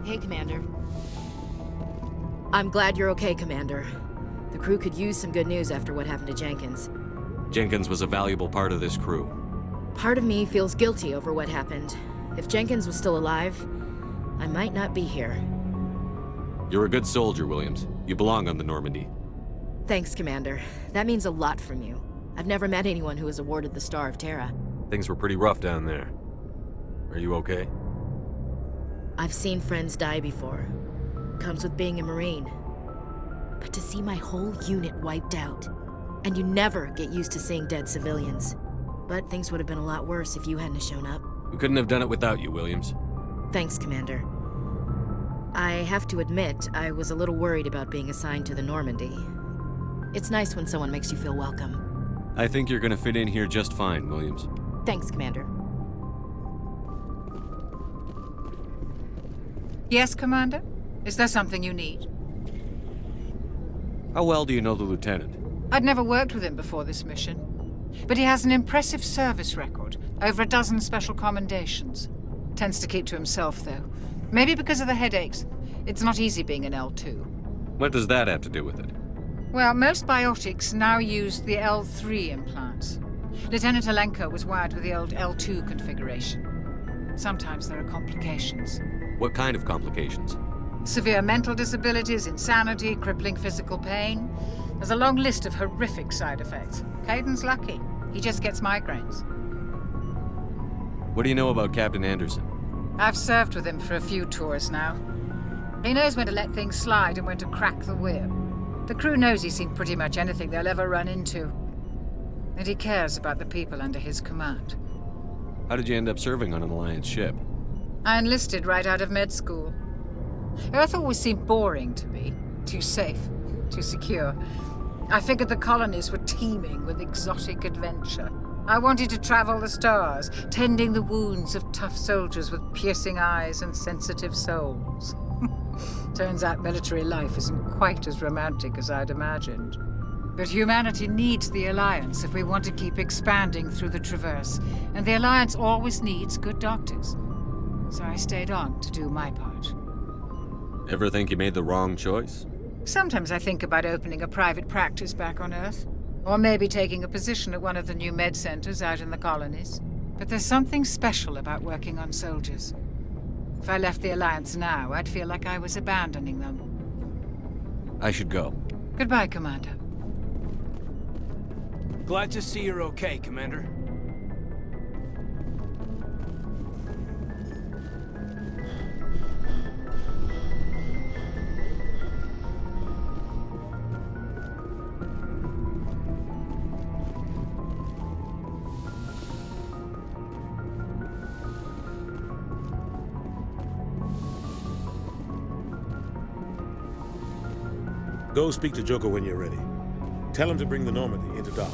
Hey, Commander. I'm glad you're okay, Commander. The crew could use some good news after what happened to Jenkins. Jenkins was a valuable part of this crew. Part of me feels guilty over what happened. If Jenkins was still alive, I might not be here. You're a good soldier, Williams. You belong on the Normandy. Thanks, Commander. That means a lot from you. I've never met anyone who was awarded the Star of Terra. Things were pretty rough down there. Are you okay? I've seen friends die before. Comes with being a Marine. But to see my whole unit wiped out, and you never get used to seeing dead civilians. But things would have been a lot worse if you hadn't shown up. We couldn't have done it without you, Williams. Thanks, Commander. I have to admit, I was a little worried about being assigned to the Normandy. It's nice when someone makes you feel welcome. I think you're gonna fit in here just fine, Williams. Thanks, Commander. Yes, Commander? Is there something you need? How well do you know the lieutenant? I'd never worked with him before this mission. But he has an impressive service record, over a dozen special commendations. Tends to keep to himself, though. Maybe because of the headaches. It's not easy being an L2. What does that have to do with it? Well, most biotics now use the L3 implants. Lieutenant Alenko was wired with the old L2 configuration. Sometimes there are complications. What kind of complications? Severe mental disabilities, insanity, crippling physical pain. There's a long list of horrific side effects. Caden's lucky. He just gets migraines. What do you know about Captain Anderson? I've served with him for a few tours now. He knows when to let things slide and when to crack the whip. The crew knows he's seen pretty much anything they'll ever run into. And he cares about the people under his command. How did you end up serving on an Alliance ship? I enlisted right out of med school. Earth always seemed boring to me. Too safe, too secure. I figured the colonies were teeming with exotic adventure. I wanted to travel the stars, tending the wounds of tough soldiers with piercing eyes and sensitive souls. Turns out military life isn't quite as romantic as I'd imagined. But humanity needs the Alliance if we want to keep expanding through the Traverse, and the Alliance always needs good doctors. So I stayed on to do my part. Ever think you made the wrong choice? Sometimes I think about opening a private practice back on Earth. Or maybe taking a position at one of the new med centers out in the colonies. But there's something special about working on soldiers. If I left the Alliance now, I'd feel like I was abandoning them. I should go. Goodbye, Commander. Glad to see you're okay, Commander. Go speak to Joker when you're ready. Tell him to bring the Normandy into dock.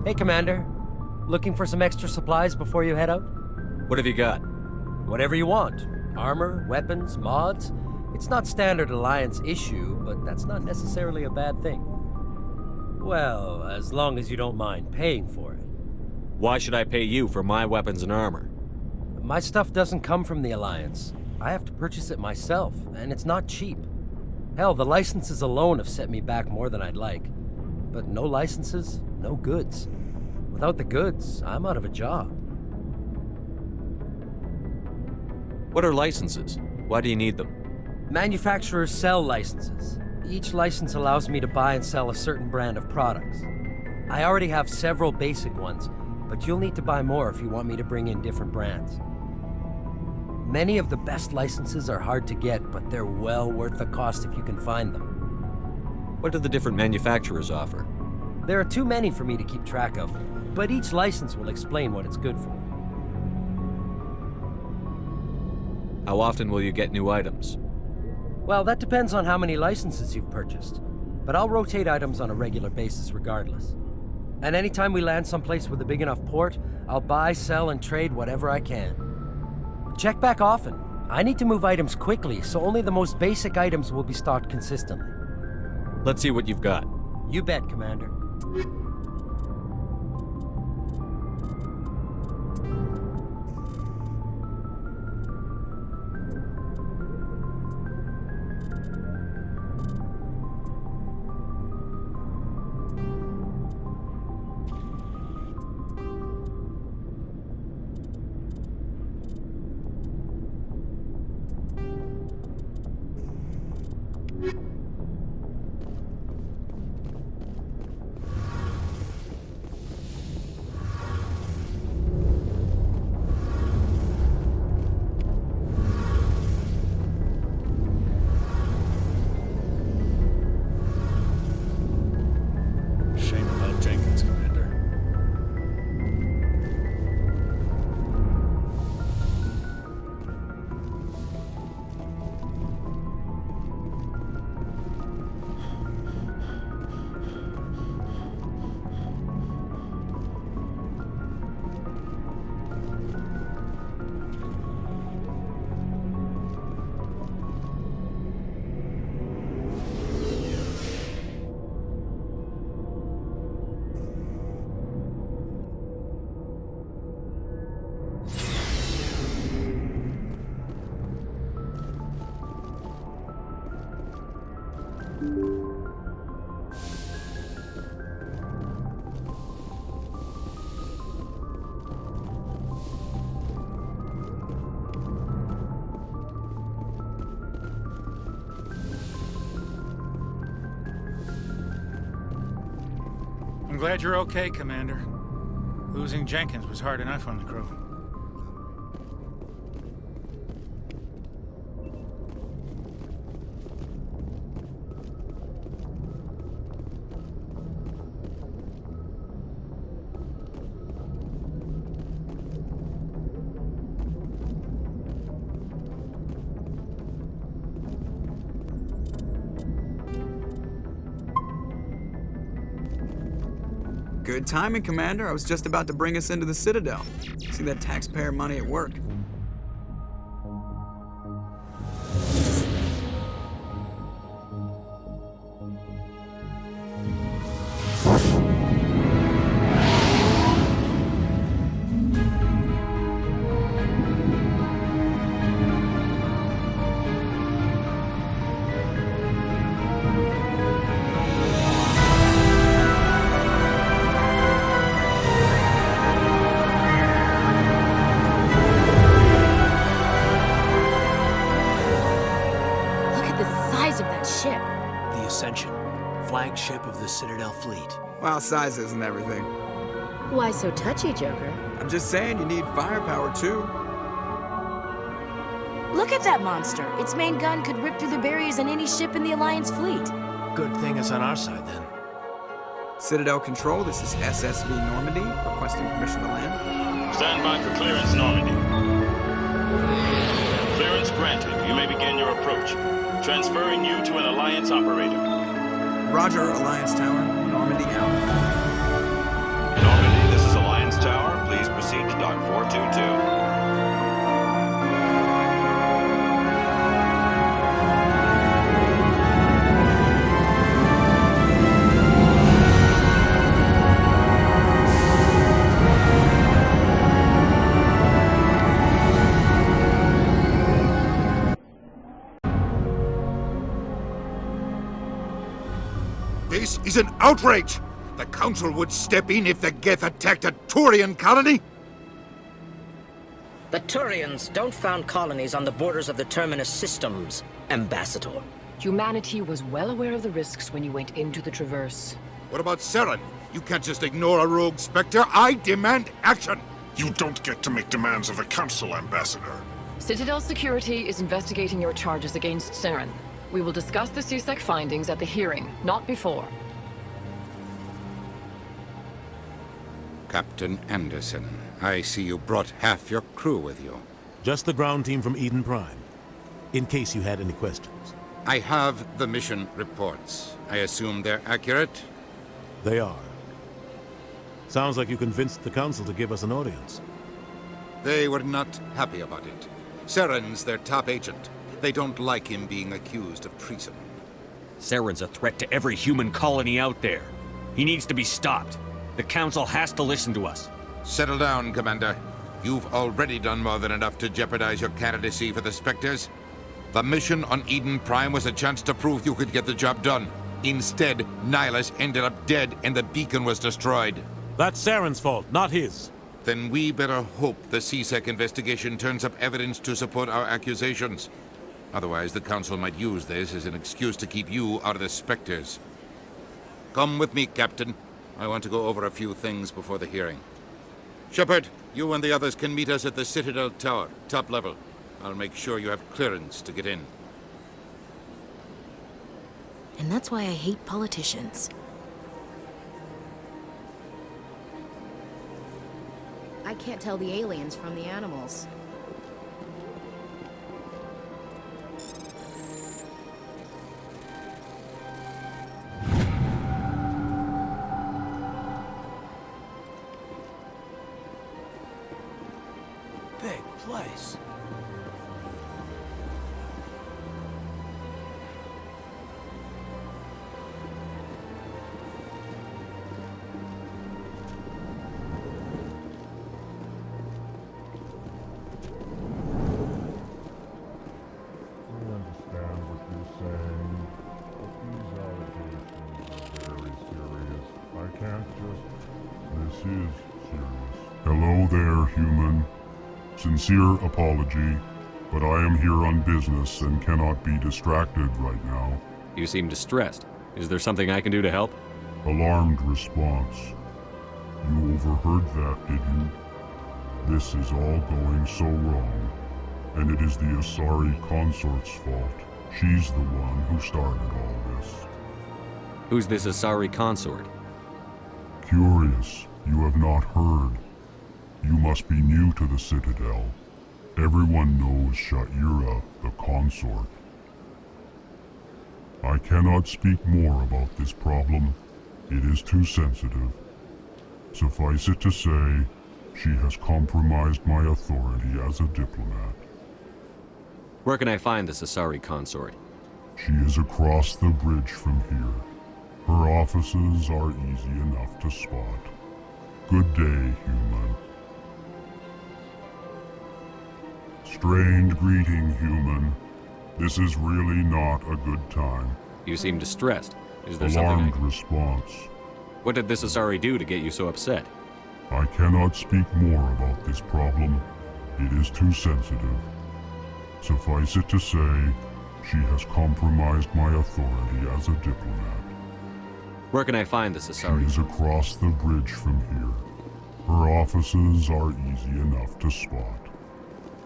Hey, Commander. Looking for some extra supplies before you head out? What have you got? Whatever you want. Armor, weapons, mods. It's not standard Alliance issue, but that's not necessarily a bad thing. Well, as long as you don't mind paying for it. Why should I pay you for my weapons and armor? My stuff doesn't come from the Alliance. I have to purchase it myself, and it's not cheap. Hell, the licenses alone have set me back more than I'd like. But no licenses, no goods. Without the goods, I'm out of a job. What are licenses? Why do you need them? Manufacturers sell licenses. Each license allows me to buy and sell a certain brand of products. I already have several basic ones, but you'll need to buy more if you want me to bring in different brands. Many of the best licenses are hard to get, but they're well worth the cost if you can find them. What do the different manufacturers offer? There are too many for me to keep track of, but each license will explain what it's good for. How often will you get new items? Well, that depends on how many licenses you've purchased. But I'll rotate items on a regular basis regardless. And anytime we land someplace with a big enough port, I'll buy, sell, and trade whatever I can. Check back often. I need to move items quickly, so only the most basic items will be stocked consistently. Let's see what you've got. You bet, Commander. Shame about Jenkins, Commander. I'm glad you're okay, Commander. Losing Jenkins was hard enough on the crew. Good timing, Commander. I was just about to bring us into the Citadel. See that taxpayer money at work. Flagship of the Citadel fleet. Well, size isn't everything. Why so touchy, Joker? I'm just saying you need firepower, too. Look at that monster. Its main gun could rip through the barriers in any ship in the Alliance fleet. Good thing it's on our side, then. Citadel Control, this is SSV Normandy, requesting permission to land. Stand by for clearance, Normandy. Clearance granted. You may begin your approach. Transferring you to an Alliance operator. Roger, Alliance Tower. Normandy out. Normandy, this is Alliance Tower. Please proceed to Dock 422. This is an outrage! The Council would step in if the Geth attacked a Turian colony? The Turians don't found colonies on the borders of the Terminus systems, Ambassador. Humanity was well aware of the risks when you went into the Traverse. What about Saren? You can't just ignore a rogue Spectre. I demand action! You don't get to make demands of the Council, Ambassador. Citadel Security is investigating your charges against Saren. We will discuss the CSEC findings at the hearing, not before. Captain Anderson, I see you brought half your crew with you. Just the ground team from Eden Prime, in case you had any questions. I have the mission reports. I assume they're accurate? They are. Sounds like you convinced the Council to give us an audience. They were not happy about it. Saren's their top agent. They don't like him being accused of treason. Saren's a threat to every human colony out there. He needs to be stopped. The Council has to listen to us. Settle down, Commander. You've already done more than enough to jeopardize your candidacy for the Spectres. The mission on Eden Prime was a chance to prove you could get the job done. Instead, Nihilus ended up dead and the beacon was destroyed. That's Saren's fault, not his. Then we better hope the CSEC investigation turns up evidence to support our accusations. Otherwise, the Council might use this as an excuse to keep you out of the Spectres. Come with me, Captain. I want to go over a few things before the hearing. Shepard, you and the others can meet us at the Citadel Tower, top level. I'll make sure you have clearance to get in. And that's why I hate politicians. I can't tell the aliens from the animals. Big place. Hello there, human. Sincere apology, but I am here on business and cannot be distracted right now. You seem distressed. Is there something I can do to help? Alarmed response. You overheard that, did you? This is all going so wrong, and it is the Asari consort's fault. She's the one who started all this. Who's this Asari consort? Curious, you have not heard. You must be new to the Citadel. Everyone knows Sha'ira, the consort. I cannot speak more about this problem. It is too sensitive. Suffice it to say, she has compromised my authority as a diplomat. Where can I find this Asari consort? She is across the bridge from here. Her offices are easy enough to spot. Good day, human. Strained greeting, human. This is really not a good time. You seem distressed. Is there Alarmed something response. What did this Asari do to get you so upset? I cannot speak more about this problem. It is too sensitive. Suffice it to say, she has compromised my authority as a diplomat. Where can I find this Asari? She is across the bridge from here. Her offices are easy enough to spot.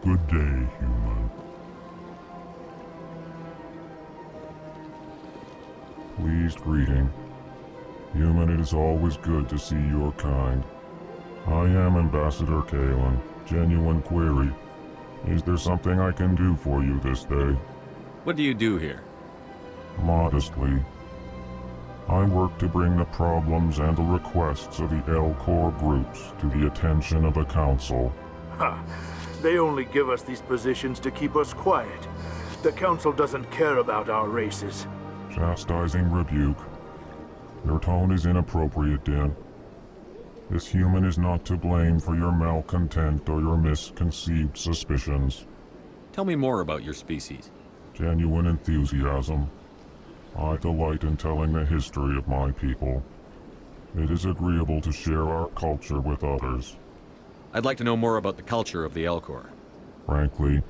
Good day, human. Pleased greeting. Human, it is always good to see your kind. I am Ambassador Kalen. Genuine query. Is there something I can do for you this day? What do you do here? Modestly. I work to bring the problems and the requests of the Elcor groups to the attention of the Council. Ha! They only give us these positions to keep us quiet. The Council doesn't care about our races. Chastising rebuke. Your tone is inappropriate, Din. This human is not to blame for your malcontent or your misconceived suspicions. Tell me more about your species. Genuine enthusiasm. I delight in telling the history of my people. It is agreeable to share our culture with others. I'd like to know more about the culture of the Elcor. Frankly,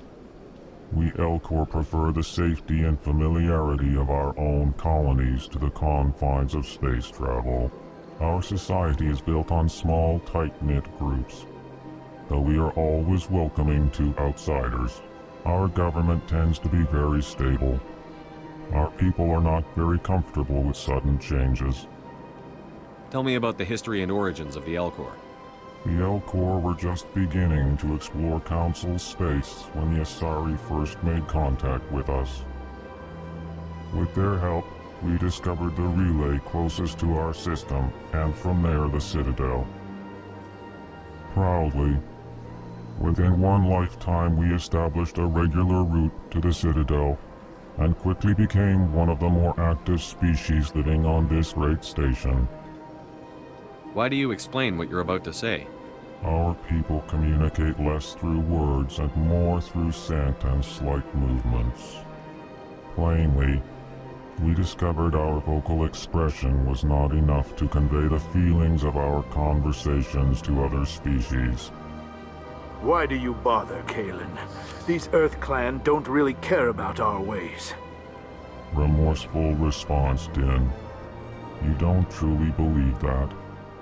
we Elcor prefer the safety and familiarity of our own colonies to the confines of space travel. Our society is built on small, tight-knit groups. Though we are always welcoming to outsiders, our government tends to be very stable. Our people are not very comfortable with sudden changes. Tell me about the history and origins of the Elcor. The Elcor were just beginning to explore Council space when the Asari first made contact with us. With their help, we discovered the relay closest to our system, and from there the Citadel. Proudly, within one lifetime we established a regular route to the Citadel, and quickly became one of the more active species living on this great station. Why do you explain what you're about to say? Our people communicate less through words and more through scent and slight movements. Plainly, we discovered our vocal expression was not enough to convey the feelings of our conversations to other species. Why do you bother, Kalen? These Earth Clan don't really care about our ways. Remorseful response, Din. You don't truly believe that,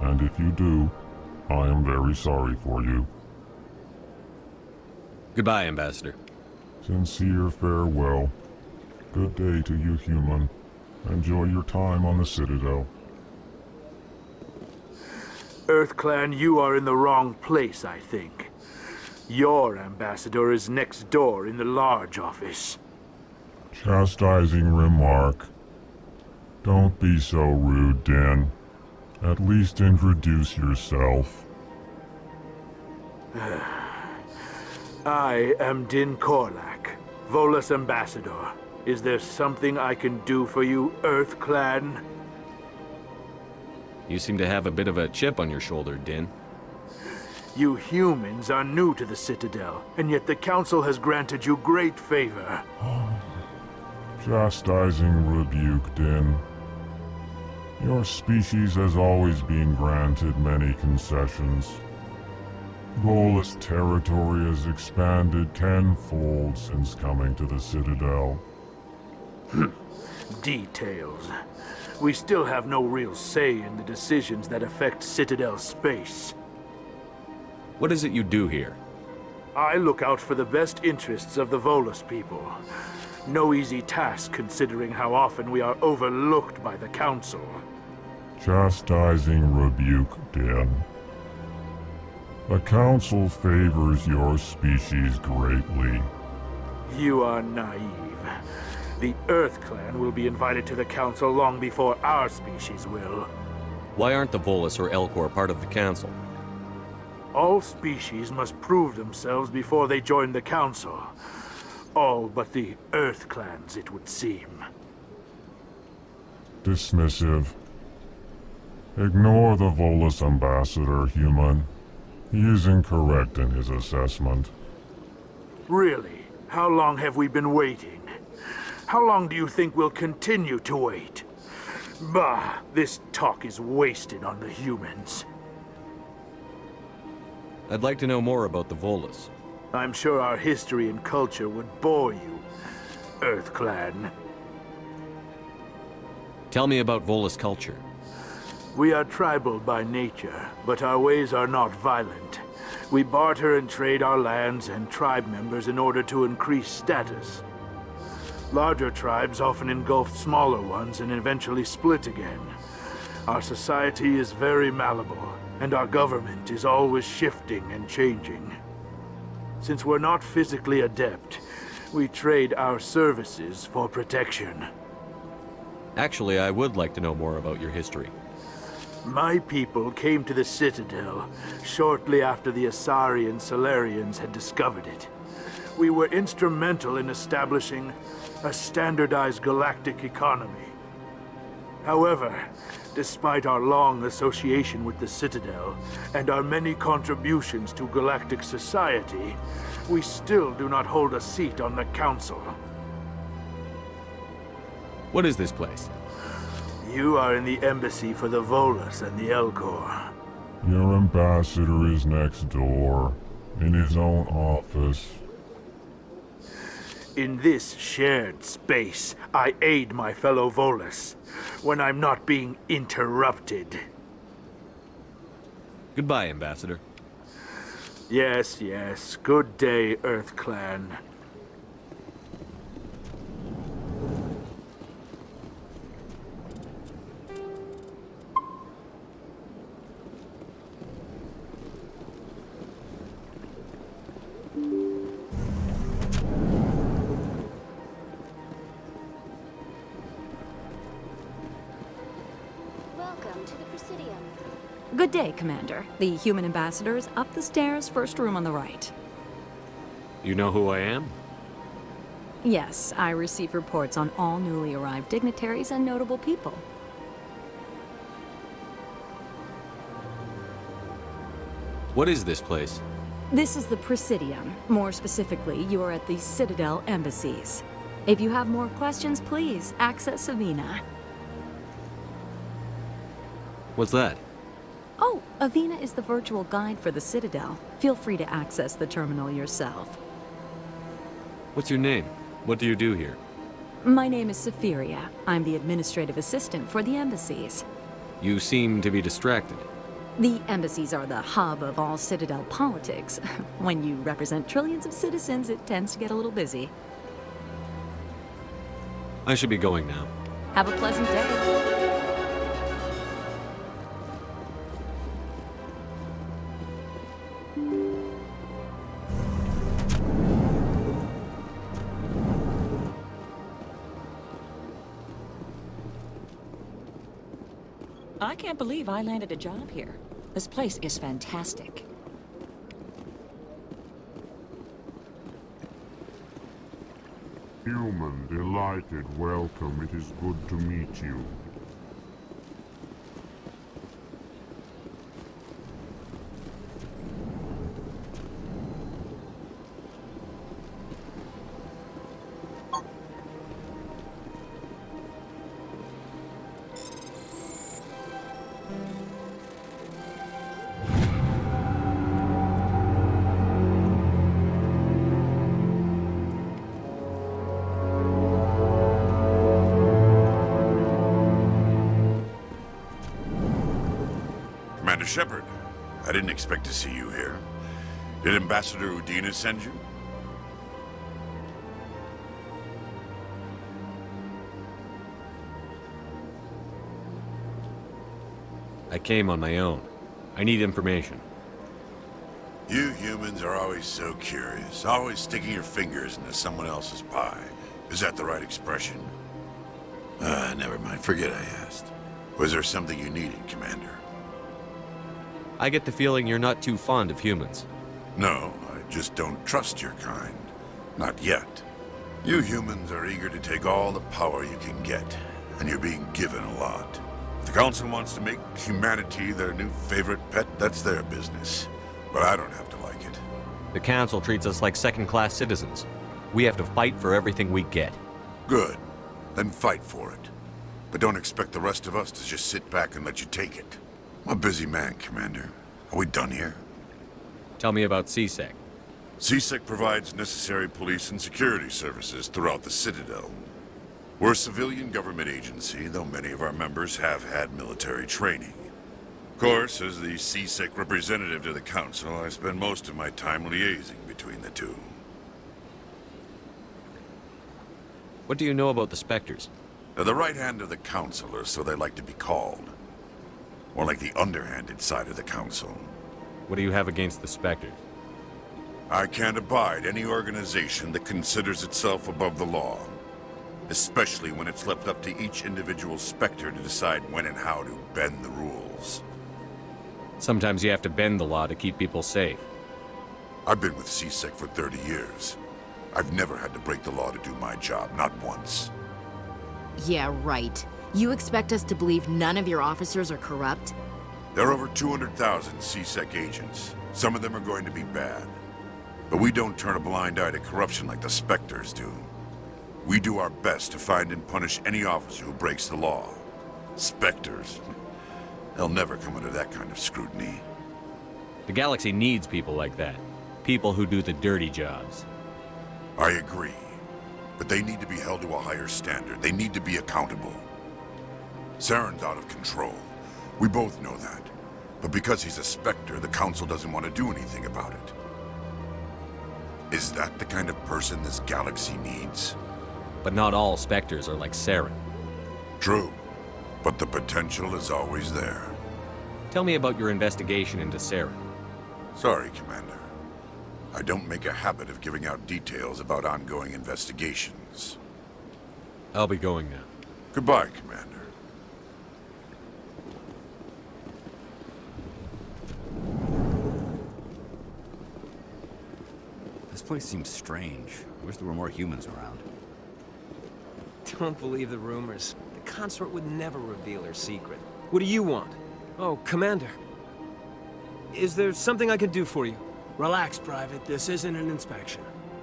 and if you do, I am very sorry for you. Goodbye, Ambassador. Sincere farewell. Good day to you, human. Enjoy your time on the Citadel. Earth Clan, you are in the wrong place, I think. Your ambassador is next door in the large office. Chastising remark. Don't be so rude, Din. At least introduce yourself. I am Din Korlak, Volus Ambassador. Is there something I can do for you, Earth Clan? You seem to have a bit of a chip on your shoulder, Din. You humans are new to the Citadel, and yet the Council has granted you great favor. Chastising rebuke, Din. Your species has always been granted many concessions. Volus territory has expanded tenfold since coming to the Citadel. Details. We still have no real say in the decisions that affect Citadel space. What is it you do here? I look out for the best interests of the Volus people. No easy task considering how often we are overlooked by the Council. Chastising rebuke, Din. The Council favors your species greatly. You are naive. The Earth Clan will be invited to the Council long before our species will. Why aren't the Volus or Elcor part of the Council? All species must prove themselves before they join the Council. All but the Earth Clans, it would seem. Dismissive. Ignore the Volus Ambassador, human. He is incorrect in his assessment. Really? How long have we been waiting? How long do you think we'll continue to wait? Bah, this talk is wasted on the humans. I'd like to know more about the Volus. I'm sure our history and culture would bore you, Earth Clan. Tell me about Volus culture. We are tribal by nature, but our ways are not violent. We barter and trade our lands and tribe members in order to increase status. Larger tribes often engulf smaller ones and eventually split again. Our society is very malleable, and our government is always shifting and changing. Since we're not physically adept, we trade our services for protection. Actually, I would like to know more about your history. My people came to the Citadel shortly after the Asari and Solarians had discovered it. We were instrumental in establishing a standardized galactic economy. However, despite our long association with the Citadel and our many contributions to galactic society, we still do not hold a seat on the Council. What is this place? You are in the embassy for the Volus and the Elcor. Your ambassador is next door, in his own office. In this shared space, I aid my fellow Volus when I'm not being interrupted. Goodbye, Ambassador. Yes, yes. Good day, Earth Clan. Good day, Commander. The human ambassador is up the stairs, first room on the right. You know who I am? Yes, I receive reports on all newly arrived dignitaries and notable people. What is this place? This is the Presidium. More specifically, you are at the Citadel embassies. If you have more questions, please access Avina. What's that? Oh, Avina is the virtual guide for the Citadel. Feel free to access the terminal yourself. What's your name? What do you do here? My name is Safiria. I'm the administrative assistant for the embassies. You seem to be distracted. The embassies are the hub of all Citadel politics. When you represent trillions of citizens, it tends to get a little busy. I should be going now. Have a pleasant day. I can't believe I landed a job here. This place is fantastic. Human, delighted, welcome. It is good to meet you. Commander Shepard, I didn't expect to see you here. Did Ambassador Udina send you? I came on my own. I need information. You humans are always so curious, always sticking your fingers into someone else's pie. Is that the right expression? Never mind. Forget I asked. Was there something you needed, Commander? I get the feeling you're not too fond of humans. No, I just don't trust your kind. Not yet. You humans are eager to take all the power you can get, and you're being given a lot. If the Council wants to make humanity their new favorite pet, that's their business. But I don't have to like it. The Council treats us like second-class citizens. We have to fight for everything we get. Good. Then fight for it. But don't expect the rest of us to just sit back and let you take it. I'm a busy man, Commander. Are we done here? Tell me about CSEC. CSEC provides necessary police and security services throughout the Citadel. We're a civilian government agency, though many of our members have had military training. Of course, as the CSEC representative to the Council, I spend most of my time liaising between the two. What do you know about the Spectres? They're the right hand of the Council, or so they like to be called. More like the underhanded side of the Council. What do you have against the Spectres? I can't abide any organization that considers itself above the law. Especially when it's left up to each individual Spectre to decide when and how to bend the rules. Sometimes you have to bend the law to keep people safe. I've been with CSEC for 30 years. I've never had to break the law to do my job, not once. Yeah, right. You expect us to believe none of your officers are corrupt? There are over 200,000 CSEC agents. Some of them are going to be bad. But we don't turn a blind eye to corruption like the Spectres do. We do our best to find and punish any officer who breaks the law. Spectres, they'll never come under that kind of scrutiny. The galaxy needs people like that. People who do the dirty jobs. I agree. But they need to be held to a higher standard. They need to be accountable. Saren's out of control. We both know that. But because he's a Spectre, the Council doesn't want to do anything about it. Is that the kind of person this galaxy needs? But not all Spectres are like Saren. True. But the potential is always there. Tell me about your investigation into Saren. Sorry, Commander. I don't make a habit of giving out details about ongoing investigations. I'll be going now. Goodbye, Commander. This place seems strange. I wish there were more humans around. Don't believe the rumors. The consort would never reveal her secret. What do you want? Oh, Commander. Is there something I can do for you? Relax, Private. This isn't an inspection.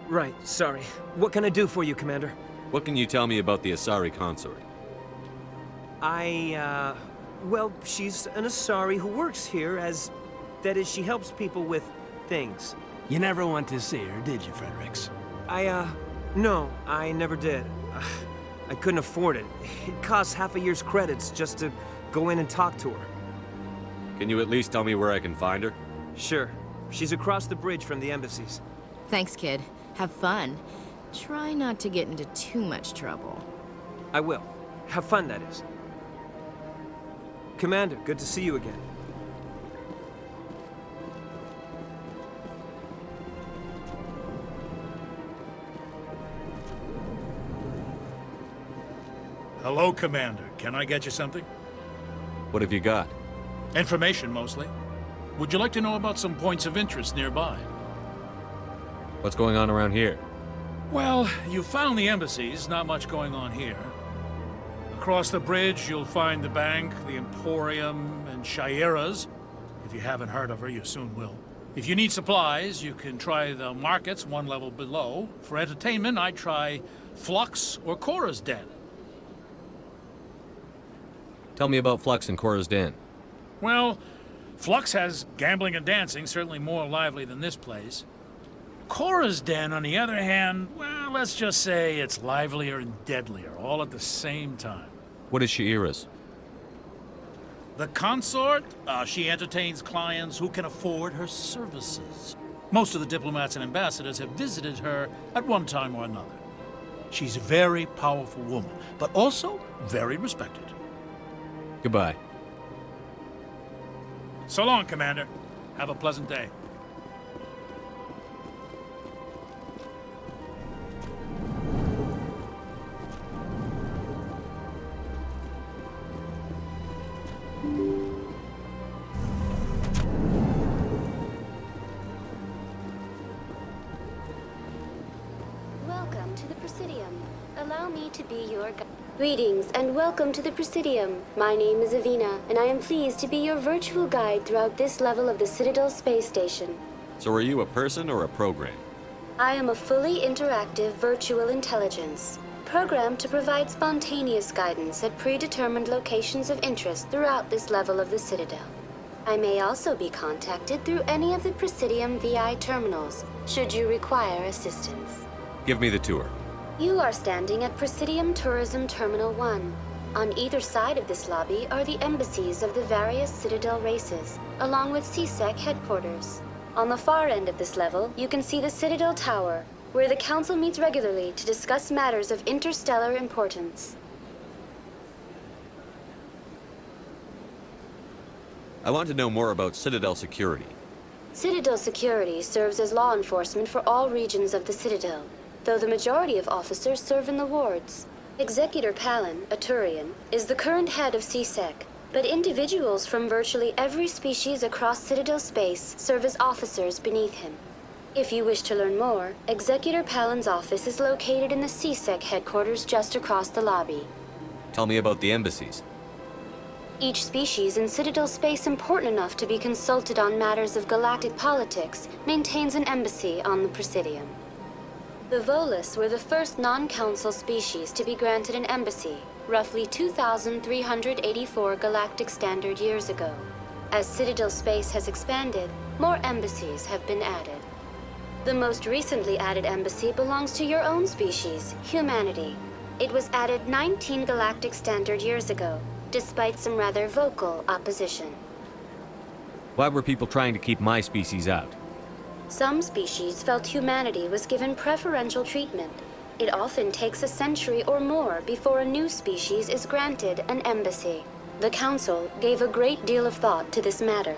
Right, sorry. What can I do for you, Commander? What can you tell me about the Asari consort? Well, she's an Asari who works here that is, she helps people with things. You never went to see her, did you, Fredericks? No, I never did. I couldn't afford it. It costs half a year's credits just to go in and talk to her. Can you at least tell me where I can find her? Sure. She's across the bridge from the embassies. Thanks, kid. Have fun. Try not to get into too much trouble. I will. Have fun, that is. Commander, good to see you again. Hello, Commander. Can I get you something? What have you got? Information, mostly. Would you like to know about some points of interest nearby? What's going on around here? Well, you found the embassies, not much going on here. Across the bridge, you'll find the bank, the Emporium, and Shaira's. If you haven't heard of her, you soon will. If you need supplies, you can try the markets one level below. For entertainment, I'd try Flux or Cora's Den. Tell me about Flux and Cora's Den. Well, Flux has gambling and dancing, certainly more lively than this place. Cora's Den, on the other hand, well, let's just say it's livelier and deadlier, all at the same time. What is Shaira's? The consort, she entertains clients who can afford her services. Most of the diplomats and ambassadors have visited her at one time or another. She's a very powerful woman, but also very respected. Goodbye. So long, Commander. Have a pleasant day. Welcome to the Presidium. Allow me to be your guide. Greetings and welcome to the Presidium. My name is Avina, and I am pleased to be your virtual guide throughout this level of the Citadel space station. So are you a person or a program? I am a fully interactive virtual intelligence, programmed to provide spontaneous guidance at predetermined locations of interest throughout this level of the Citadel. I may also be contacted through any of the Presidium VI terminals, should you require assistance. Give me the tour. You are standing at Presidium Tourism Terminal 1. On either side of this lobby are the embassies of the various Citadel races, along with CSEC headquarters. On the far end of this level, you can see the Citadel Tower, where the Council meets regularly to discuss matters of interstellar importance. I want to know more about Citadel Security. Citadel Security serves as law enforcement for all regions of the Citadel, though the majority of officers serve in the wards. Executor Palin, a Turian, is the current head of CSEC, but individuals from virtually every species across Citadel space serve as officers beneath him. If you wish to learn more, Executor Palin's office is located in the CSEC headquarters just across the lobby. Tell me about the embassies. Each species in Citadel space important enough to be consulted on matters of galactic politics maintains an embassy on the Presidium. The Volus were the first non-council species to be granted an embassy, roughly 2,384 galactic standard years ago. As Citadel space has expanded, more embassies have been added. The most recently added embassy belongs to your own species, humanity. It was added 19 galactic standard years ago, despite some rather vocal opposition. Why were people trying to keep my species out? Some species felt humanity was given preferential treatment. It often takes a century or more before a new species is granted an embassy. The Council gave a great deal of thought to this matter.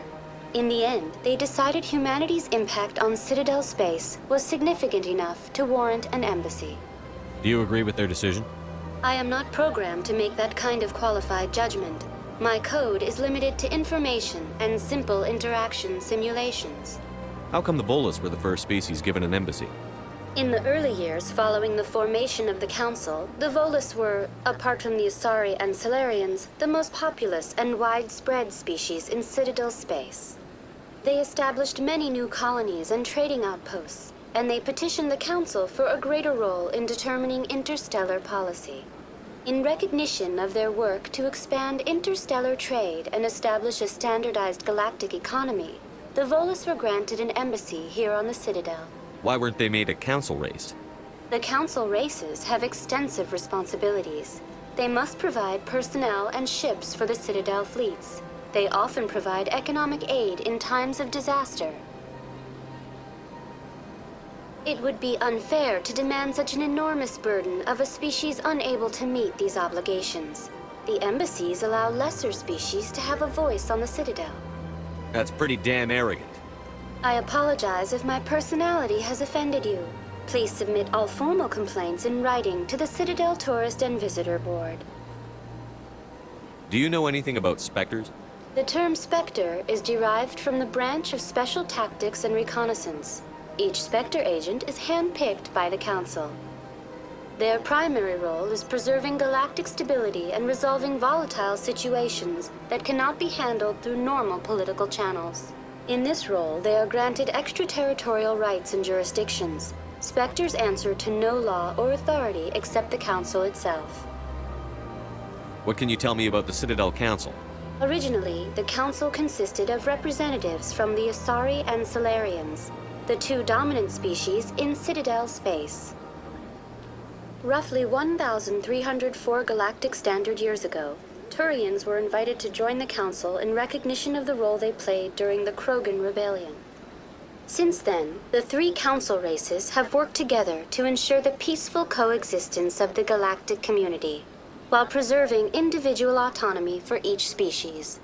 In the end, they decided humanity's impact on Citadel space was significant enough to warrant an embassy. Do you agree with their decision? I am not programmed to make that kind of qualified judgment. My code is limited to information and simple interaction simulations. How come the Volus were the first species given an embassy? In the early years following the formation of the Council, the Volus were, apart from the Asari and Salarians, the most populous and widespread species in Citadel space. They established many new colonies and trading outposts, and they petitioned the Council for a greater role in determining interstellar policy. In recognition of their work to expand interstellar trade and establish a standardized galactic economy, the Volus were granted an embassy here on the Citadel. Why weren't they made a council race? The Council races have extensive responsibilities. They must provide personnel and ships for the Citadel fleets. They often provide economic aid in times of disaster. It would be unfair to demand such an enormous burden of a species unable to meet these obligations. The embassies allow lesser species to have a voice on the Citadel. That's pretty damn arrogant. I apologize if my personality has offended you. Please submit all formal complaints in writing to the Citadel Tourist and Visitor Board. Do you know anything about Spectres? The term Spectre is derived from the branch of Special Tactics and Reconnaissance. Each Spectre agent is handpicked by the Council. Their primary role is preserving galactic stability and resolving volatile situations that cannot be handled through normal political channels. In this role, they are granted extraterritorial rights and jurisdictions. Spectres answer to no law or authority except the Council itself. What can you tell me about the Citadel Council? Originally, the Council consisted of representatives from the Asari and Salarians, the two dominant species in Citadel space. Roughly 1,304 galactic standard years ago, Turians were invited to join the Council in recognition of the role they played during the Krogan Rebellion. Since then, the three Council races have worked together to ensure the peaceful coexistence of the galactic community, while preserving individual autonomy for each species.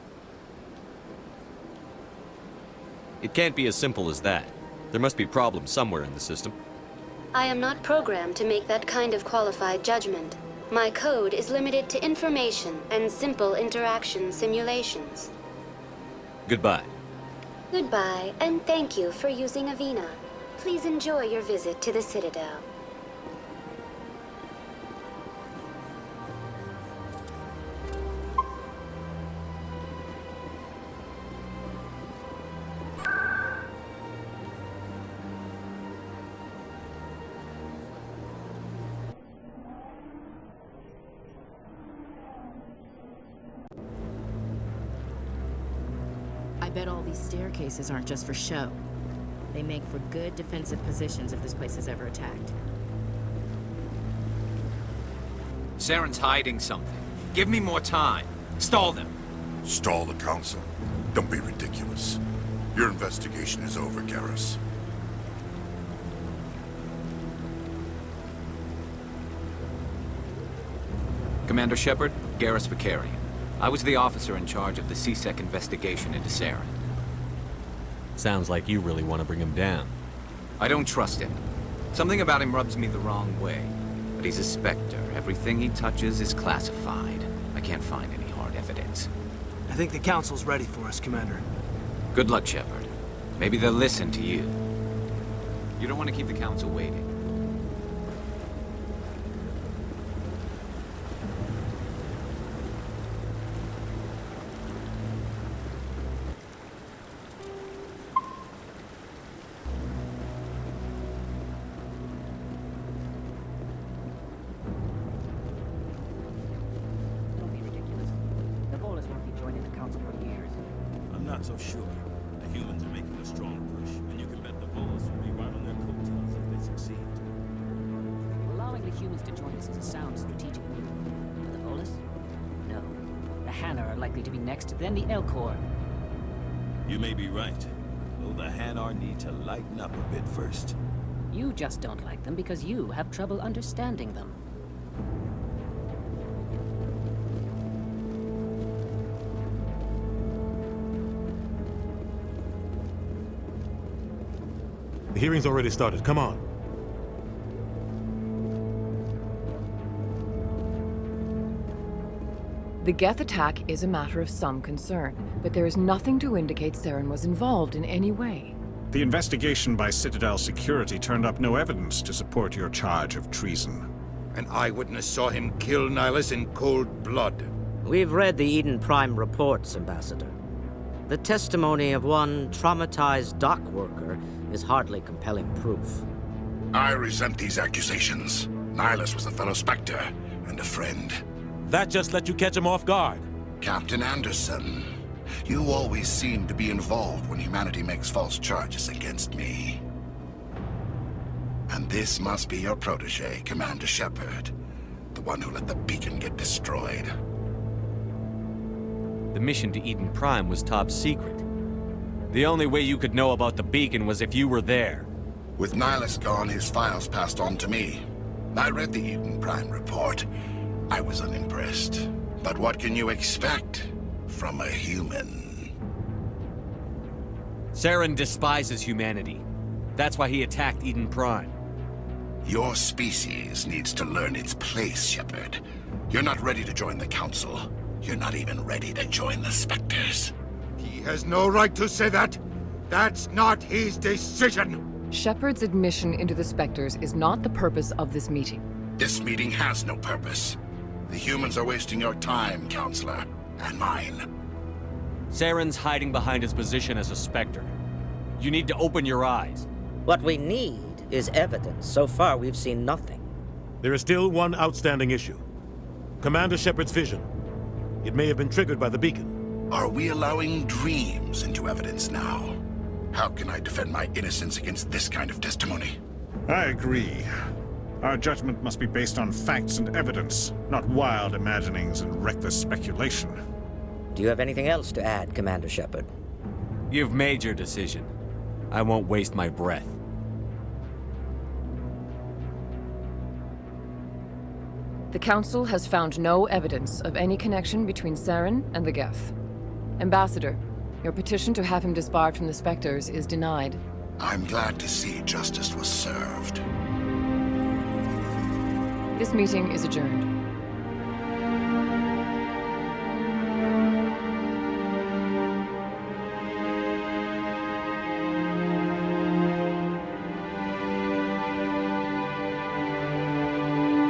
It can't be as simple as that. There must be problems somewhere in the system. I am not programmed to make that kind of qualified judgment. My code is limited to information and simple interaction simulations. Goodbye. Goodbye, and thank you for using Avina. Please enjoy your visit to the Citadel. I bet all these staircases aren't just for show. They make for good defensive positions if this place is ever attacked. Saren's hiding something. Give me more time. Stall them. Stall the Council? Don't be ridiculous. Your investigation is over, Garrus. Commander Shepard, Garrus Vicarian. I was the officer in charge of the CSEC investigation into Saren. Sounds like you really want to bring him down. I don't trust him. Something about him rubs me the wrong way. But he's a Spectre. Everything he touches is classified. I can't find any hard evidence. I think the Council's ready for us, Commander. Good luck, Shepard. Maybe they'll listen to you. You don't want to keep the Council waiting. Not so sure. The humans are making a strong push, and you can bet the Volus will be right on their coattails if they succeed. Allowing the humans to join us is a sound strategic move. But the Volus? No. The Hanna are likely to be next, then the Elcor. You may be right, though the Hanar need to lighten up a bit first. You just don't like them because you have trouble understanding them. The hearing's already started. Come on. The Geth attack is a matter of some concern, but there is nothing to indicate Saren was involved in any way. The investigation by Citadel Security turned up no evidence to support your charge of treason. An eyewitness saw him kill Nihilus in cold blood. We've read the Eden Prime reports, Ambassador. The testimony of one traumatized dock worker is hardly compelling proof. I resent these accusations. Nihilus was a fellow Spectre and a friend. That just let you catch him off guard. Captain Anderson, you always seem to be involved when humanity makes false charges against me. And this must be your protege, Commander Shepard, the one who let the beacon get destroyed. The mission to Eden Prime was top secret. The only way you could know about the beacon was if you were there. With Nihilus gone, his files passed on to me. I read the Eden Prime report. I was unimpressed. But what can you expect from a human? Saren despises humanity. That's why he attacked Eden Prime. Your species needs to learn its place, Shepard. You're not ready to join the Council. You're not even ready to join the Spectres. He has no right to say that. That's not his decision. Shepard's admission into the Spectres is not the purpose of this meeting. This meeting has no purpose. The humans are wasting your time, Counselor, and mine. Saren's hiding behind his position as a Spectre. You need to open your eyes. What we need is evidence. So far, we've seen nothing. There is still one outstanding issue. Commander Shepard's vision. It may have been triggered by the beacon. Are we allowing dreams into evidence now? How can I defend my innocence against this kind of testimony? I agree. Our judgment must be based on facts and evidence, not wild imaginings and reckless speculation. Do you have anything else to add, Commander Shepard? You've made your decision. I won't waste my breath. The Council has found no evidence of any connection between Saren and the Geth. Ambassador, your petition to have him disbarred from the Spectres is denied. I'm glad to see justice was served. This meeting is adjourned.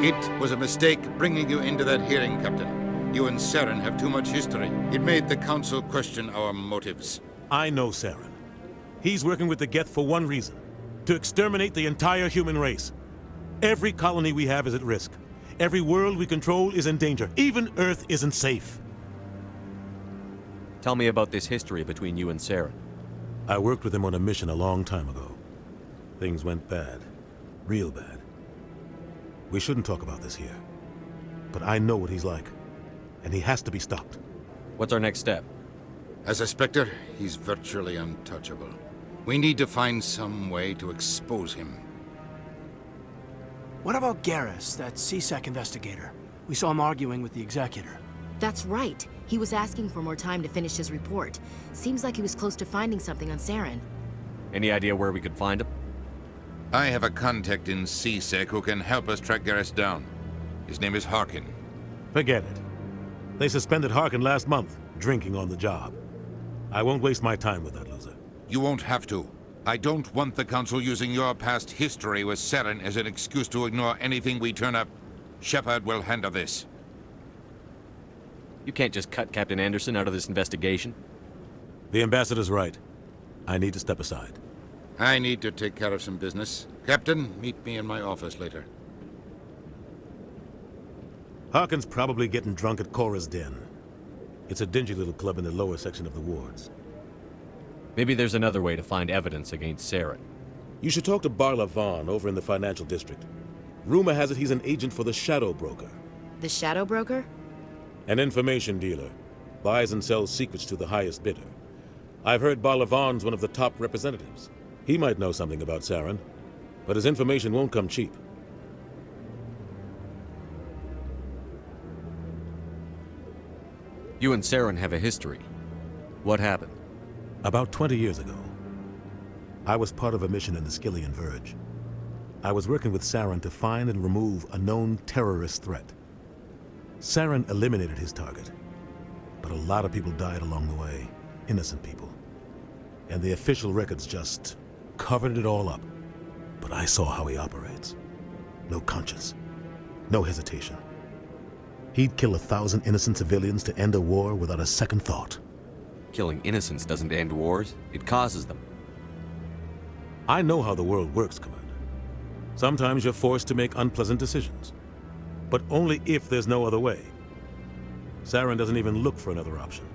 It was a mistake bringing you into that hearing, Captain. You and Saren have too much history. It made the Council question our motives. I know Saren. He's working with the Geth for one reason. To exterminate the entire human race. Every colony we have is at risk. Every world we control is in danger. Even Earth isn't safe. Tell me about this history between you and Saren. I worked with him on a mission a long time ago. Things went bad. Real bad. We shouldn't talk about this here. But I know what he's like. And he has to be stopped. What's our next step? As a Spectre, he's virtually untouchable. We need to find some way to expose him. What about Garrus, that CSEC investigator? We saw him arguing with the Executor. That's right. He was asking for more time to finish his report. Seems like he was close to finding something on Saren. Any idea where we could find him? I have a contact in CSEC who can help us track Garrus down. His name is Harkin. Forget it. They suspended Harkin last month, drinking on the job. I won't waste my time with that loser. You won't have to. I don't want the Council using your past history with Saren as an excuse to ignore anything we turn up. Shepard will handle this. You can't just cut Captain Anderson out of this investigation. The Ambassador's right. I need to step aside. I need to take care of some business. Captain, meet me in my office later. Harkin's probably getting drunk at Cora's Den. It's a dingy little club in the lower section of the wards. Maybe there's another way to find evidence against Saren. You should talk to Barla Vaughn over in the financial district. Rumor has it he's an agent for the Shadow Broker. The Shadow Broker? An information dealer. Buys and sells secrets to the highest bidder. I've heard Barla Vaughn's one of the top representatives. He might know something about Saren, but his information won't come cheap. You and Saren have a history. What happened? About 20 years ago, I was part of a mission in the Skillian Verge. I was working with Saren to find and remove a known terrorist threat. Saren eliminated his target, but a lot of people died along the way, innocent people. And the official records just covered it all up. But I saw how he operates. No conscience. No hesitation. He'd kill 1,000 innocent civilians to end a war without a second thought. Killing innocents doesn't end wars, it causes them. I know how the world works, Commander. Sometimes you're forced to make unpleasant decisions. But only if there's no other way. Saren doesn't even look for another option.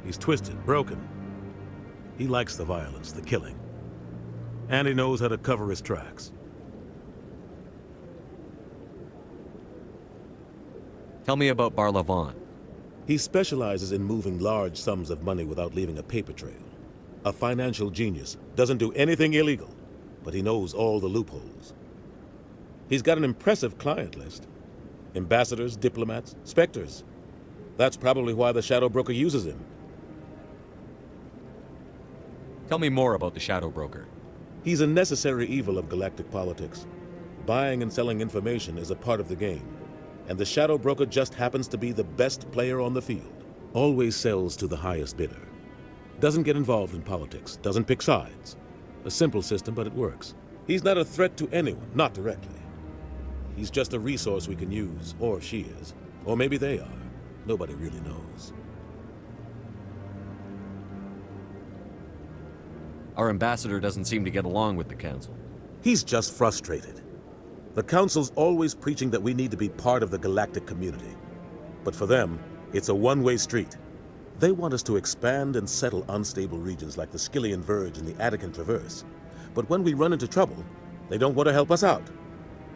He's twisted, broken. He likes the violence, the killing. And he knows how to cover his tracks. Tell me about Barlavon. He specializes in moving large sums of money without leaving a paper trail. A financial genius, doesn't do anything illegal, but he knows all the loopholes. He's got an impressive client list. Ambassadors, diplomats, specters. That's probably why the Shadow Broker uses him. Tell me more about the Shadow Broker. He's a necessary evil of galactic politics. Buying and selling information is a part of the game, and the Shadow Broker just happens to be the best player on the field. Always sells to the highest bidder. Doesn't get involved in politics, doesn't pick sides. A simple system, but it works. He's not a threat to anyone, not directly. He's just a resource we can use, or she is. Or maybe they are. Nobody really knows. Our ambassador doesn't seem to get along with the Council. He's just frustrated. The Council's always preaching that we need to be part of the galactic community. But for them, it's a one-way street. They want us to expand and settle unstable regions like the Skillian Verge and the Attican Traverse. But when we run into trouble, they don't want to help us out.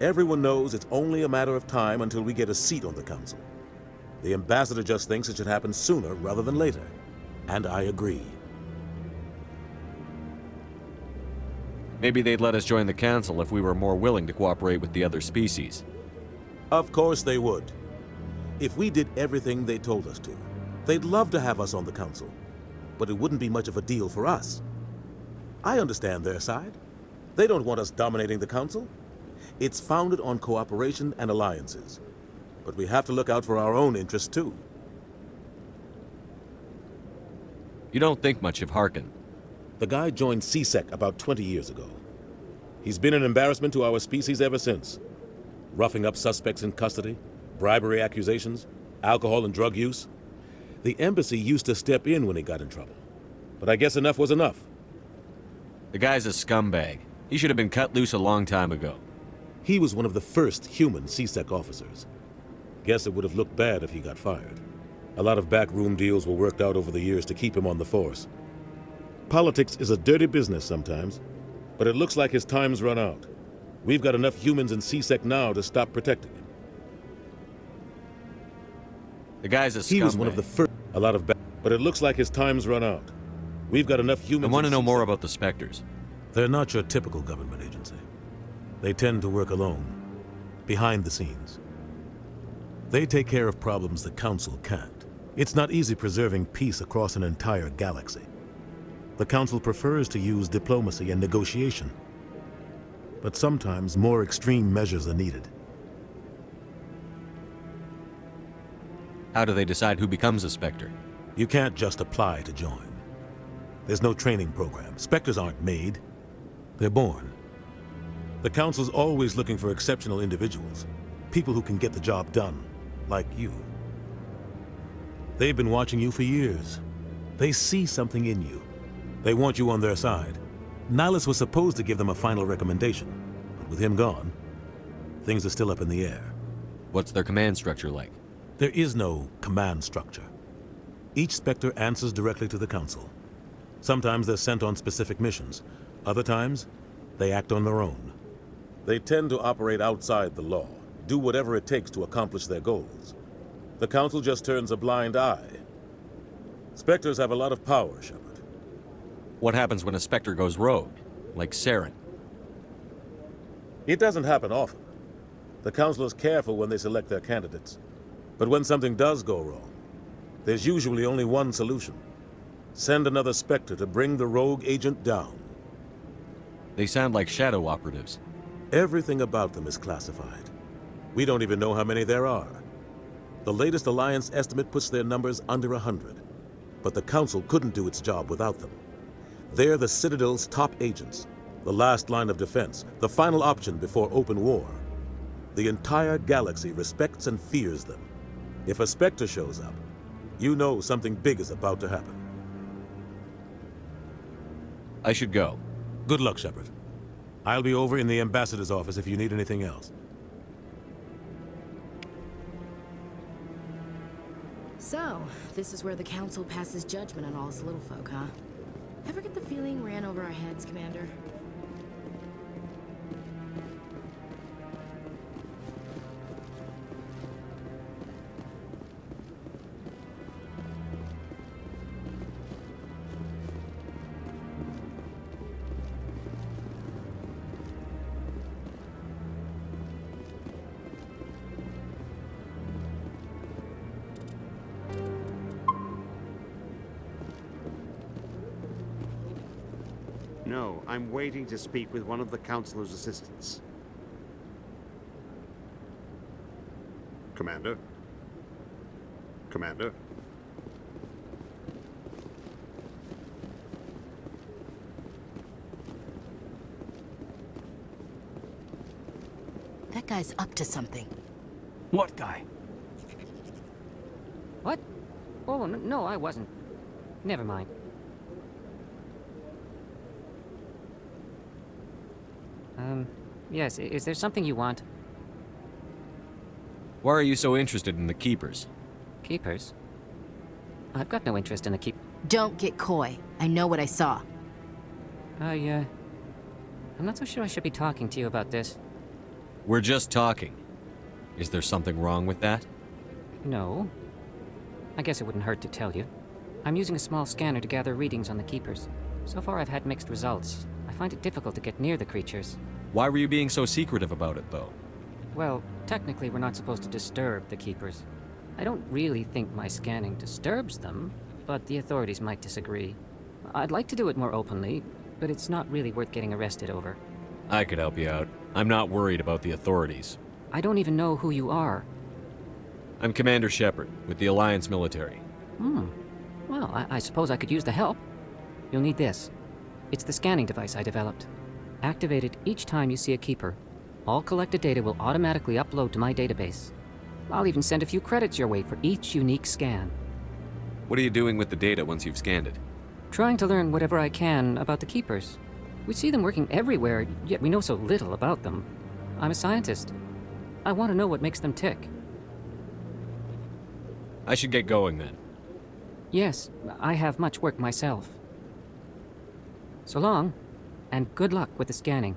Everyone knows it's only a matter of time until we get a seat on the Council. The ambassador just thinks it should happen sooner rather than later. And I agree. Maybe they'd let us join the Council if we were more willing to cooperate with the other species. Of course they would. If we did everything they told us to, they'd love to have us on the Council. But it wouldn't be much of a deal for us. I understand their side. They don't want us dominating the Council. It's founded on cooperation and alliances. But we have to look out for our own interests, too. You don't think much of Harkin. The guy joined CSEC about 20 years ago. He's been an embarrassment to our species ever since. Roughing up suspects in custody, bribery accusations, alcohol and drug use. The embassy used to step in when he got in trouble. But I guess enough was enough. The guy's a scumbag. He should have been cut loose a long time ago. He was one of the first human CSEC officers. Guess it would have looked bad if he got fired. A lot of backroom deals were worked out over the years to keep him on the force. Politics is a dirty business sometimes, but it looks like his time's run out. We've got enough humans in CSEC now to stop protecting him. The guy's a scumbag. He was one of the first. But it looks like his time's run out. We've got enough humans. I want to know more about the Spectres. They're not your typical government agency. They tend to work alone, behind the scenes. They take care of problems the Council can't. It's not easy preserving peace across an entire galaxy. The Council prefers to use diplomacy and negotiation. But sometimes more extreme measures are needed. How do they decide who becomes a Spectre? You can't just apply to join. There's no training program. Spectres aren't made. They're born. The Council's always looking for exceptional individuals. People who can get the job done, like you. They've been watching you for years. They see something in you. They want you on their side. Nihilus was supposed to give them a final recommendation, but with him gone, things are still up in the air. What's their command structure like? There is no command structure. Each Spectre answers directly to the Council. Sometimes they're sent on specific missions. Other times, they act on their own. They tend to operate outside the law, do whatever it takes to accomplish their goals. The Council just turns a blind eye. Spectres have a lot of power, Shepard. What happens when a Spectre goes rogue, like Saren? It doesn't happen often. The Council is careful when they select their candidates. But when something does go wrong, there's usually only one solution. Send another Spectre to bring the rogue agent down. They sound like shadow operatives. Everything about them is classified. We don't even know how many there are. The latest Alliance estimate puts their numbers under 100. But the Council couldn't do its job without them. They're the Citadel's top agents, The last line of defense, the final option before open war. The entire galaxy respects and fears them. If a Spectre shows up, you know something big is about to happen. I should go. Good luck, Shepard. I'll be over in the ambassador's office if you need anything else. So, this is where the Council passes judgment on all us little folk, huh? Ever get the feeling ran over our heads, Commander? No, I'm waiting to speak with one of the Councilor's assistants. Commander? Commander? That guy's up to something. What guy? What? Oh, no, I wasn't. Never mind. Yes, is there something you want? Why are you so interested in the Keepers? Keepers? I've got no interest in the keep... Don't get coy. I know what I saw. I'm not so sure I should be talking to you about this. We're just talking. Is there something wrong with that? No. I guess it wouldn't hurt to tell you. I'm using a small scanner to gather readings on the Keepers. So far I've had mixed results. I find it difficult to get near the creatures. Why were you being so secretive about it, though? Well, technically we're not supposed to disturb the Keepers. I don't really think my scanning disturbs them, but the authorities might disagree. I'd like to do it more openly, but it's not really worth getting arrested over. I could help you out. I'm not worried about the authorities. I don't even know who you are. I'm Commander Shepard, with the Alliance military. Well, I suppose I could use the help. You'll need this. It's the scanning device I developed. Activate it each time you see a Keeper. All collected data will automatically upload to my database. I'll even send a few credits your way for each unique scan. What are you doing with the data once you've scanned it? Trying to learn whatever I can about the Keepers. We see them working everywhere, yet we know so little about them. I'm a scientist. I want to know what makes them tick. I should get going then. Yes, I have much work myself. So long, and good luck with the scanning.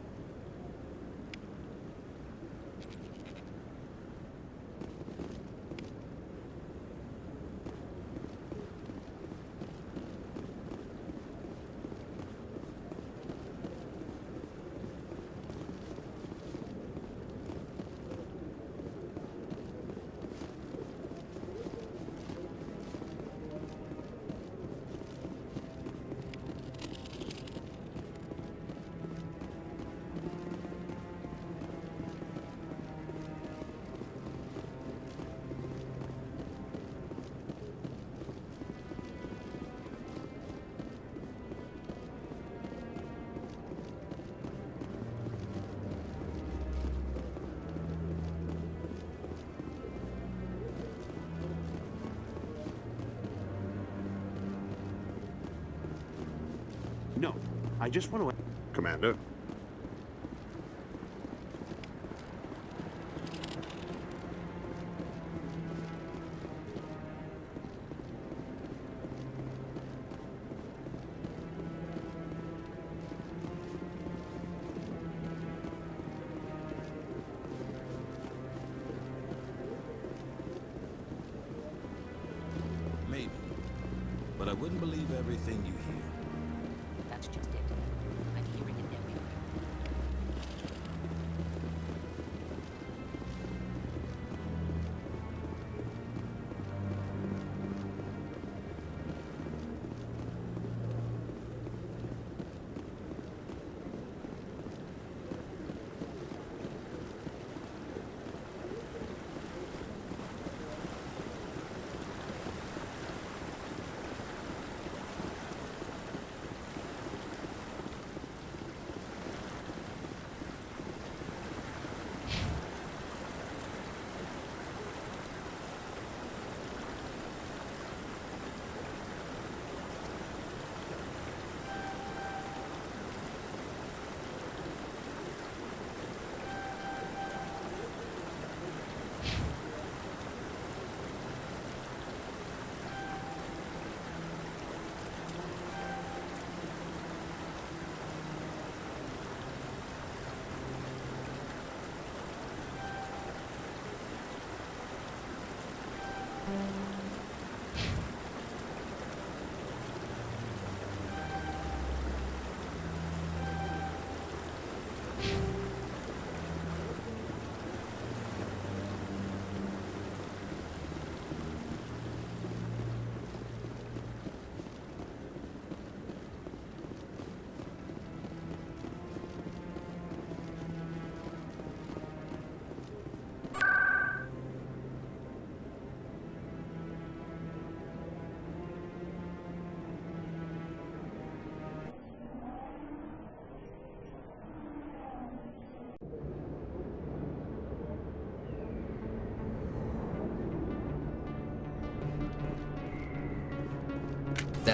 No, I just want to... Commander? Maybe. But I wouldn't believe everything you hear. That's just it. I'm hearing it everywhere.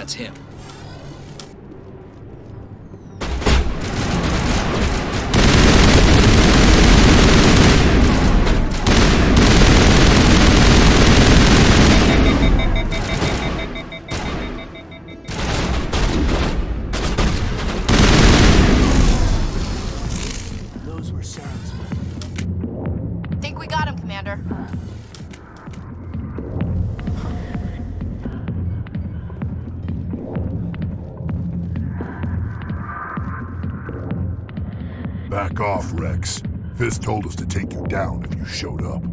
that's him. Those were Saren's men. Think we got him, Commander. Back off, Rex. Fist told us to take you down if you showed up.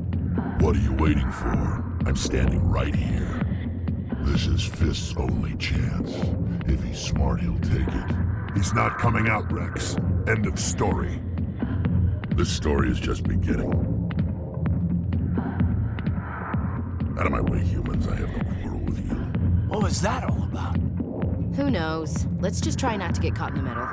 What are you waiting for? I'm standing right here. This is Fist's only chance. If he's smart, he'll take it. He's not coming out, Rex. End of story. This story is just beginning. Out of my way, humans. I have no quarrel with you. What was that all about? Who knows? Let's just try not to get caught in the middle.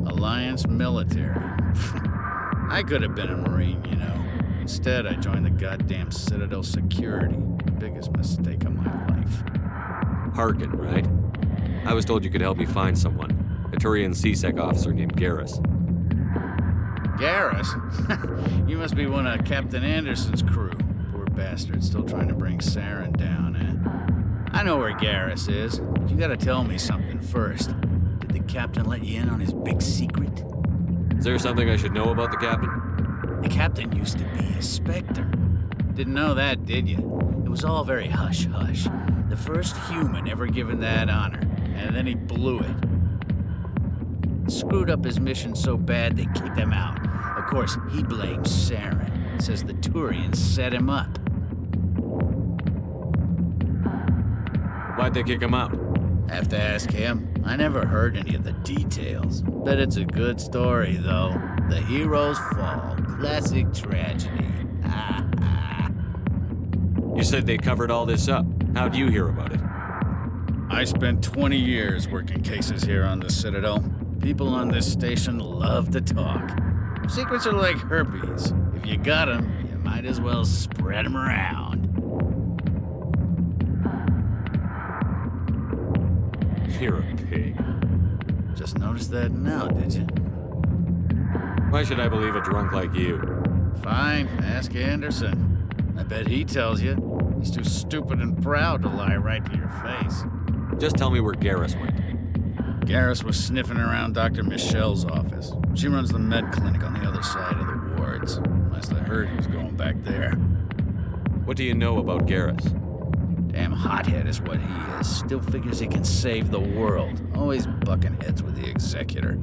Alliance military. I could have been a Marine, you know. Instead, I joined the goddamn Citadel Security. Biggest mistake of my life. Harkin, right? I was told you could help me find someone. A Turian CSEC officer named Garrus. Garrus? You must be one of Captain Anderson's crew. Poor bastard, still trying to bring Saren down, eh? I know where Garrus is, but you gotta tell me something first. Did the captain let you in on his big secret? Is there something I should know about the captain? The captain used to be a Spectre. Didn't know that, did you? It was all very hush-hush. The first human ever given that honor, and then he blew it. Screwed up his mission so bad they kicked him out. Of course, he blames Saren. Says the Turians set him up. Why'd they kick him out? Have to ask him. I never heard any of the details. Bet it's a good story, though. The heroes fall. Classic tragedy. You said they covered all this up. How'd you hear about it? I spent 20 years working cases here on the Citadel. People on this station love to talk. Secrets are like herpes. If you got them, you might as well spread them around. You're a pig. Just noticed that now, did you? Why should I believe a drunk like you? Fine, ask Anderson. I bet he tells you. He's too stupid and proud to lie right to your face. Just tell me where Garrus went. Garrus was sniffing around Dr. Michelle's office. She runs the med clinic on the other side of the wards. Must have heard he was going back there. What do you know about Garrus? Damn hothead is what he is. Still figures he can save the world. Always bucking heads with the Executor.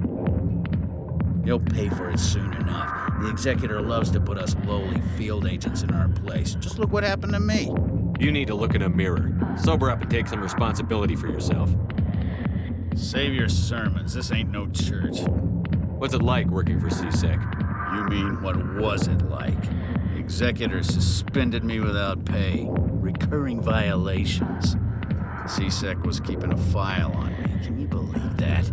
He'll pay for it soon enough. The Executor loves to put us lowly field agents in our place. Just look what happened to me. You need to look in a mirror. Sober up and take some responsibility for yourself. Save your sermons. This ain't no church. What's it like working for CSEC? You mean, what was it like? The Executor suspended me without pay. Recurring violations. CSEC was keeping a file on me. Can you believe that?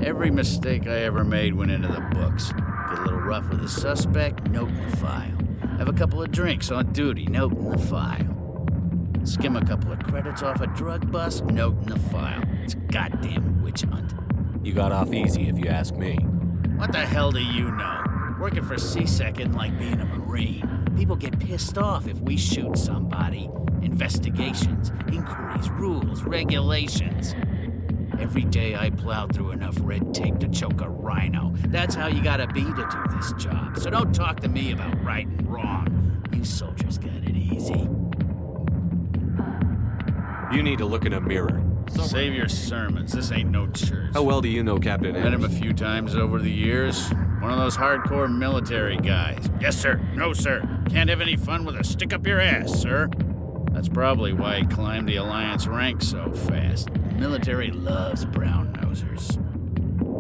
Every mistake I ever made went into the books. Get a little rough with a suspect, note in the file. Have a couple of drinks on duty, note in the file. Skim a couple of credits off a drug bust, note in the file. It's a goddamn witch hunt. You got off easy, if you ask me. What the hell do you know? Working for CSEC isn't like being a Marine. People get pissed off if we shoot somebody. Investigations, inquiries, rules, regulations. Every day I plow through enough red tape to choke a rhino. That's how you gotta be to do this job. So don't talk to me about right and wrong. You soldiers got it easy. You need to look in a mirror. Save your sermons. This ain't no church. How well do you know Captain Met him a Anderson? few times over the years. One of those hardcore military guys. Yes, sir. No, sir. Can't have any fun with a stick up your ass, sir. That's probably why he climbed the Alliance ranks so fast. The military loves brown-nosers.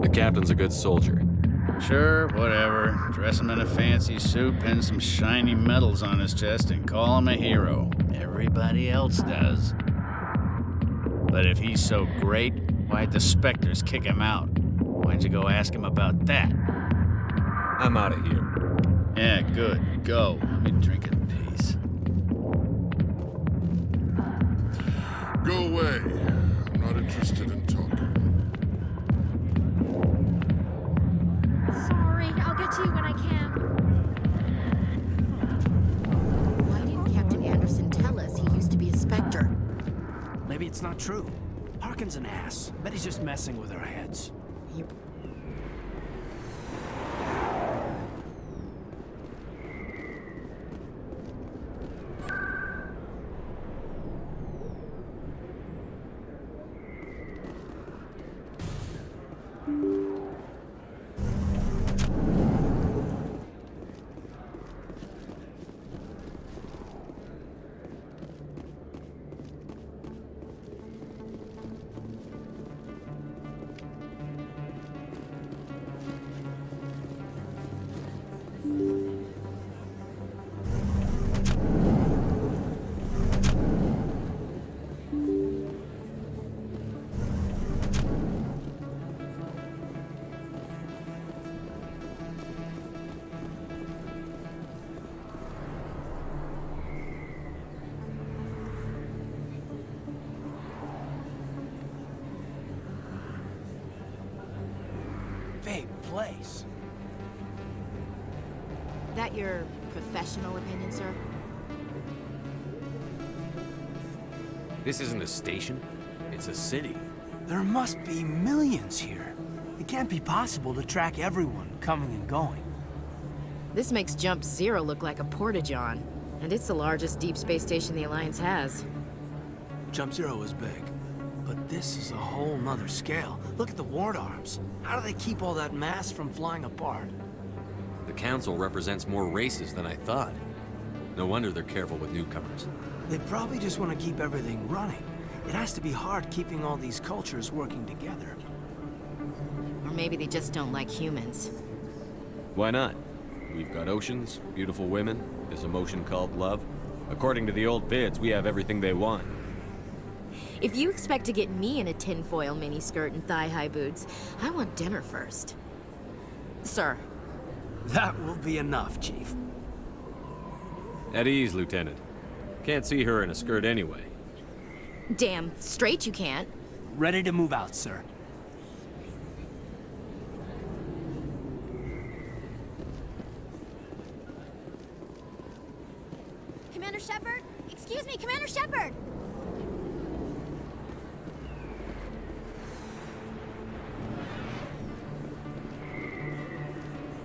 The captain's a good soldier. Sure, whatever. Dress him in a fancy suit, pin some shiny medals on his chest, and call him a hero. Everybody else does. But if he's so great, Why'd the Spectres kick him out? Why'd you go ask him about that? I'm out of here. Yeah, good. Go. Let me drink in peace. Go away. I'm not interested in talking. Sorry, I'll get to you when I can. Why didn't Captain Anderson tell us he used to be a Spectre? Maybe it's not true. Harkin's an ass. Bet he's just messing with our heads. Big place. That your professional opinion, sir? This isn't a station. It's a city. There must be millions here. It can't be possible to track everyone coming and going. This makes Jump Zero look like a porta-john, and it's the largest deep space station the Alliance has. Jump Zero is big, but this is a whole nother scale. Look at the ward arms. How do they keep all that mass from flying apart? The Council represents more races than I thought. No wonder they're careful with newcomers. They probably just want to keep everything running. It has to be hard keeping all these cultures working together. Or maybe they just don't like humans. Why not? We've got oceans, beautiful women, this emotion called love. According to the old vids, we have everything they want. If you expect to get me in a tinfoil miniskirt and thigh-high boots, I want dinner first. Sir. That will be enough, Chief. At ease, Lieutenant. Can't see her in a skirt anyway. Damn straight you can't. Ready to move out, sir. Commander Shepard? Excuse me, Commander Shepard!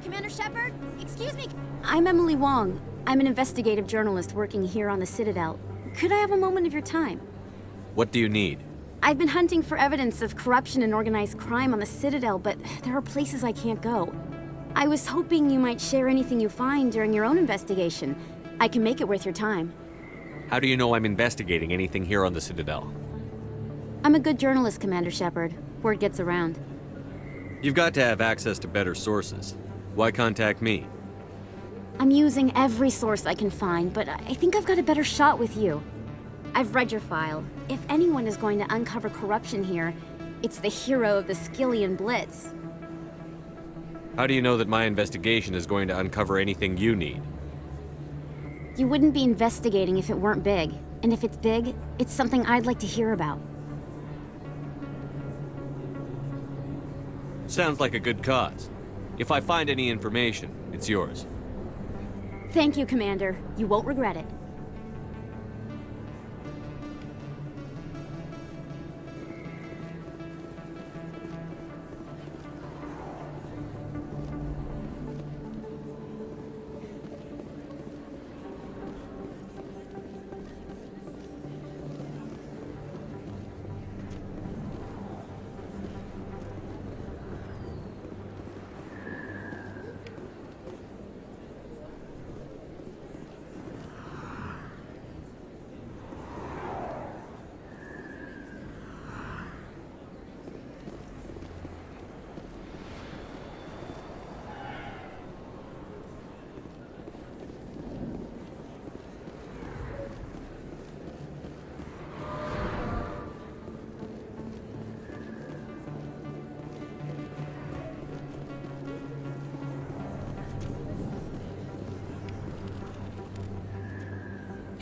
Commander Shepard? Excuse me. I'm Emily Wong. I'm an investigative journalist working here on the Citadel. Could I have a moment of your time? What do you need? I've been hunting for evidence of corruption and organized crime on the Citadel, but there are places I can't go. I was hoping you might share anything you find during your own investigation. I can make it worth your time. How do you know I'm investigating anything here on the Citadel? I'm a good journalist, Commander Shepard. Word gets around. You've got to have access to better sources. Why contact me? I'm using every source I can find, but I think I've got a better shot with you. I've read your file. If anyone is going to uncover corruption here, it's the hero of the Skillian Blitz. How do you know that my investigation is going to uncover anything you need? You wouldn't be investigating if it weren't big. And if it's big, it's something I'd like to hear about. Sounds like a good cause. If I find any information, it's yours. Thank you, Commander. You won't regret it.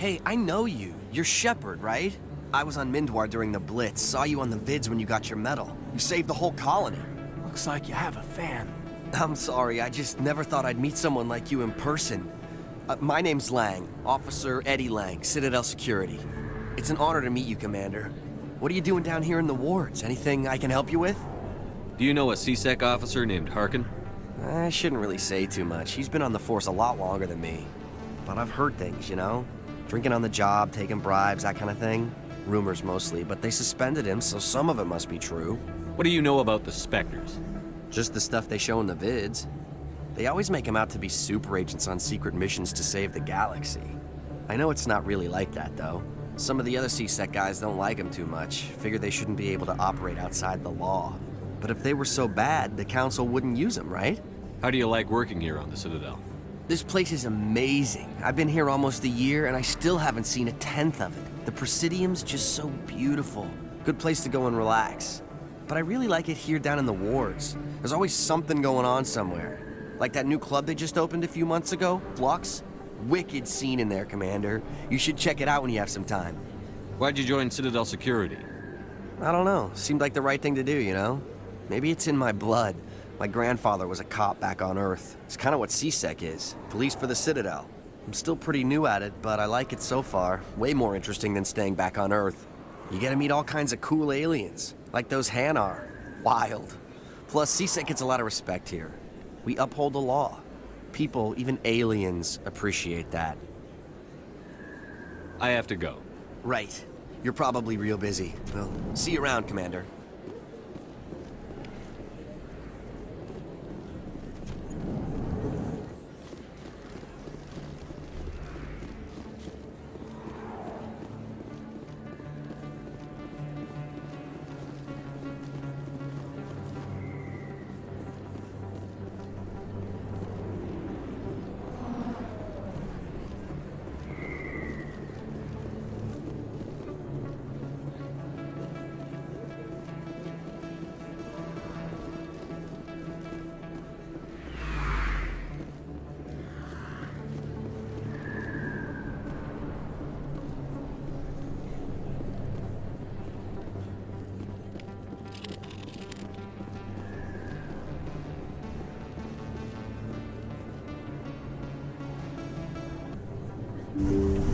Hey, I know you. You're Shepard, right? I was on Mindwar during the Blitz, saw you on the vids when you got your medal. You saved the whole colony. Looks like you have a fan. I'm sorry, I just never thought I'd meet someone like you in person. My name's Lang, Officer Eddie Lang, Citadel Security. It's an honor to meet you, Commander. What are you doing down here in the wards? Anything I can help you with? Do you know a CSEC officer named Harkin? I shouldn't really say too much. He's been on the force a lot longer than me. But I've heard things, you know? Drinking on the job, taking bribes, that kind of thing. Rumors mostly, but they suspended him, so some of it must be true. What do you know about the Spectres? Just the stuff they show in the vids. They always make him out to be super agents on secret missions to save the galaxy. I know it's not really like that, though. Some of the other CSEC guys don't like him too much, figure they shouldn't be able to operate outside the law. But if they were so bad, the Council wouldn't use them, right? How do you like working here on the Citadel? This place is amazing. I've been here almost a year, and I still haven't seen a tenth of it. The Presidium's just so beautiful. Good place to go and relax. But I really like it here down in the wards. There's always something going on somewhere. Like that new club they just opened a few months ago, Flux. Wicked scene in there, Commander. You should check it out when you have some time. Why'd you join Citadel Security? I don't know. Seemed like the right thing to do, you know? Maybe it's in my blood. My grandfather was a cop back on Earth. It's kind of what CSEC is. Police for the Citadel. I'm still pretty new at it, but I like it so far. Way more interesting than staying back on Earth. You get to meet all kinds of cool aliens, like those Hanar. Wild. Plus, CSEC gets a lot of respect here. We uphold the law. People, even aliens, appreciate that. I have to go. Right. You're probably real busy. Well, see you around, Commander.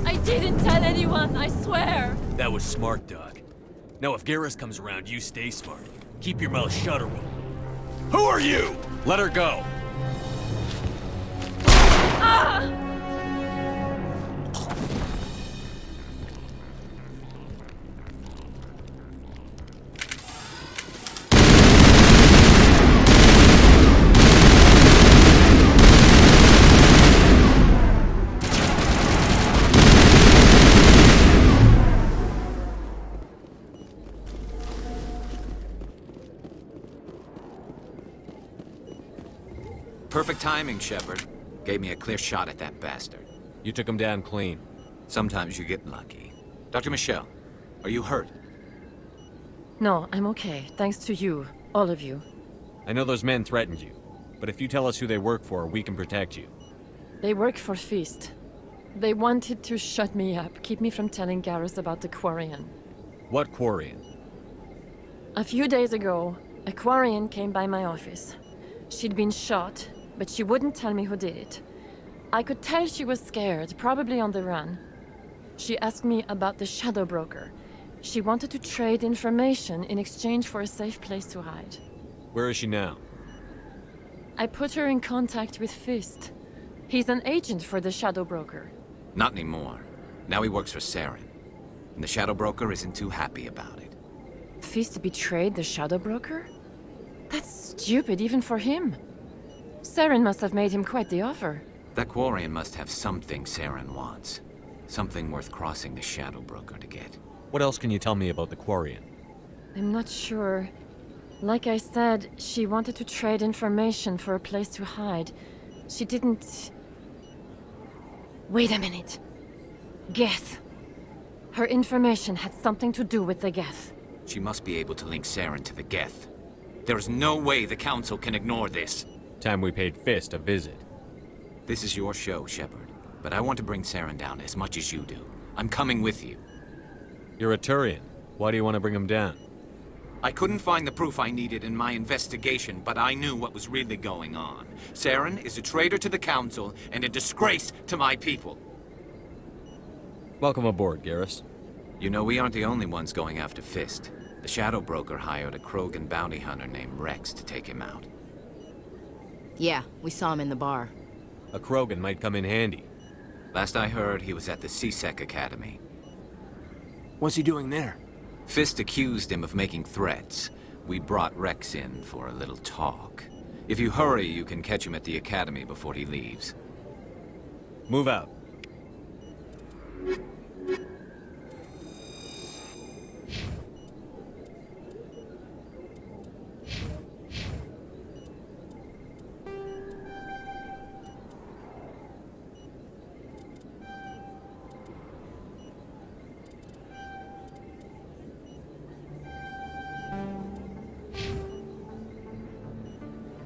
I didn't tell anyone, I swear! That was smart, Doc. Now if Garrus comes around, you stay smart. Keep your mouth shut or we'll... Who are you? Let her go! Ah! Perfect timing, Shepard. Gave me a clear shot at that bastard. You took him down clean. Sometimes you get lucky. Dr. Michelle, are you hurt? No, I'm okay. Thanks to you. All of you. I know those men threatened you, but if you tell us who they work for, we can protect you. They work for Feast. They wanted to shut me up, keep me from telling Garrus about the Quarian. What Quarian? A few days ago, a Quarian came by my office. She'd been shot, but she wouldn't tell me who did it. I could tell she was scared, probably on the run. She asked me about the Shadow Broker. She wanted to trade information in exchange for a safe place to hide. Where is she now? I put her in contact with Fist. He's an agent for the Shadow Broker. Not anymore. Now he works for Saren. And the Shadow Broker isn't too happy about it. Fist betrayed the Shadow Broker? That's stupid even for him. Saren must have made him quite the offer. That Quarian must have something Saren wants. Something worth crossing the Shadow Broker to get. What else can you tell me about the Quarian? I'm not sure. Like I said, she wanted to trade information for a place to hide. She didn't... Wait a minute. Geth. Her information had something to do with the Geth. She must be able to link Saren to the Geth. There is no way the Council can ignore this. Time we paid Fist a visit. This is your show, Shepard. But I want to bring Saren down as much as you do. I'm coming with you. You're a Turian. Why do you want to bring him down? I couldn't find the proof I needed in my investigation, but I knew what was really going on. Saren is a traitor to the Council and a disgrace to my people. Welcome aboard, Garrus. You know, we aren't the only ones going after Fist. The Shadow Broker hired a Krogan bounty hunter named Rex to take him out. Yeah, we saw him in the bar. A Krogan might come in handy. Last I heard, he was at the CSEC Academy. What's he doing there? Fist accused him of making threats. We brought Rex in for a little talk. If you hurry, you can catch him at the Academy before he leaves. Move out.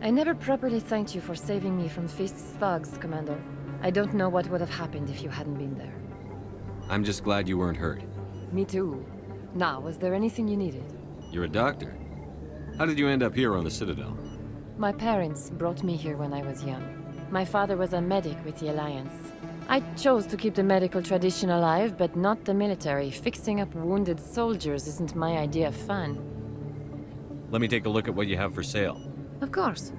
I never properly thanked you for saving me from Fist's thugs, Commander. I don't know what would have happened if you hadn't been there. I'm just glad you weren't hurt. Me too. Now, was there anything you needed? You're a doctor. How did you end up here on the Citadel? My parents brought me here when I was young. My father was a medic with the Alliance. I chose to keep the medical tradition alive, but not the military. Fixing up wounded soldiers isn't my idea of fun. Let me take a look at what you have for sale. Of course.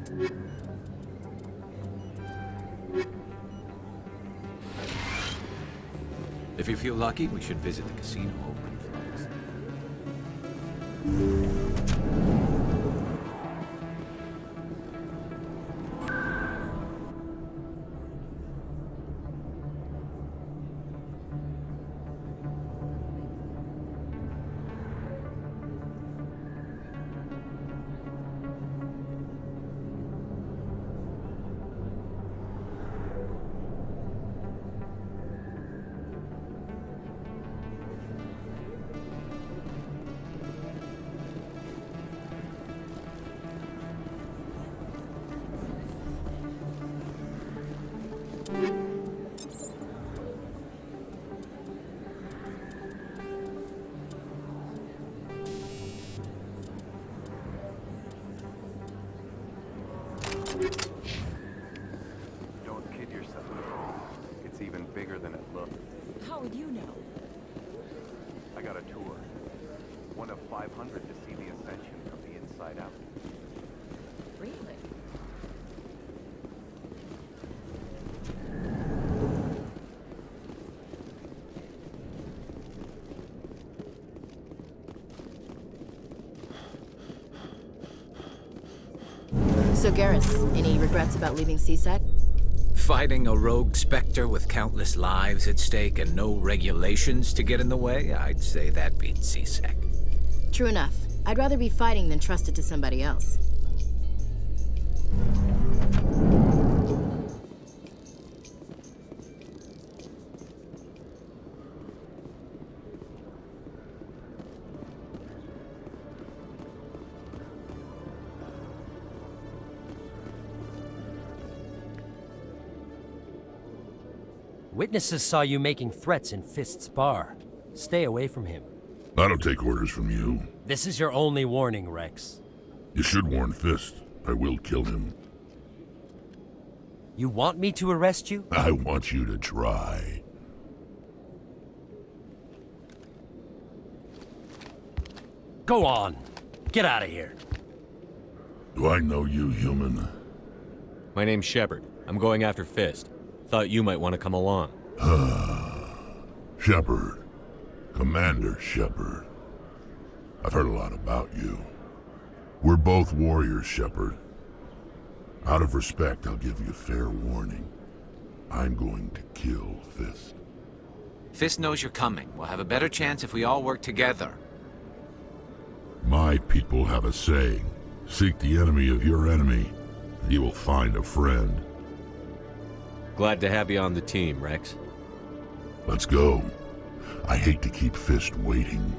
If you feel lucky, we should visit the casino open floors. Don't kid yourself. It's even bigger than it looks. How would you know? I got a tour. One of 500 to see the Ascension from the inside out. Really? So Garrus, any regrets about leaving CSEC? Fighting a rogue Spectre with countless lives at stake and no regulations to get in the way? I'd say that beats CSEC. True enough. I'd rather be fighting than trusted to somebody else. Witnesses saw you making threats in Fist's bar. Stay away from him. I don't take orders from you. This is your only warning, Rex. You should warn Fist. I will kill him. You want me to arrest you? I want you to try. Go on. Get out of here. Do I know you, human? My name's Shepard. I'm going after Fist. Thought you might want to come along. Shepard. Commander Shepard. I've heard a lot about you. We're both warriors, Shepard. Out of respect, I'll give you fair warning. I'm going to kill Fist. Fist knows you're coming. We'll have a better chance if we all work together. My people have a saying. Seek the enemy of your enemy, and you will find a friend. Glad to have you on the team, Rex. Let's go. I hate to keep Fist waiting.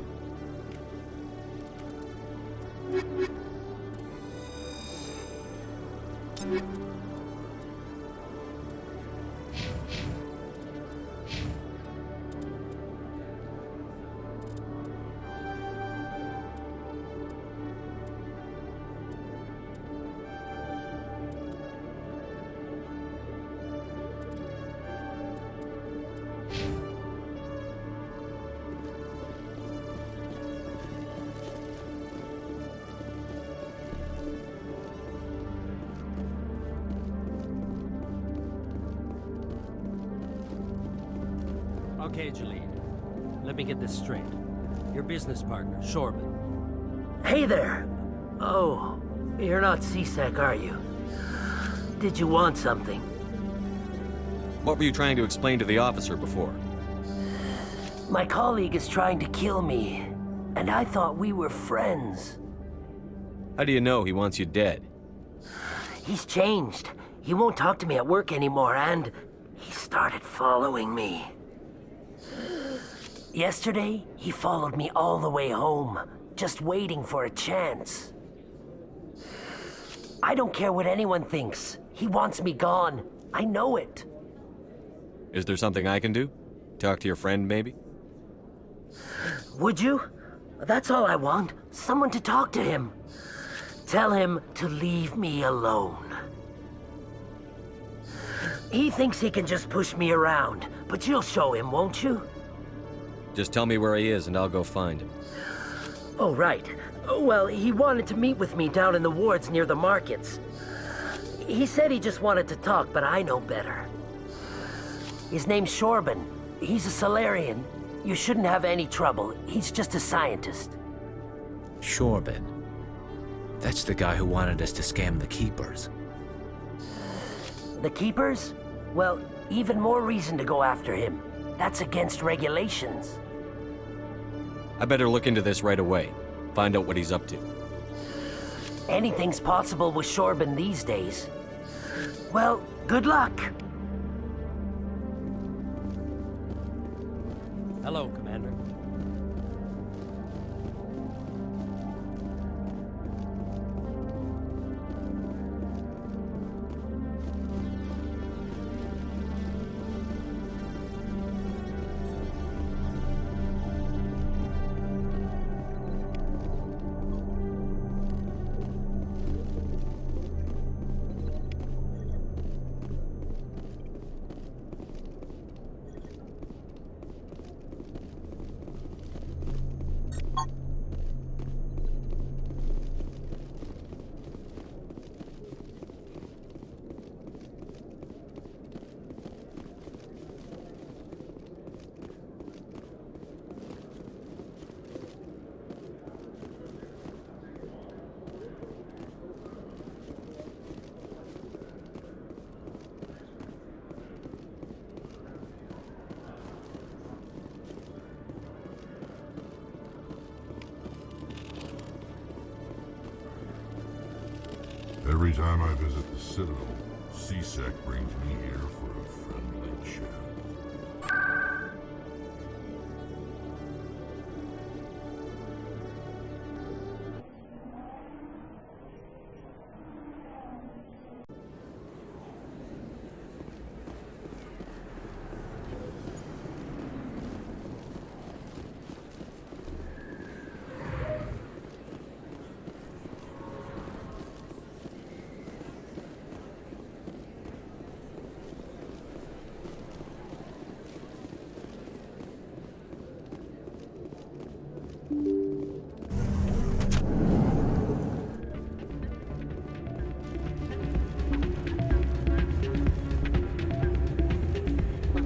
Okay, Jalene. Let me get this straight. Your business partner, Shorban. Hey there! Oh, you're not C-Sec, are you? Did you want something? What were you trying to explain to the officer before? My colleague is trying to kill me, and I thought we were friends. How do you know he wants you dead? He's changed. He won't talk to me at work anymore, and he started following me. Yesterday, he followed me all the way home, just waiting for a chance. I don't care what anyone thinks. He wants me gone. I know it. Is there something I can do? Talk to your friend, maybe? Would you? That's all I want. Someone to talk to him. Tell him to leave me alone. He thinks he can just push me around, but you'll show him, won't you? Just tell me where he is and I'll go find him. Oh, right. Well, he wanted to meet with me down in the wards near the markets. He said he just wanted to talk, but I know better. His name's Shorban. He's a Solarian. You shouldn't have any trouble. He's just a scientist. Shorban. That's the guy who wanted us to scam the Keepers. The Keepers? Well, even more reason to go after him. That's against regulations. I better look into this right away. Find out what he's up to. Anything's possible with Shorban these days. Well, good luck. Hello, Commander. Every time I visit the Citadel, C-Sec brings me here for a friendly chat.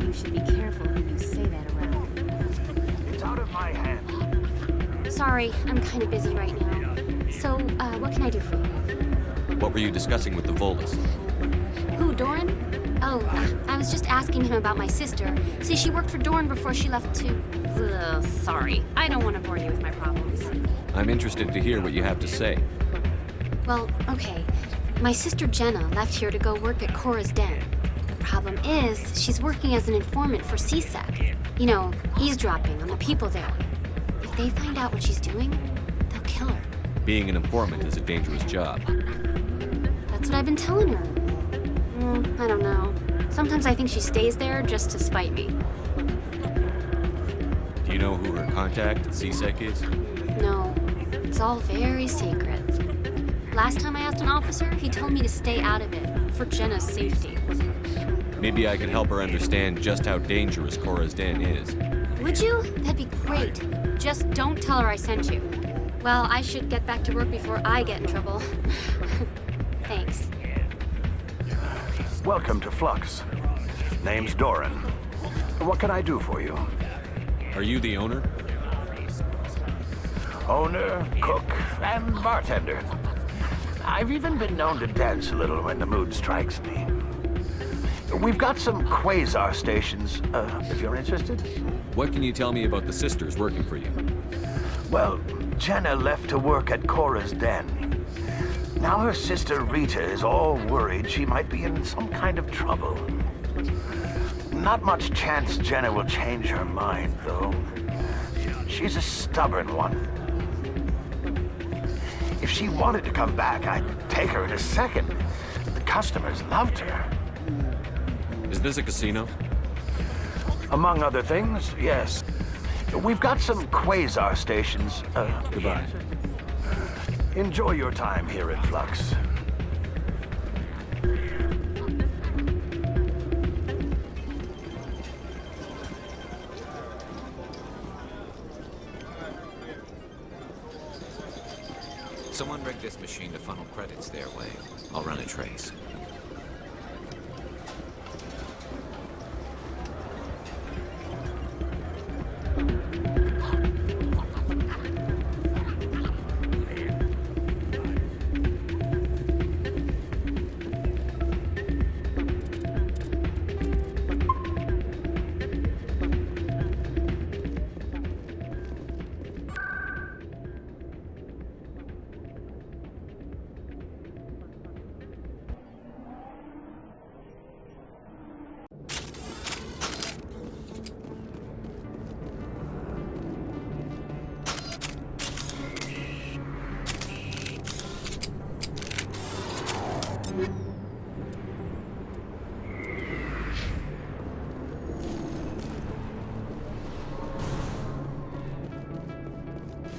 You should be careful when you say that around. It's out of my hands. Sorry, I'm kind of busy right now. So, what can I do for you? What were you discussing with the Volus? Who, Doran? Oh, I was just asking him about my sister. See, she worked for Doran before she left to... Ugh, sorry. I don't want to bore you with my problems. I'm interested to hear what you have to say. Well, okay. My sister Jenna left here to go work at Cora's Den. The problem is, she's working as an informant for C-Sec. You know, eavesdropping on the people there. If they find out what she's doing, they'll kill her. Being an informant is a dangerous job. That's what I've been telling her. I don't know. Sometimes I think she stays there just to spite me. Do you know who her contact at C-Sec is? No, it's all very secret. Last time I asked an officer, he told me to stay out of it, for Jenna's safety. Maybe I could help her understand just how dangerous Cora's Den is. Would you? That'd be great. Just don't tell her I sent you. Well, I should get back to work before I get in trouble. Thanks. Welcome to Flux. Name's Doran. What can I do for you? Are you the owner? Owner, cook, and bartender. I've even been known to dance a little when the mood strikes me. We've got some quasar stations, if you're interested. What can you tell me about the sisters working for you? Well, Jenna left to work at Cora's den. Now her sister Rita is all worried she might be in some kind of trouble. Not much chance Jenna will change her mind, though. She's a stubborn one. If she wanted to come back, I'd take her in a second. The customers loved her. Is this a casino? Among other things, yes. We've got some quasar stations. Goodbye. Enjoy your time here at Flux. Someone rigged this machine to funnel credits their way. I'll run a trace.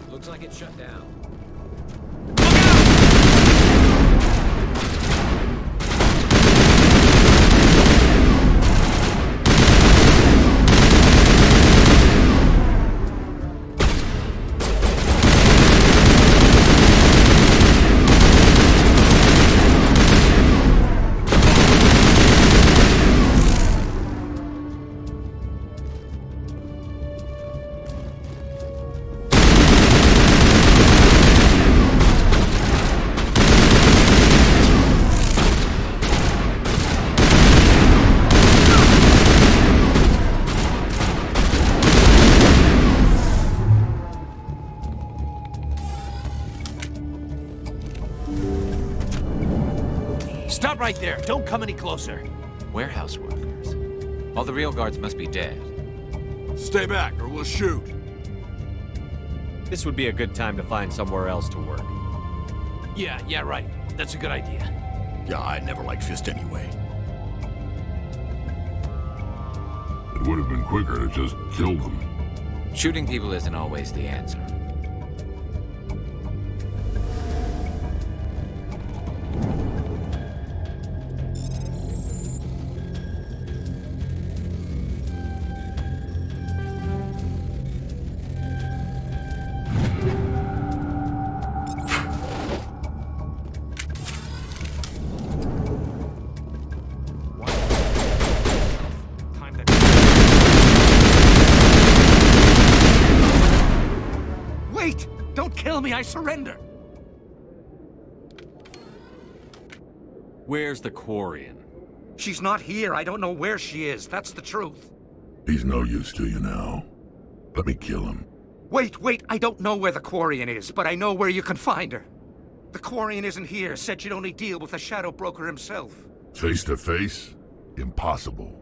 Looks like it's shut down. Stop right there. Don't come any closer. Warehouse workers. All the real guards must be dead. Stay back or we'll shoot. This would be a good time to find somewhere else to work. Yeah, right. That's a good idea. Yeah, I never liked Fist anyway. It would have been quicker to just kill them. Shooting people isn't always the answer. Wait! Don't kill me, I surrender! Where's the Quarian? She's not here. I don't know where she is. That's the truth. He's no use to you now. Let me kill him. Wait! I don't know where the Quarian is, but I know where you can find her. The Quarian isn't here. Said she'd only deal with the Shadow Broker himself. Face to face? Impossible.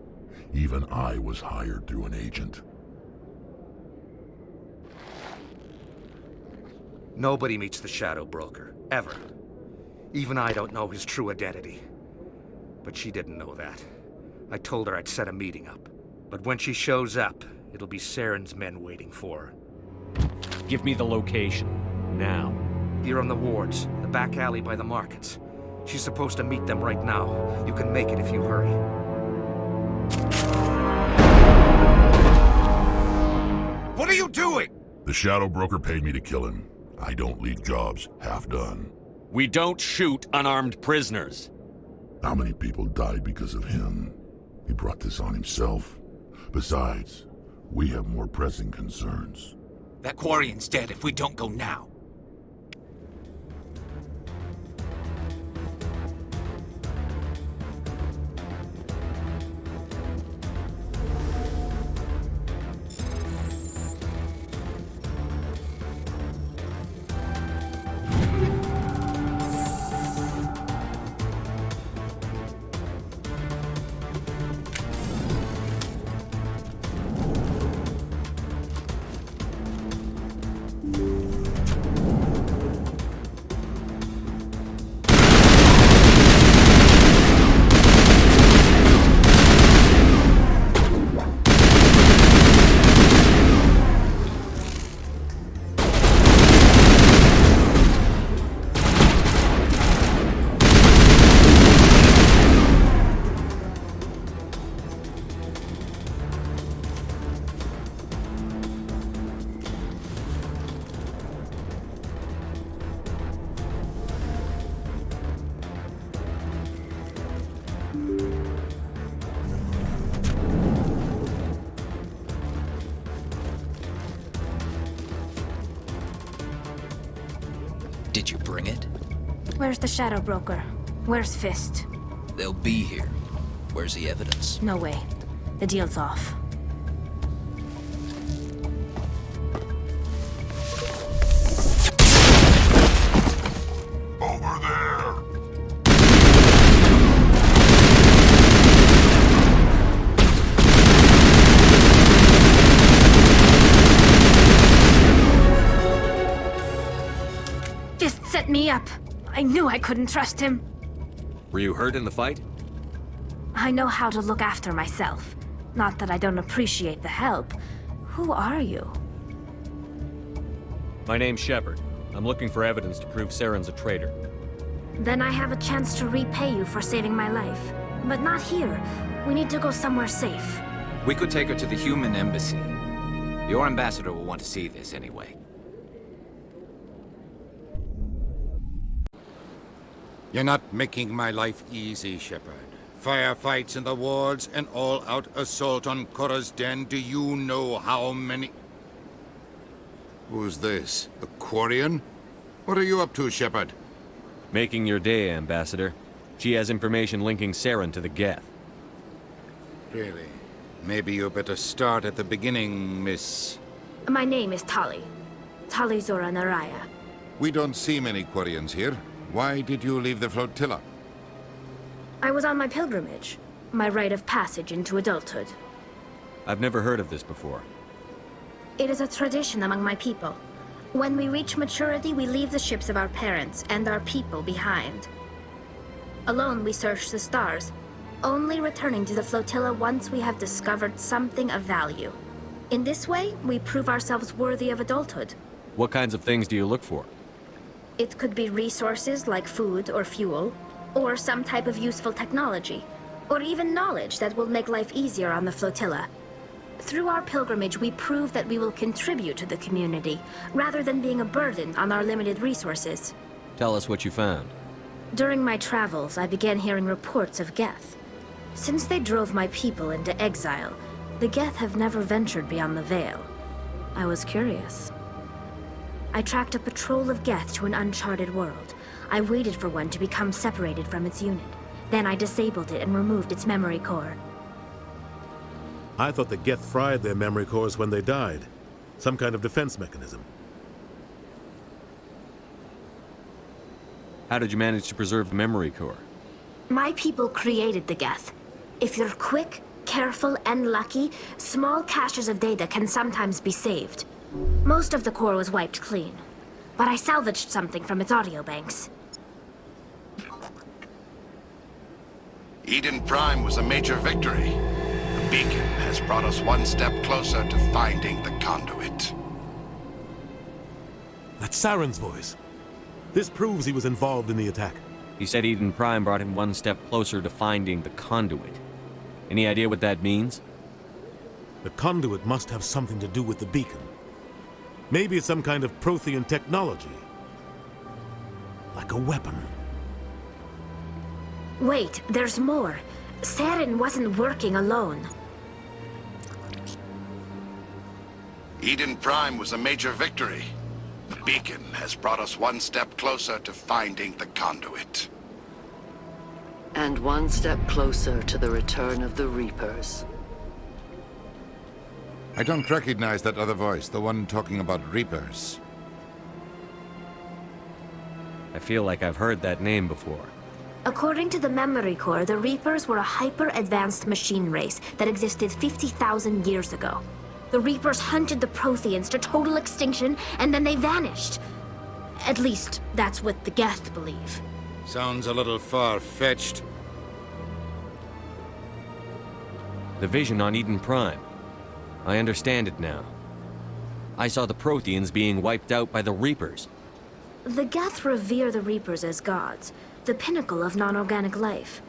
Even I was hired through an agent. Nobody meets the Shadow Broker, ever. Even I don't know his true identity. But she didn't know that. I told her I'd set a meeting up. But when she shows up, it'll be Saren's men waiting for her. Give me the location. Now. Here on the wards, the back alley by the markets. She's supposed to meet them right now. You can make it if you hurry. What are you doing? The Shadow Broker paid me to kill him. I don't leave jobs half done. We don't shoot unarmed prisoners. How many people died because of him? He brought this on himself. Besides, we have more pressing concerns. That Quarian's dead if we don't go now. Did you bring it? Where's the Shadow Broker? Where's Fist? They'll be here. Where's the evidence? No way. The deal's off. Over there! Fist set me up. I knew I couldn't trust him. Were you hurt in the fight? I know how to look after myself. Not that I don't appreciate the help. Who are you? My name's Shepard. I'm looking for evidence to prove Saren's a traitor. Then I have a chance to repay you for saving my life. But not here. We need to go somewhere safe. We could take her to the human embassy. Your ambassador will want to see this anyway. You're not making my life easy, Shepard. Firefights in the wards, an all-out assault on Korra's den. Do you know how many... Who's this? A Quarian? What are you up to, Shepard? Making your day, Ambassador. She has information linking Saren to the Geth. Really? Maybe you better start at the beginning, Miss... My name is Tali. Tali Zora Naraya. We don't see many Quarians here. Why did you leave the flotilla? I was on my pilgrimage. My rite of passage into adulthood. I've never heard of this before. It is a tradition among my people. When we reach maturity, we leave the ships of our parents and our people behind. Alone, we search the stars, only returning to the flotilla once we have discovered something of value. In this way, we prove ourselves worthy of adulthood. What kinds of things do you look for? It could be resources like food or fuel, or some type of useful technology, or even knowledge that will make life easier on the flotilla. Through our pilgrimage, we prove that we will contribute to the community, rather than being a burden on our limited resources. Tell us what you found. During my travels, I began hearing reports of Geth. Since they drove my people into exile, the Geth have never ventured beyond the Veil. I was curious. I tracked a patrol of Geth to an uncharted world. I waited for one to become separated from its unit. Then I disabled it and removed its memory core. I thought the Geth fried their memory cores when they died. Some kind of defense mechanism. How did you manage to preserve the memory core? My people created the Geth. If you're quick, careful, and lucky, small caches of data can sometimes be saved. Most of the core was wiped clean, but I salvaged something from its audio banks. Eden Prime was a major victory. The beacon has brought us one step closer to finding the conduit. That's Saren's voice. This proves he was involved in the attack. He said Eden Prime brought him one step closer to finding the conduit. Any idea what that means? The conduit must have something to do with the beacon. Maybe it's some kind of Prothean technology. Like a weapon. Wait, there's more. Saren wasn't working alone. Eden Prime was a major victory. The beacon has brought us one step closer to finding the conduit. And one step closer to the return of the Reapers. I don't recognize that other voice, the one talking about Reapers. I feel like I've heard that name before. According to the Memory Core, the Reapers were a hyper-advanced machine race that existed 50,000 years ago. The Reapers hunted the Protheans to total extinction, and then they vanished. At least, that's what the Geth believe. Sounds a little far-fetched. The vision on Eden Prime. I understand it now. I saw the Protheans being wiped out by the Reapers. The Geth revere the Reapers as gods, the pinnacle of non-organic life.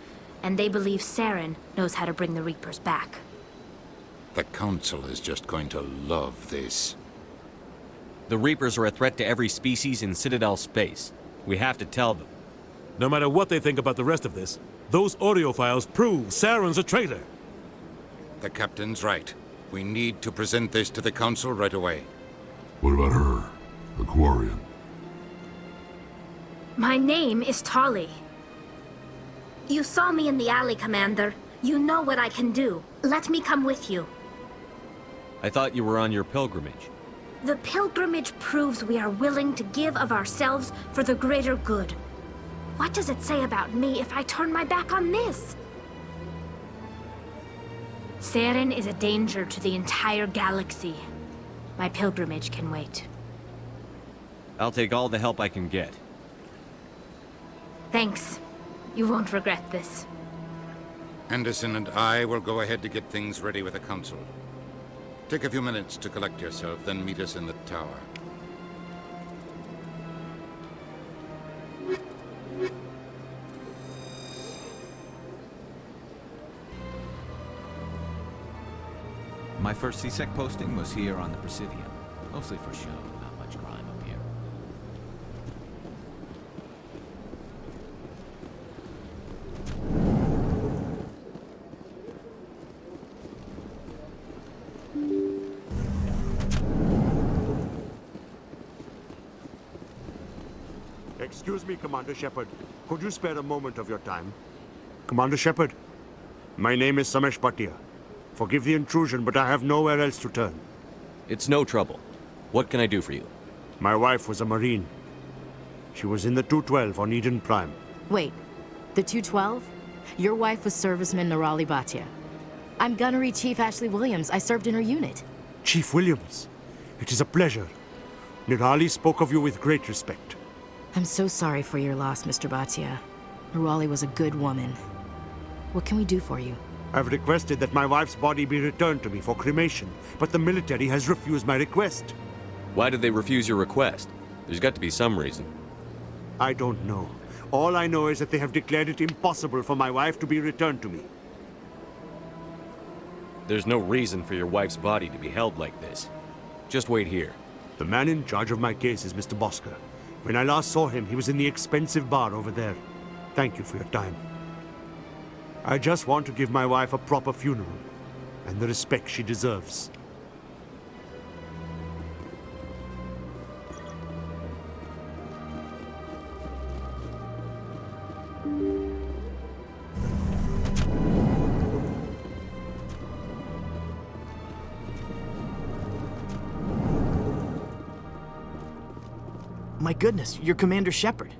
And they believe Saren knows how to bring the Reapers back. The Council is just going to love this. The Reapers are a threat to every species in Citadel space. We have to tell them. No matter what they think about the rest of this, those audio files prove Saren's a traitor. The Captain's right. We need to present this to the Council right away. What about her? Aquarian. My name is Tali. You saw me in the alley, Commander. You know what I can do. Let me come with you. I thought you were on your pilgrimage. The pilgrimage proves we are willing to give of ourselves for the greater good. What does it say about me if I turn my back on this? Saren is a danger to the entire galaxy. My pilgrimage can wait. I'll take all the help I can get. Thanks. You won't regret this. Anderson and I will go ahead to get things ready with the Council. Take a few minutes to collect yourself, then meet us in the tower. My first CSEC posting was here on the Presidium. Mostly for show, not much crime up here. Excuse me, Commander Shepard. Could you spare a moment of your time? Commander Shepard, my name is Samesh Bhatia. Forgive the intrusion, but I have nowhere else to turn. It's no trouble. What can I do for you? My wife was a Marine. She was in the 212 on Eden Prime. Wait, the 212? Your wife was serviceman Nirali Bhatia. I'm Gunnery Chief Ashley Williams. I served in her unit. Chief Williams, it is a pleasure. Nirali spoke of you with great respect. I'm so sorry for your loss, Mr. Bhatia. Nirali was a good woman. What can we do for you? I've requested that my wife's body be returned to me for cremation, but the military has refused my request. Why did they refuse your request? There's got to be some reason. I don't know. All I know is that they have declared it impossible for my wife to be returned to me. There's no reason for your wife's body to be held like this. Just wait here. The man in charge of my case is Mr. Bosker. When I last saw him, he was in the expensive bar over there. Thank you for your time. I just want to give my wife a proper funeral, and the respect she deserves. My goodness, you're Commander Shepard.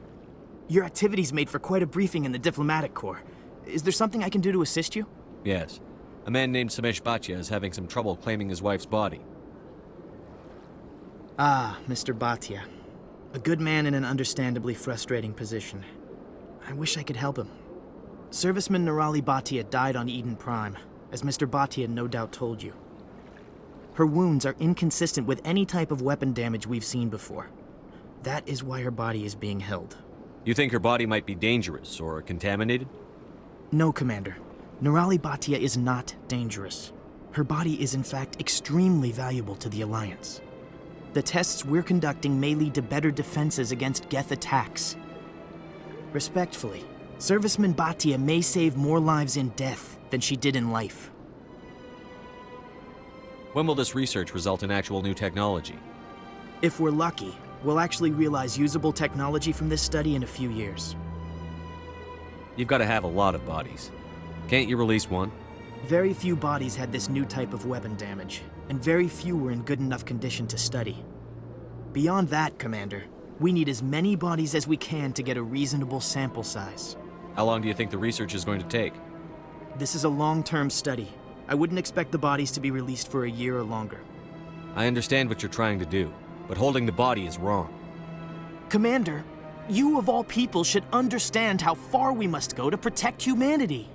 Your activities made for quite a briefing in the Diplomatic Corps. Is there something I can do to assist you? Yes. A man named Samesh Bhatia is having some trouble claiming his wife's body. Ah, Mr. Bhatia. A good man in an understandably frustrating position. I wish I could help him. Serviceman Nirali Bhatia died on Eden Prime, as Mr. Bhatia no doubt told you. Her wounds are inconsistent with any type of weapon damage we've seen before. That is why her body is being held. You think her body might be dangerous or contaminated? No, Commander. Nirali Bhatia is not dangerous. Her body is in fact extremely valuable to the Alliance. The tests we're conducting may lead to better defenses against Geth attacks. Respectfully, Serviceman Bhatia may save more lives in death than she did in life. When will this research result in actual new technology? If we're lucky, we'll actually realize usable technology from this study in a few years. You've got to have a lot of bodies. Can't you release one? Very few bodies had this new type of weapon damage, and very few were in good enough condition to study. Beyond that, Commander, we need as many bodies as we can to get a reasonable sample size. How long do you think the research is going to take? This is a long-term study. I wouldn't expect the bodies to be released for a year or longer. I understand what you're trying to do, but holding the body is wrong. Commander, you of all people should understand how far we must go to protect humanity.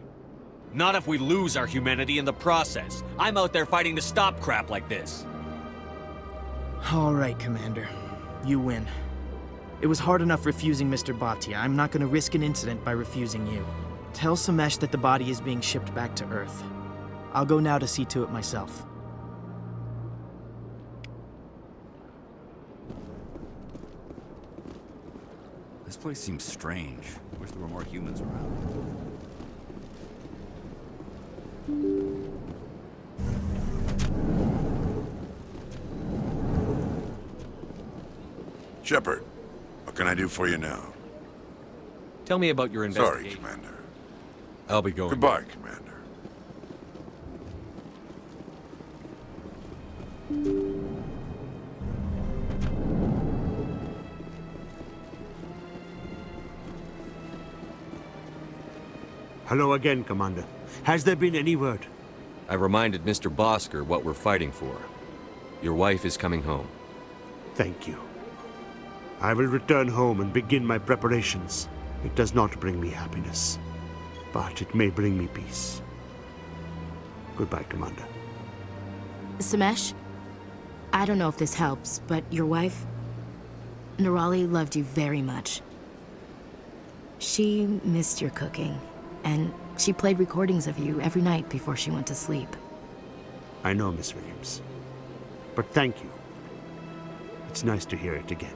Not if we lose our humanity in the process. I'm out there fighting to stop crap like this. All right, Commander. You win. It was hard enough refusing Mr. Bhatia. I'm not going to risk an incident by refusing you. Tell Samesh that the body is being shipped back to Earth. I'll go now to see to it myself. This place seems strange. Wish there were more humans around. Shepard, what can I do for you now? Tell me about your investigation. Sorry, Commander. I'll be going. Goodbye, Commander. Hello again, Commander. Has there been any word? I reminded Mr. Bosker what we're fighting for. Your wife is coming home. Thank you. I will return home and begin my preparations. It does not bring me happiness, but it may bring me peace. Goodbye, Commander. Samesh, I don't know if this helps, but your wife, Nerali, loved you very much. She missed your cooking, and she played recordings of you every night before she went to sleep. I know, Miss Williams. But thank you. It's nice to hear it again.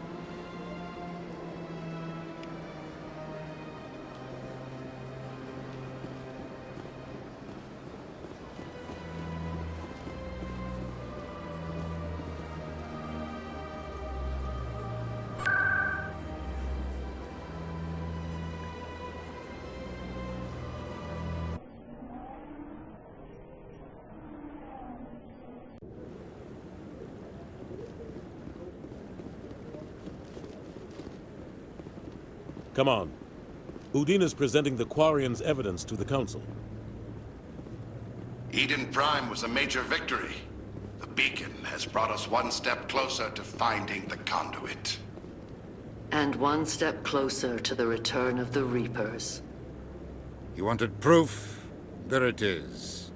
Come on. Udina's presenting the Quarians' evidence to the Council. Eden Prime was a major victory. The beacon has brought us one step closer to finding the conduit. And one step closer to the return of the Reapers. You wanted proof? There it is.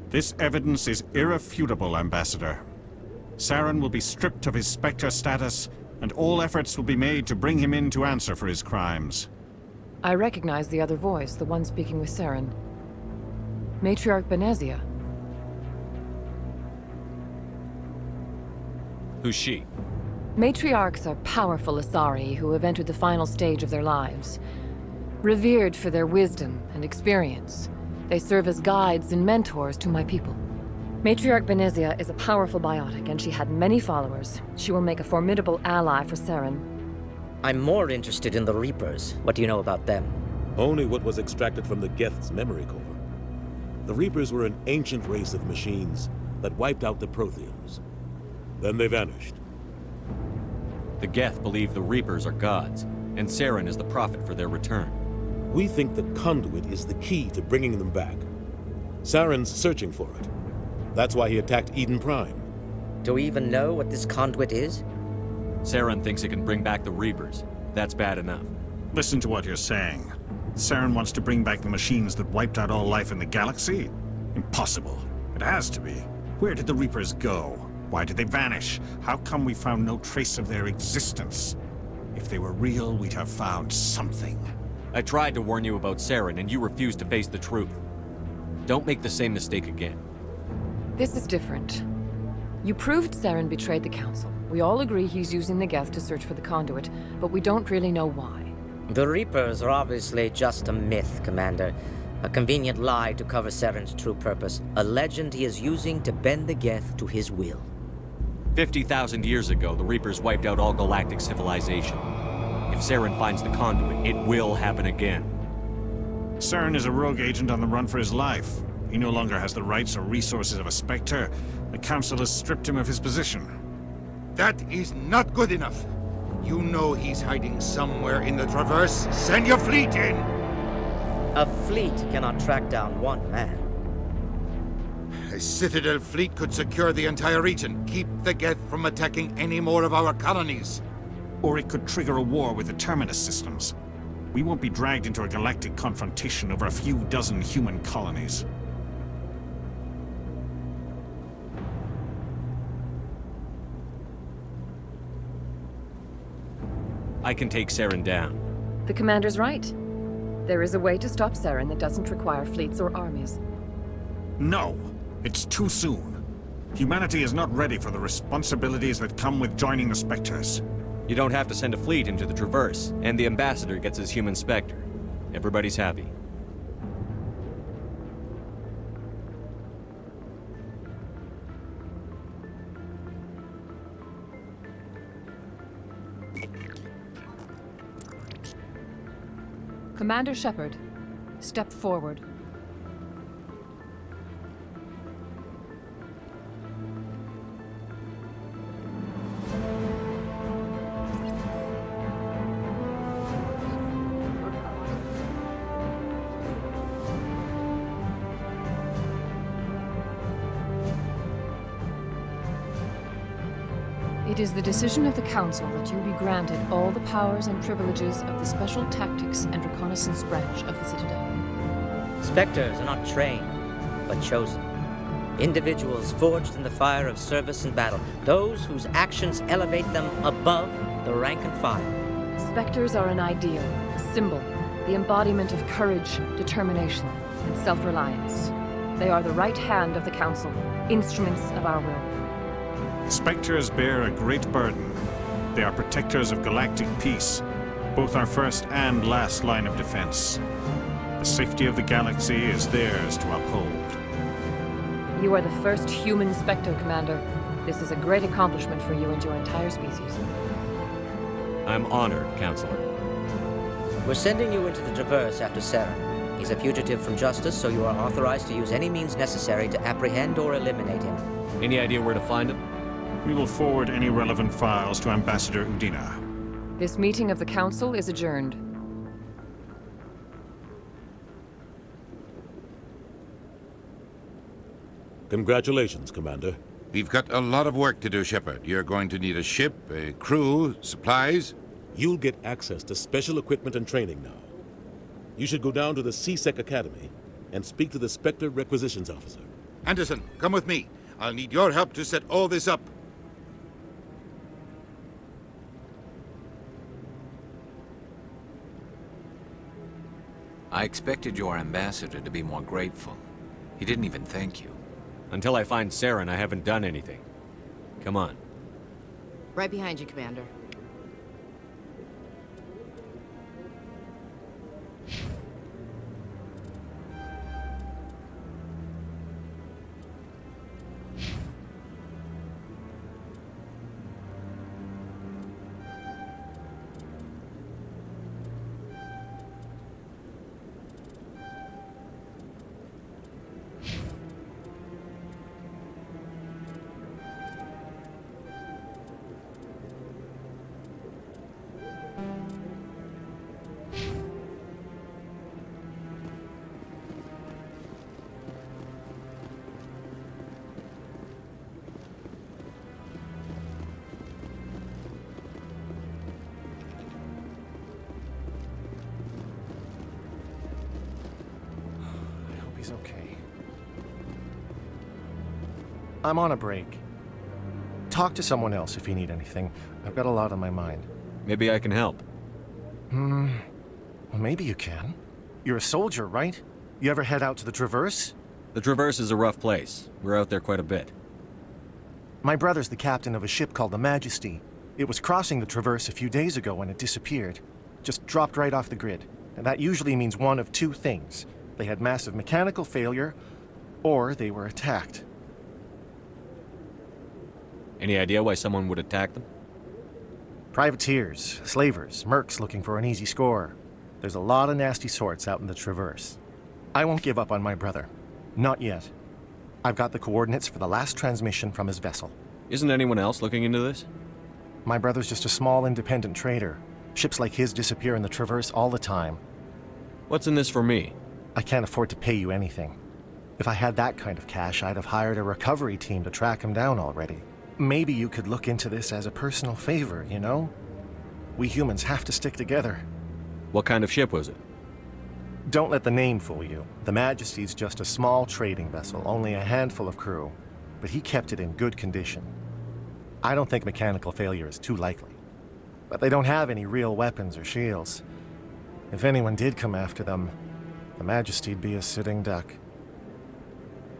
This evidence is irrefutable, Ambassador. Saren will be stripped of his Spectre status, and all efforts will be made to bring him in to answer for his crimes. I recognize the other voice, the one speaking with Saren. Matriarch Benezia. Who's she? Matriarchs are powerful Asari who have entered the final stage of their lives. Revered for their wisdom and experience, they serve as guides and mentors to my people. Matriarch Benezia is a powerful biotic, and she had many followers. She will make a formidable ally for Saren. I'm more interested in the Reapers. What do you know about them? Only what was extracted from the Geth's memory core. The Reapers were an ancient race of machines that wiped out the Protheans. Then they vanished. The Geth believe the Reapers are gods, and Saren is the prophet for their return. We think the conduit is the key to bringing them back. Saren's searching for it. That's why he attacked Eden Prime. Do we even know what this conduit is? Saren thinks it can bring back the Reapers. That's bad enough. Listen to what you're saying. Saren wants to bring back the machines that wiped out all life in the galaxy? Impossible. It has to be. Where did the Reapers go? Why did they vanish? How come we found no trace of their existence? If they were real, we'd have found something. I tried to warn you about Saren, and you refused to face the truth. Don't make the same mistake again. This is different. You proved Saren betrayed the Council. We all agree he's using the Geth to search for the conduit, but we don't really know why. The Reapers are obviously just a myth, Commander. A convenient lie to cover Saren's true purpose. A legend he is using to bend the Geth to his will. 50,000 years ago, the Reapers wiped out all galactic civilization. If Saren finds the conduit, it will happen again. Saren is a rogue agent on the run for his life. He no longer has the rights or resources of a Spectre. The Council has stripped him of his position. That is not good enough. You know he's hiding somewhere in the Traverse. Send your fleet in! A fleet cannot track down one man. A Citadel fleet could secure the entire region, keep the Geth from attacking any more of our colonies. Or it could trigger a war with the Terminus systems. We won't be dragged into a galactic confrontation over a few dozen human colonies. I can take Saren down. The commander's right. There is a way to stop Saren that doesn't require fleets or armies. No! It's too soon. Humanity is not ready for the responsibilities that come with joining the Spectres. You don't have to send a fleet into the Traverse, and the Ambassador gets his human Spectre. Everybody's happy. Commander Shepard, step forward. It is the decision of the Council that you be granted all the powers and privileges of the Special Tactics and Reconnaissance Branch of the Citadel. Spectres are not trained, but chosen. Individuals forged in the fire of service and battle. Those whose actions elevate them above the rank and file. Spectres are an ideal, a symbol, the embodiment of courage, determination, and self-reliance. They are the right hand of the Council, instruments of our will. Spectres bear a great burden. They are protectors of galactic peace, both our first and last line of defense. The safety of the galaxy is theirs to uphold. You are the first human Spectre, Commander. This is a great accomplishment for you and your entire species. I'm honored, Counselor. We're sending you into the Traverse after Saren. He's a fugitive from justice, so you are authorized to use any means necessary to apprehend or eliminate him. Any idea where to find him? We will forward any relevant files to Ambassador Udina. This meeting of the Council is adjourned. Congratulations, Commander. We've got a lot of work to do, Shepard. You're going to need a ship, a crew, supplies. You'll get access to special equipment and training now. You should go down to the C-Sec Academy and speak to the Spectre Requisitions Officer. Anderson, come with me. I'll need your help to set all this up. I expected your ambassador to be more grateful. He didn't even thank you. Until I find Saren, I haven't done anything. Come on. Right behind you, Commander. He's okay. I'm on a break. Talk to someone else if you need anything. I've got a lot on my mind. Maybe I can help. Well, maybe you can. You're a soldier, right? You ever head out to the Traverse? The Traverse is a rough place. We're out there quite a bit. My brother's the captain of a ship called the Majesty. It was crossing the Traverse a few days ago when it disappeared. Just dropped right off the grid. And that usually means one of two things. they had massive mechanical failure, or they were attacked. Any idea why someone would attack them? Privateers, slavers, mercs looking for an easy score. There's a lot of nasty sorts out in the Traverse. I won't give up on my brother. Not yet. I've got the coordinates for the last transmission from his vessel. Isn't anyone else looking into this? My brother's just a small independent trader. Ships like his disappear in the Traverse all the time. What's in this for me? I can't afford to pay you anything. If I had that kind of cash, I'd have hired a recovery team to track him down already. Maybe you could look into this as a personal favor, you know? We humans have to stick together. What kind of ship was it? Don't let the name fool you. The Majesty's just a small trading vessel, only a handful of crew. But he kept it in good condition. I don't think mechanical failure is too likely. But they don't have any real weapons or shields. If anyone did come after them, the Majesty'd be a sitting duck.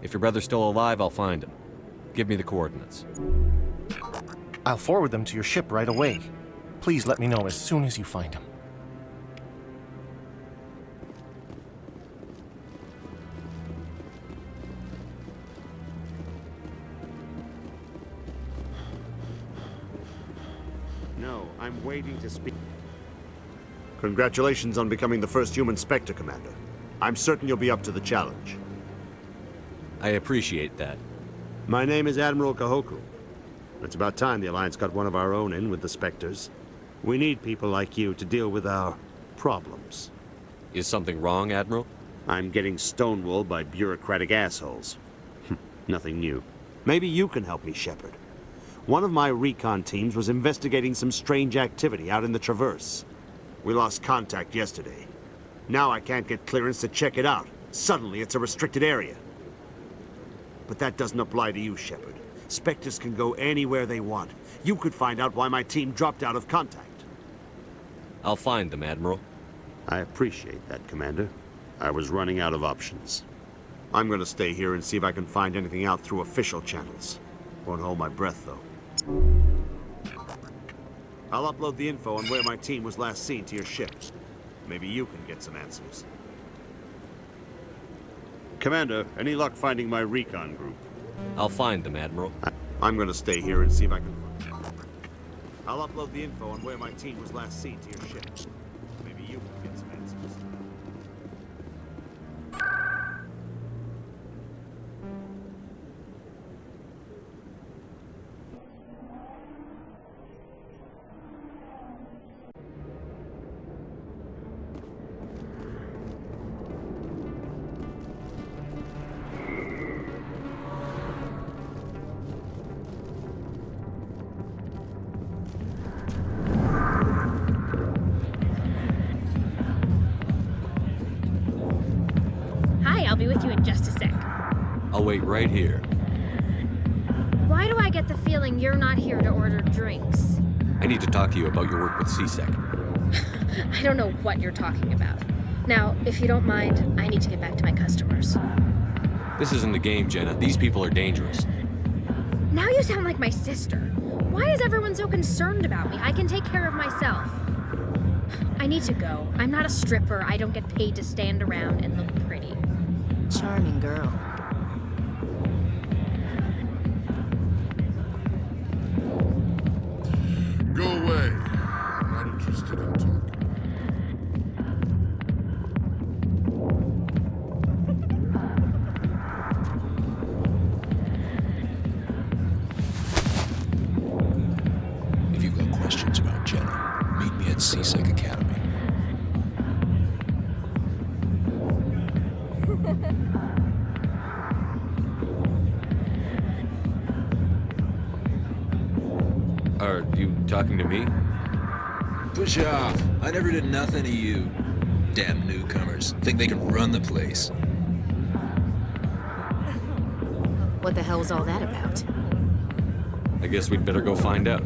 If your brother's still alive, I'll find him. Give me the coordinates. I'll forward them to your ship right away. Please let me know as soon as you find him. No, I'm waiting to speak. Congratulations on becoming the first human Spectre, Commander. I'm certain you'll be up to the challenge. I appreciate that. My name is Admiral Kahoku. It's about time the Alliance got one of our own in with the Spectres. We need people like you to deal with our problems. Is something wrong, Admiral? I'm getting stonewalled by bureaucratic assholes. Nothing new. Maybe you can help me, Shepard. One of my recon teams was investigating some strange activity out in the Traverse. We lost contact yesterday. Now I can't get clearance to check it out. Suddenly it's a restricted area. But that doesn't apply to you, Shepard. Spectres can go anywhere they want. You could find out why my team dropped out of contact. I'll find them, Admiral. I appreciate that, Commander. I was running out of options. I'm gonna stay here and see if I can find anything out through official channels. Won't hold my breath, though. I'll upload the info on where my team was last seen to your ship. Maybe you can get some answers. Commander, any luck finding my recon group? I'll find them, Admiral. I'm gonna stay here and see if I can find them. I'll upload the info on where my team was last seen to your ship. Maybe you can get some answers. I'll be with you in just a sec. I'll wait right here. Why do I get the feeling you're not here to order drinks? I need to talk to you about your work with C-Sec. I don't know what you're talking about. Now, if you don't mind, I need to get back to my customers. This isn't a game, Jenna. These people are dangerous. Now you sound like my sister. Why is everyone so concerned about me? I can take care of myself. I need to go. I'm not a stripper. I don't get paid to stand around and look pretty. Charming girl. Go away. I'm not interested in talking. If you've got questions about Jenna, meet me at C-Sec Academy. Are you talking to me? Push off. I never did nothing to you. Damn newcomers. Think they can run the place. What the hell's all that about? I guess we'd better go find out.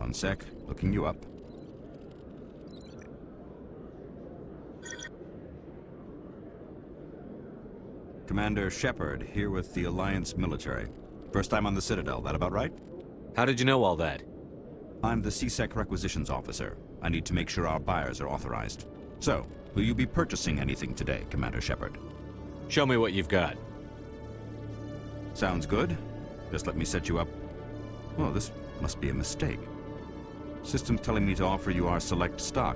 One sec, looking you up. Commander Shepard, here with the Alliance military. First time on the Citadel, that about right? How did you know all that? I'm the CSEC requisitions officer. I need to make sure our buyers are authorized. So, will you be purchasing anything today, Commander Shepard? Show me what you've got. Sounds good. Just let me set you up. Oh, this must be a mistake. System's telling me to offer you our select stock.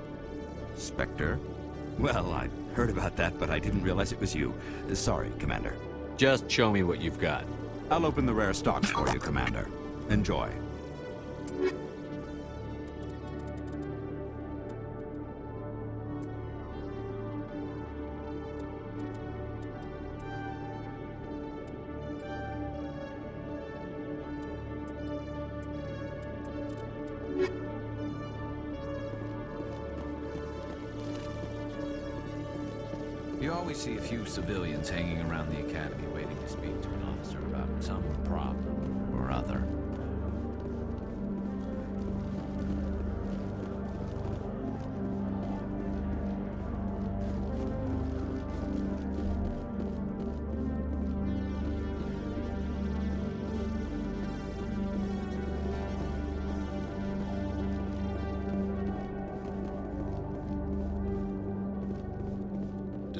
Spectre? Well, I heard about that, but I didn't realize it was you. Sorry, Commander. Just show me what you've got. I'll open the rare stocks for you, Commander. Enjoy. You always see a few civilians hanging around the academy waiting to speak to an officer about some problem or other.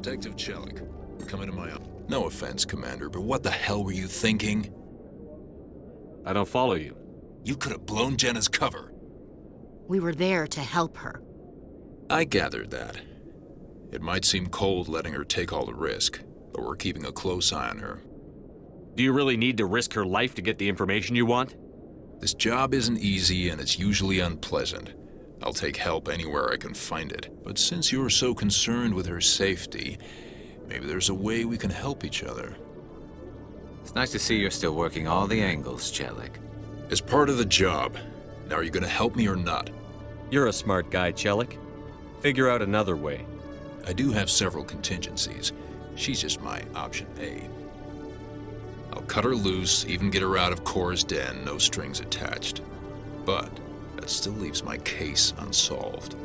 Detective Chelik, come into my office. No offense, Commander, but what the hell were you thinking? I don't follow you. You could have blown Jenna's cover. We were there to help her. I gathered that. It might seem cold letting her take all the risk, but we're keeping a close eye on her. Do you really need to risk her life to get the information you want? This job isn't easy and it's usually unpleasant. I'll take help anywhere I can find it. But since you're so concerned with her safety, maybe there's a way we can help each other. It's nice to see you're still working all the angles, Chelik. As part of the job. Now, are you gonna help me or not? You're a smart guy, Chelik. Figure out another way. I do have several contingencies. She's just my option A. I'll cut her loose, even get her out of Cora's den, no strings attached. But that still leaves my case unsolved.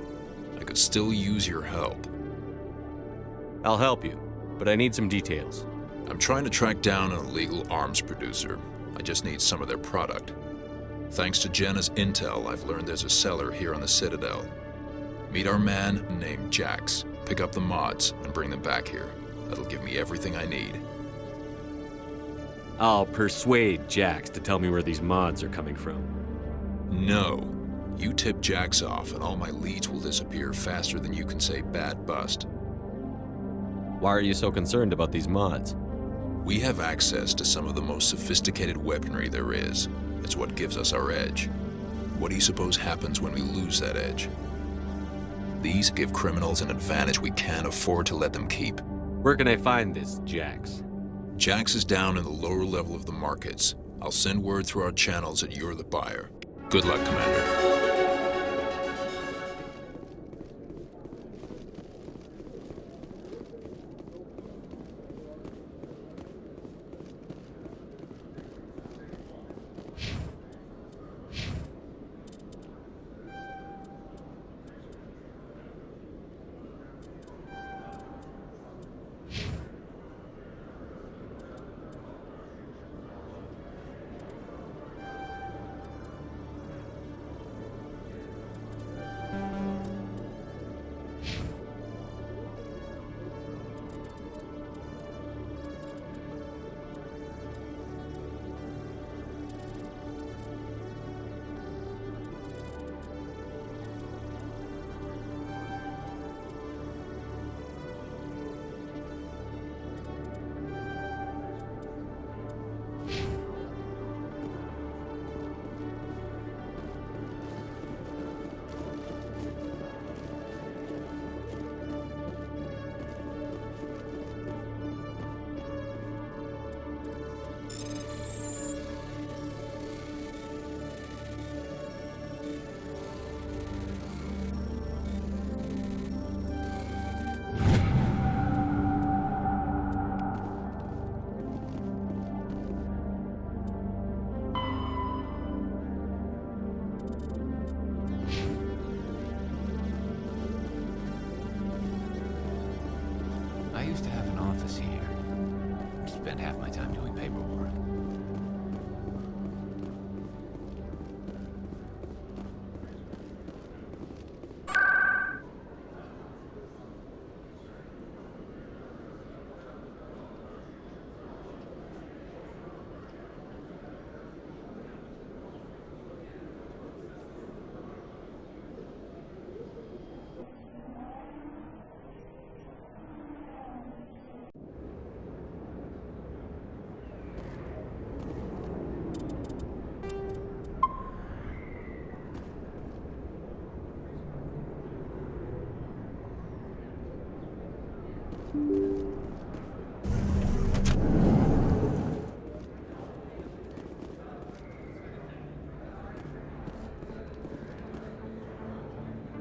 I could still use your help. I'll help you, but I need some details. I'm trying to track down an illegal arms producer. I just need some of their product. Thanks to Jenna's intel, I've learned there's a seller here on the Citadel. Meet our man named Jax. Pick up the mods and bring them back here. That'll give me everything I need. I'll persuade Jax to tell me where these mods are coming from. No. You tip Jax off and all my leads will disappear faster than you can say bad bust. Why are you so concerned about these mods? We have access to some of the most sophisticated weaponry there is. It's what gives us our edge. What do you suppose happens when we lose that edge? These give criminals an advantage we can't afford to let them keep. Where can I find this Jax? Jax is down in the lower level of the markets. I'll send word through our channels that you're the buyer. Good luck, Commander. used to have an office here. Spent half my time doing paperwork.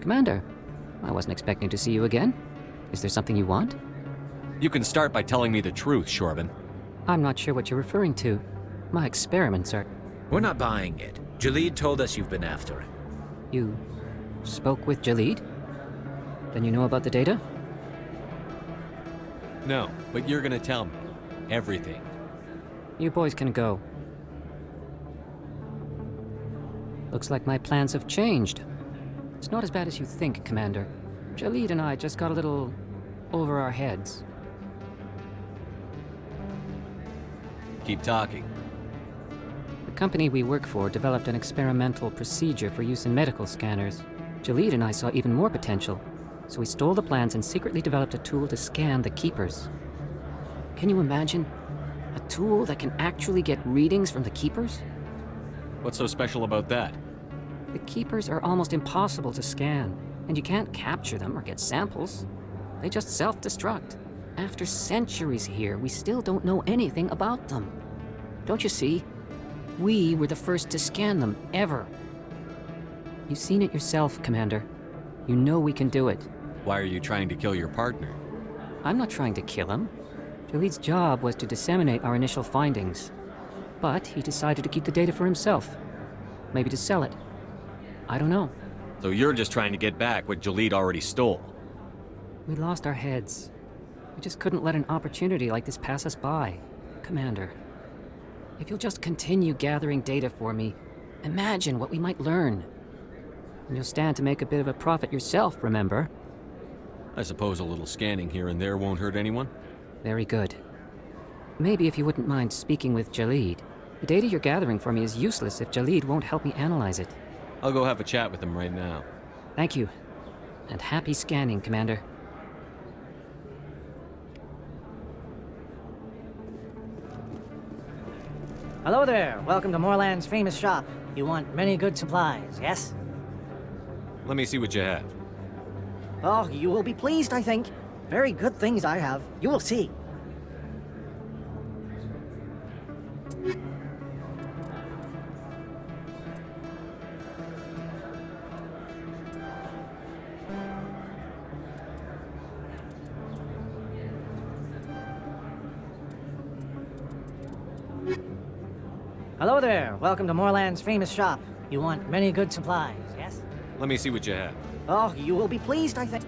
Commander, I wasn't expecting to see you again. Is there something you want? You can start by telling me the truth, Shorban. I'm not sure what you're referring to. My experiments are... We're not buying it. Jalid told us you've been after him. You spoke with Jalid? Then you know about the data? No, but you're gonna tell me. Everything. You boys can go. Looks like my plans have changed. It's not as bad as you think, Commander. Jalid and I just got a little over our heads. Keep talking. The company we work for developed an experimental procedure for use in medical scanners. Jalid and I saw even more potential, so we stole the plans and secretly developed a tool to scan the Keepers. Can you imagine? A tool that can actually get readings from the Keepers? What's so special about that? The Keepers are almost impossible to scan, and you can't capture them or get samples. They just self-destruct. After centuries here, we still don't know anything about them. Don't you see? We were the first to scan them, ever. You've seen it yourself, Commander. You know we can do it. Why are you trying to kill your partner? I'm not trying to kill him. Jalid's job was to disseminate our initial findings. But he decided to keep the data for himself. Maybe to sell it. I don't know. So you're just trying to get back what Jalid already stole? We lost our heads. We just couldn't let an opportunity like this pass us by. Commander, if you'll just continue gathering data for me, imagine what we might learn. And you'll stand to make a bit of a profit yourself, remember? I suppose a little scanning here and there won't hurt anyone? Very good. Maybe if you wouldn't mind speaking with Jalid. The data you're gathering for me is useless if Jalid won't help me analyze it. I'll go have a chat with him right now. Thank you. And happy scanning, Commander. Hello there. Welcome to Moorland's famous shop. You want many good supplies, yes? Let me see what you have. Oh, you will be pleased, I think. Very good things I have. You will see. Hello there. Welcome to Moorland's famous shop. You want many good supplies, yes? Let me see what you have. Oh, you will be pleased, I think.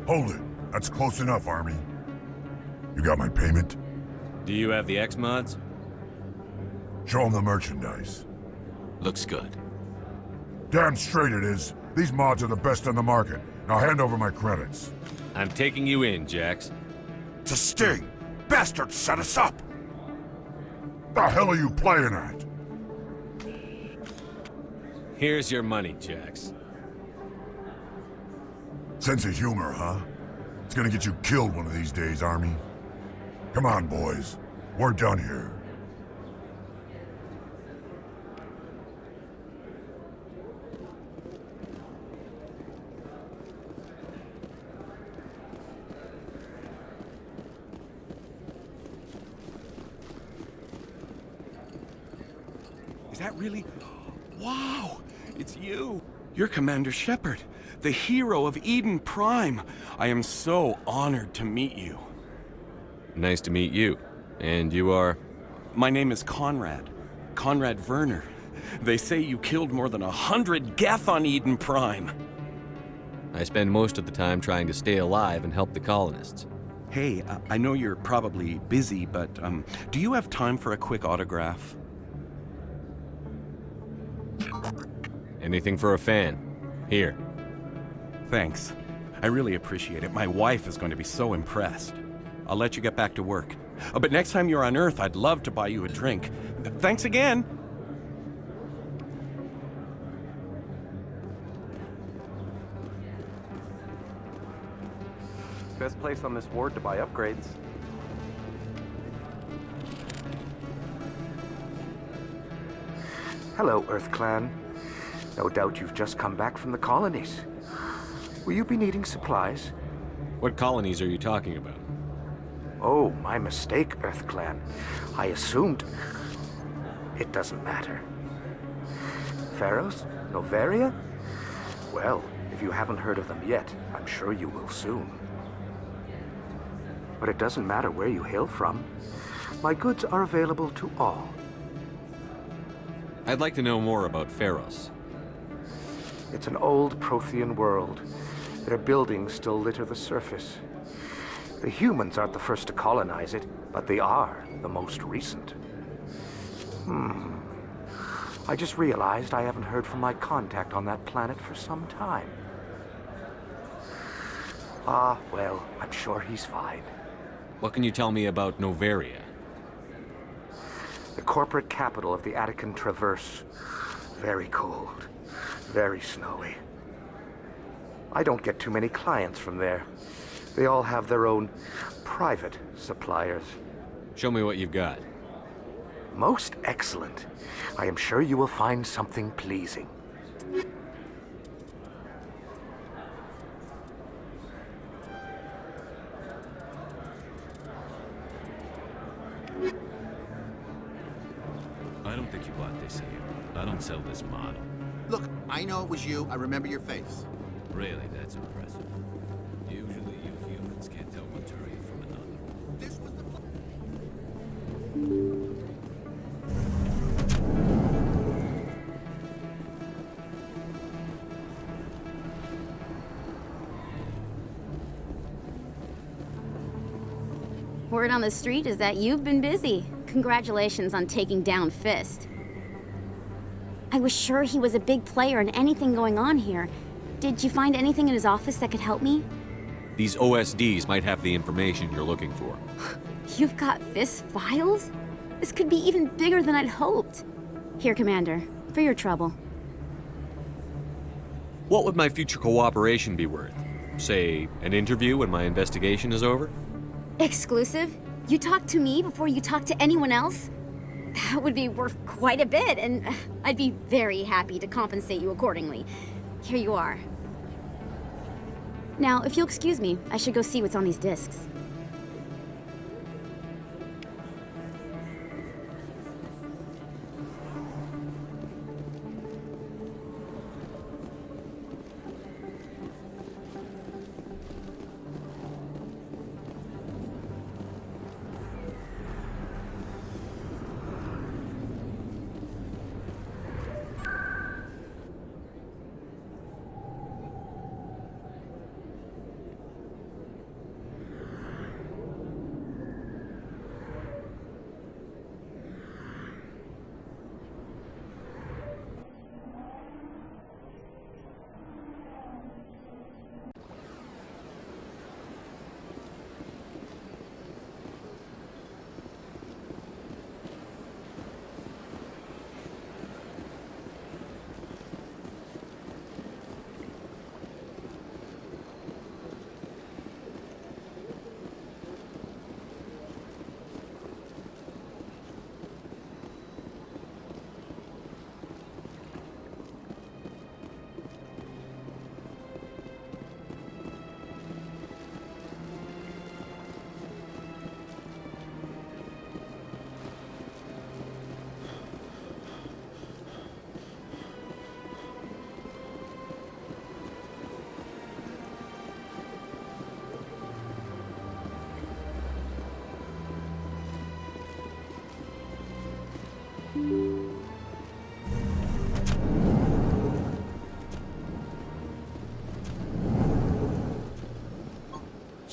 Hold it. That's close enough, Army. You got my payment? Do you have the X-Mods? Show them the merchandise. Looks good. Damn straight it is. These mods are the best on the market. Now hand over my credits. I'm taking you in, Jax. It's a sting! Bastards set us up! The hell are you playing at? Here's your money, Jax. Sense of humor, huh? It's gonna get you killed one of these days, Army. Come on, boys. We're done here. Is that really... Wow! It's you! You're Commander Shepard, the hero of Eden Prime. I am so honored to meet you. Nice to meet you. And you are? My name is Conrad. Conrad Werner. They say you killed more than 100 Geth on Eden Prime. I spend most of the time trying to stay alive and help the colonists. Hey, I know you're probably busy, but do you have time for a quick autograph? Anything for a fan. Here. Thanks. I really appreciate it. My wife is going to be so impressed. I'll let you get back to work. But next time you're on Earth, I'd love to buy you a drink. Thanks again! Best place on this ward to buy upgrades. Hello, Earth Clan. No doubt you've just come back from the colonies. Will you be needing supplies? What colonies are you talking about? Oh, my mistake, Earth Clan. I assumed... It doesn't matter. Pharaohs? Noveria? Well, if you haven't heard of them yet, I'm sure you will soon. But it doesn't matter where you hail from. My goods are available to all. I'd like to know more about Pharos. It's an old Prothean world. Their buildings still litter the surface. The humans aren't the first to colonize it, but they are the most recent. I just realized I haven't heard from my contact on that planet for some time. Ah, well, I'm sure he's fine. What can you tell me about Noveria? The corporate capital of the Attican Traverse. Very cold. Very snowy. I don't get too many clients from there. They all have their own private suppliers. Show me what you've got. Most excellent. I am sure you will find something pleasing. I don't think you bought this here. I don't sell this model. Look, I know it was you. I remember your face. Really, that's impressive. Usually you humans can't tell one Turian from another. This was the Word on the street is that you've been busy. Congratulations on taking down Fist. I was sure he was a big player in anything going on here. Did you find anything in his office that could help me? These OSDs might have the information you're looking for. You've got Fist's files? This could be even bigger than I'd hoped. Here, Commander, for your trouble. What would my future cooperation be worth? Say, an interview when my investigation is over? Exclusive? You talk to me before you talk to anyone else? That would be worth quite a bit, and I'd be very happy to compensate you accordingly. Here you are. Now, if you'll excuse me, I should go see what's on these discs.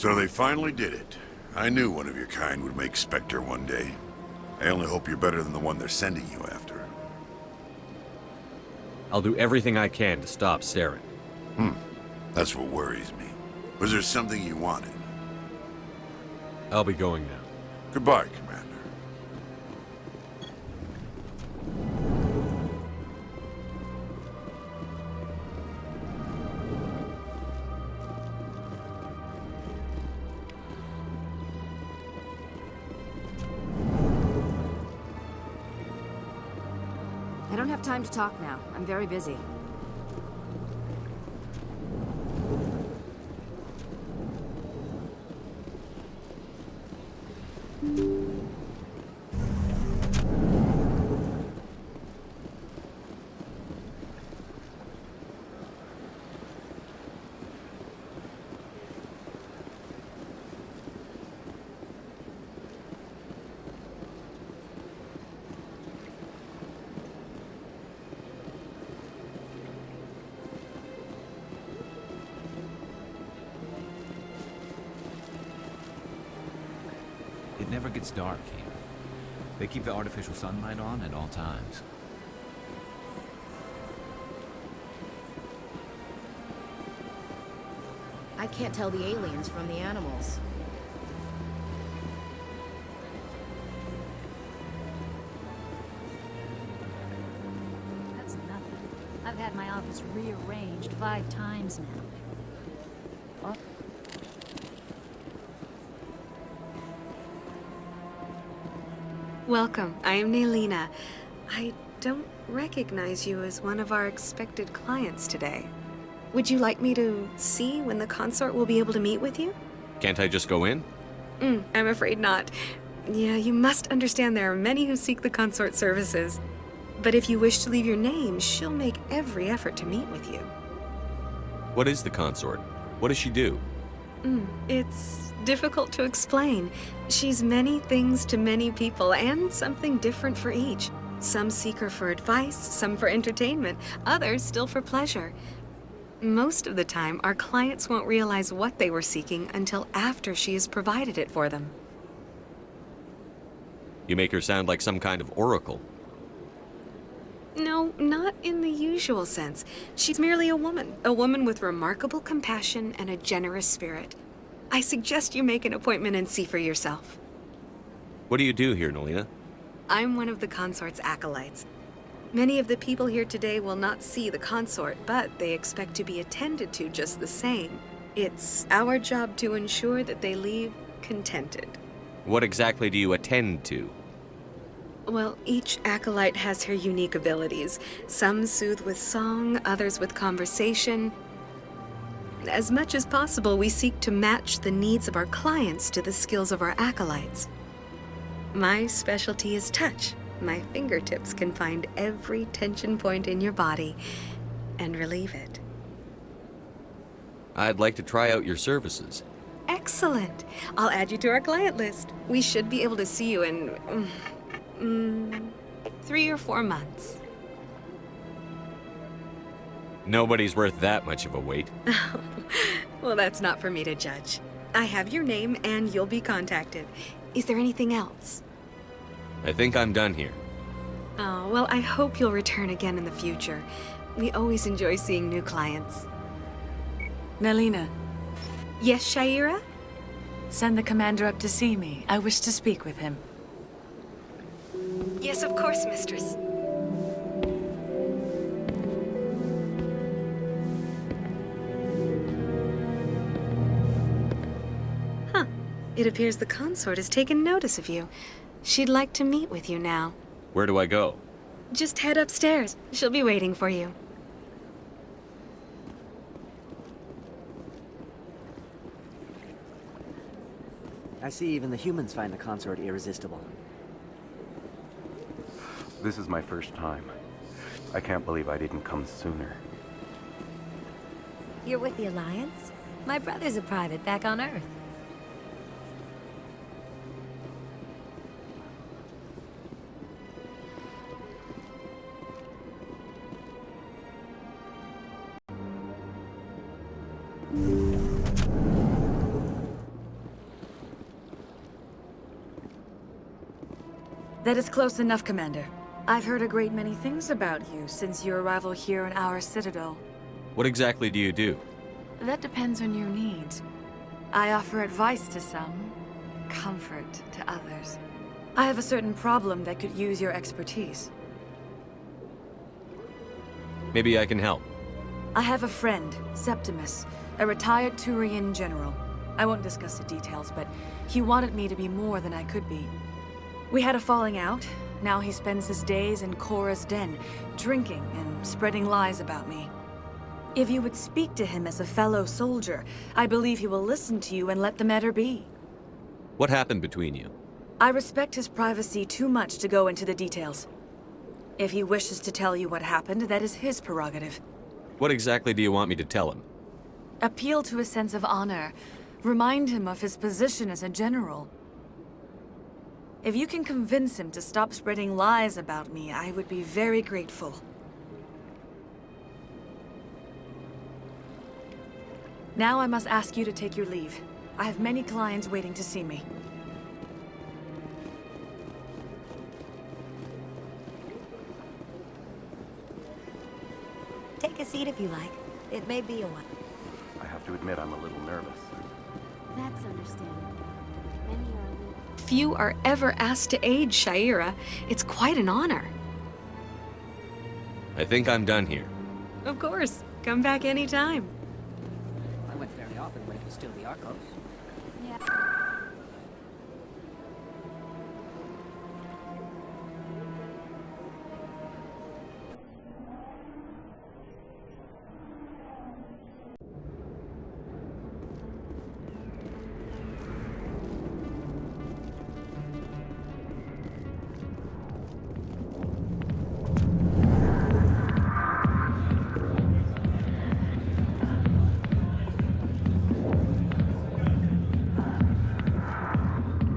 So they finally did it. I knew one of your kind would make Spectre one day. I only hope you're better than the one they're sending you after. I'll do everything I can to stop Saren. That's what worries me. Was there something you wanted? I'll be going now. Goodbye, Commander. I don't have time to talk now. I'm very busy. It never gets dark here. They keep the artificial sunlight on at all times. I can't tell the aliens from the animals. That's nothing. I've had my office rearranged 5 times now. What? Welcome. I am Nelina. I don't recognize you as one of our expected clients today. Would you like me to see when the consort will be able to meet with you? Can't I just go in? I'm afraid not. Yeah, you must understand there are many who seek the consort services. But if you wish to leave your name, she'll make every effort to meet with you. What is the consort? What does she do? It's difficult to explain. She's many things to many people, and something different for each. Some seek her for advice, some for entertainment, others still for pleasure. Most of the time, our clients won't realize what they were seeking until after she has provided it for them. You make her sound like some kind of oracle. No, not in the usual sense. She's merely a woman with remarkable compassion and a generous spirit. I suggest you make an appointment and see for yourself. What do you do here, Nelina? I'm one of the consort's acolytes. Many of the people here today will not see the consort, but they expect to be attended to just the same. It's our job to ensure that they leave contented. What exactly do you attend to? Well, each acolyte has her unique abilities. Some soothe with song, others with conversation. As much as possible, we seek to match the needs of our clients to the skills of our acolytes. My specialty is touch. My fingertips can find every tension point in your body and relieve it. I'd like to try out your services. Excellent. I'll add you to our client list. We should be able to see you in 3 or 4 months. Nobody's worth that much of a wait. Well, that's not for me to judge. I have your name and you'll be contacted. Is there anything else? I think I'm done here. Oh, well, I hope you'll return again in the future. We always enjoy seeing new clients. Nelina. Yes, Shaira? Send the commander up to see me. I wish to speak with him. Yes, of course, mistress. Huh. It appears the consort has taken notice of you. She'd like to meet with you now. Where do I go? Just head upstairs. She'll be waiting for you. I see even the humans find the consort irresistible. This is my first time. I can't believe I didn't come sooner. You're with the Alliance? My brother's a private back on Earth. That is close enough, Commander. I've heard a great many things about you since your arrival here in our Citadel. What exactly do you do? That depends on your needs. I offer advice to some, comfort to others. I have a certain problem that could use your expertise. Maybe I can help. I have a friend, Septimus, a retired Turian general. I won't discuss the details, but he wanted me to be more than I could be. We had a falling out. Now he spends his days in Cora's den, drinking and spreading lies about me. If you would speak to him as a fellow soldier, I believe he will listen to you and let the matter be. What happened between you? I respect his privacy too much to go into the details. If he wishes to tell you what happened, that is his prerogative. What exactly do you want me to tell him? Appeal to his sense of honor. Remind him of his position as a general. If you can convince him to stop spreading lies about me, I would be very grateful. Now I must ask you to take your leave. I have many clients waiting to see me. Take a seat if you like. It may be a while. I have to admit I'm a little nervous. That's understandable. Many are a little... Few are ever asked to aid Shaira. It's quite an honor. I think I'm done here. Of course. Come back anytime. I went very often when it was still the Arcos. Yeah.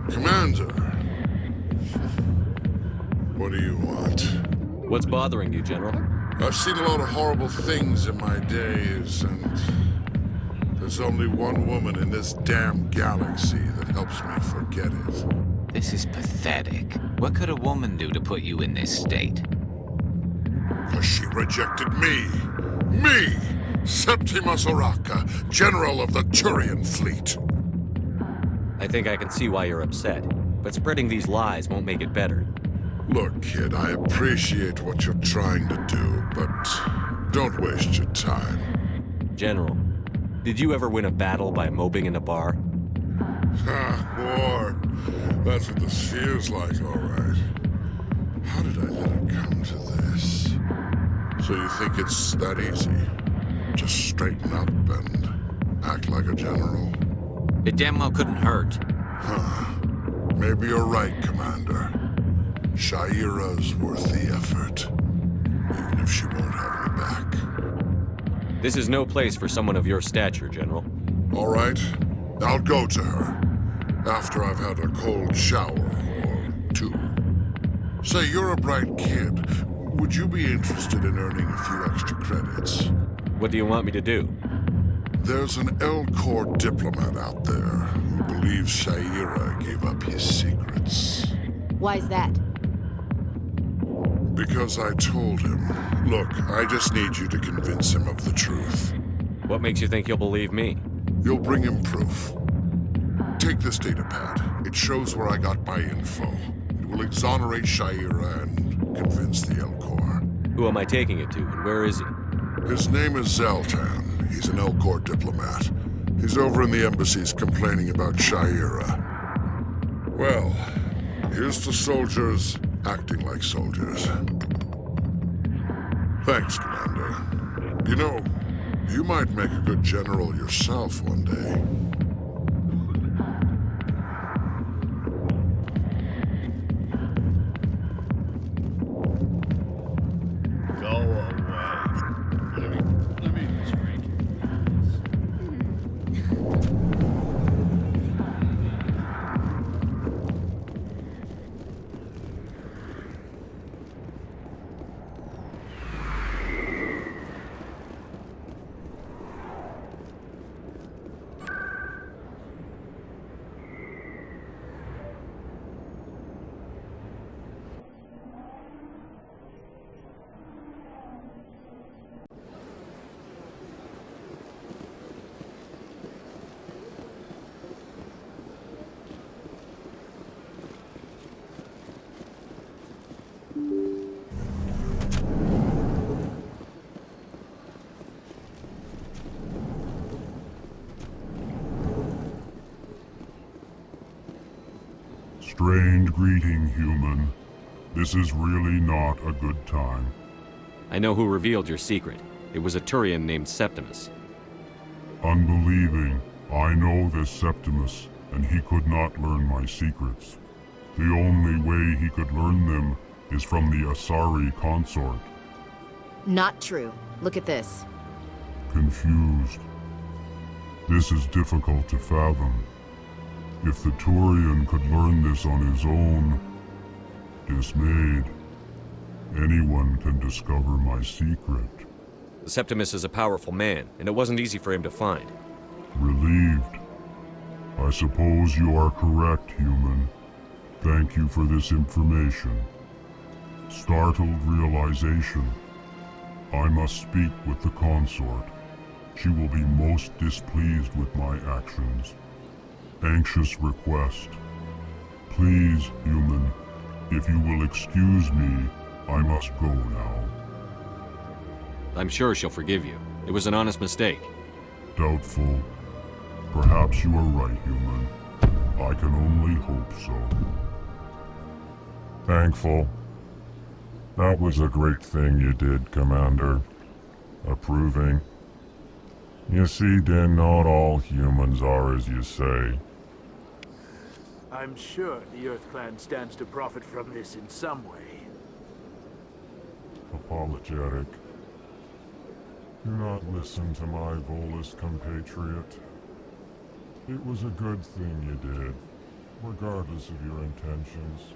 Commander. What do you want? What's bothering you, General? I've seen a lot of horrible things in my days, and there's only one woman in this damn galaxy that helps me forget it. This is pathetic. What could a woman do to put you in this state? Because she rejected me. Me! Septimus Oraka, General of the Turian Fleet. I think I can see why you're upset, but spreading these lies won't make it better. Look, kid, I appreciate what you're trying to do, but don't waste your time. General, did you ever win a battle by moping in a bar? War. That's what this feels like, all right. How did I let it come to this? So you think it's that easy? Just straighten up and act like a general? It damn well couldn't hurt. Huh. Maybe you're right, Commander. Shaira's worth the effort. Even if she won't have me back. This is no place for someone of your stature, General. All right. I'll go to her. After I've had a cold shower or two. Say, you're a bright kid. Would you be interested in earning a few extra credits? What do you want me to do? There's an L-Corps diplomat out there who believes Shaira gave up his secrets. Why's that? Because I told him. Look, I just need you to convince him of the truth. What makes you think he'll believe me? You'll bring him proof. Take this data pad. It shows where I got my info. It will exonerate Shaira and convince the L-Corps. Who am I taking it to, and where is he? His name is Zoltan. He's an L-Corps diplomat. He's over in the embassies complaining about Shaira. Well, here's to soldiers acting like soldiers. Thanks, Commander. You know, you might make a good general yourself one day. Go away. Let me drink. Strange greeting, human. This is really not a good time. I know who revealed your secret. It was a Turian named Septimus. Unbelieving, I know this Septimus, and he could not learn my secrets. The only way he could learn them is from the Asari consort. Not true. Look at this. Confused. This is difficult to fathom. If the Turian could learn this on his own, dismayed, anyone can discover my secret. Septimus is a powerful man, and it wasn't easy for him to find. Relieved. I suppose you are correct, human. Thank you for this information. Startled realization. I must speak with the consort. She will be most displeased with my actions. Anxious request. Please, human, if you will excuse me, I must go now. I'm sure she'll forgive you. It was an honest mistake. Doubtful. Perhaps you are right, human. I can only hope so. Thankful. That was a great thing you did, Commander. Approving. You see, Din, not all humans are as you say. I'm sure the Earth Clan stands to profit from this in some way. Apologetic. Do not listen to my Volus compatriot. It was a good thing you did, regardless of your intentions.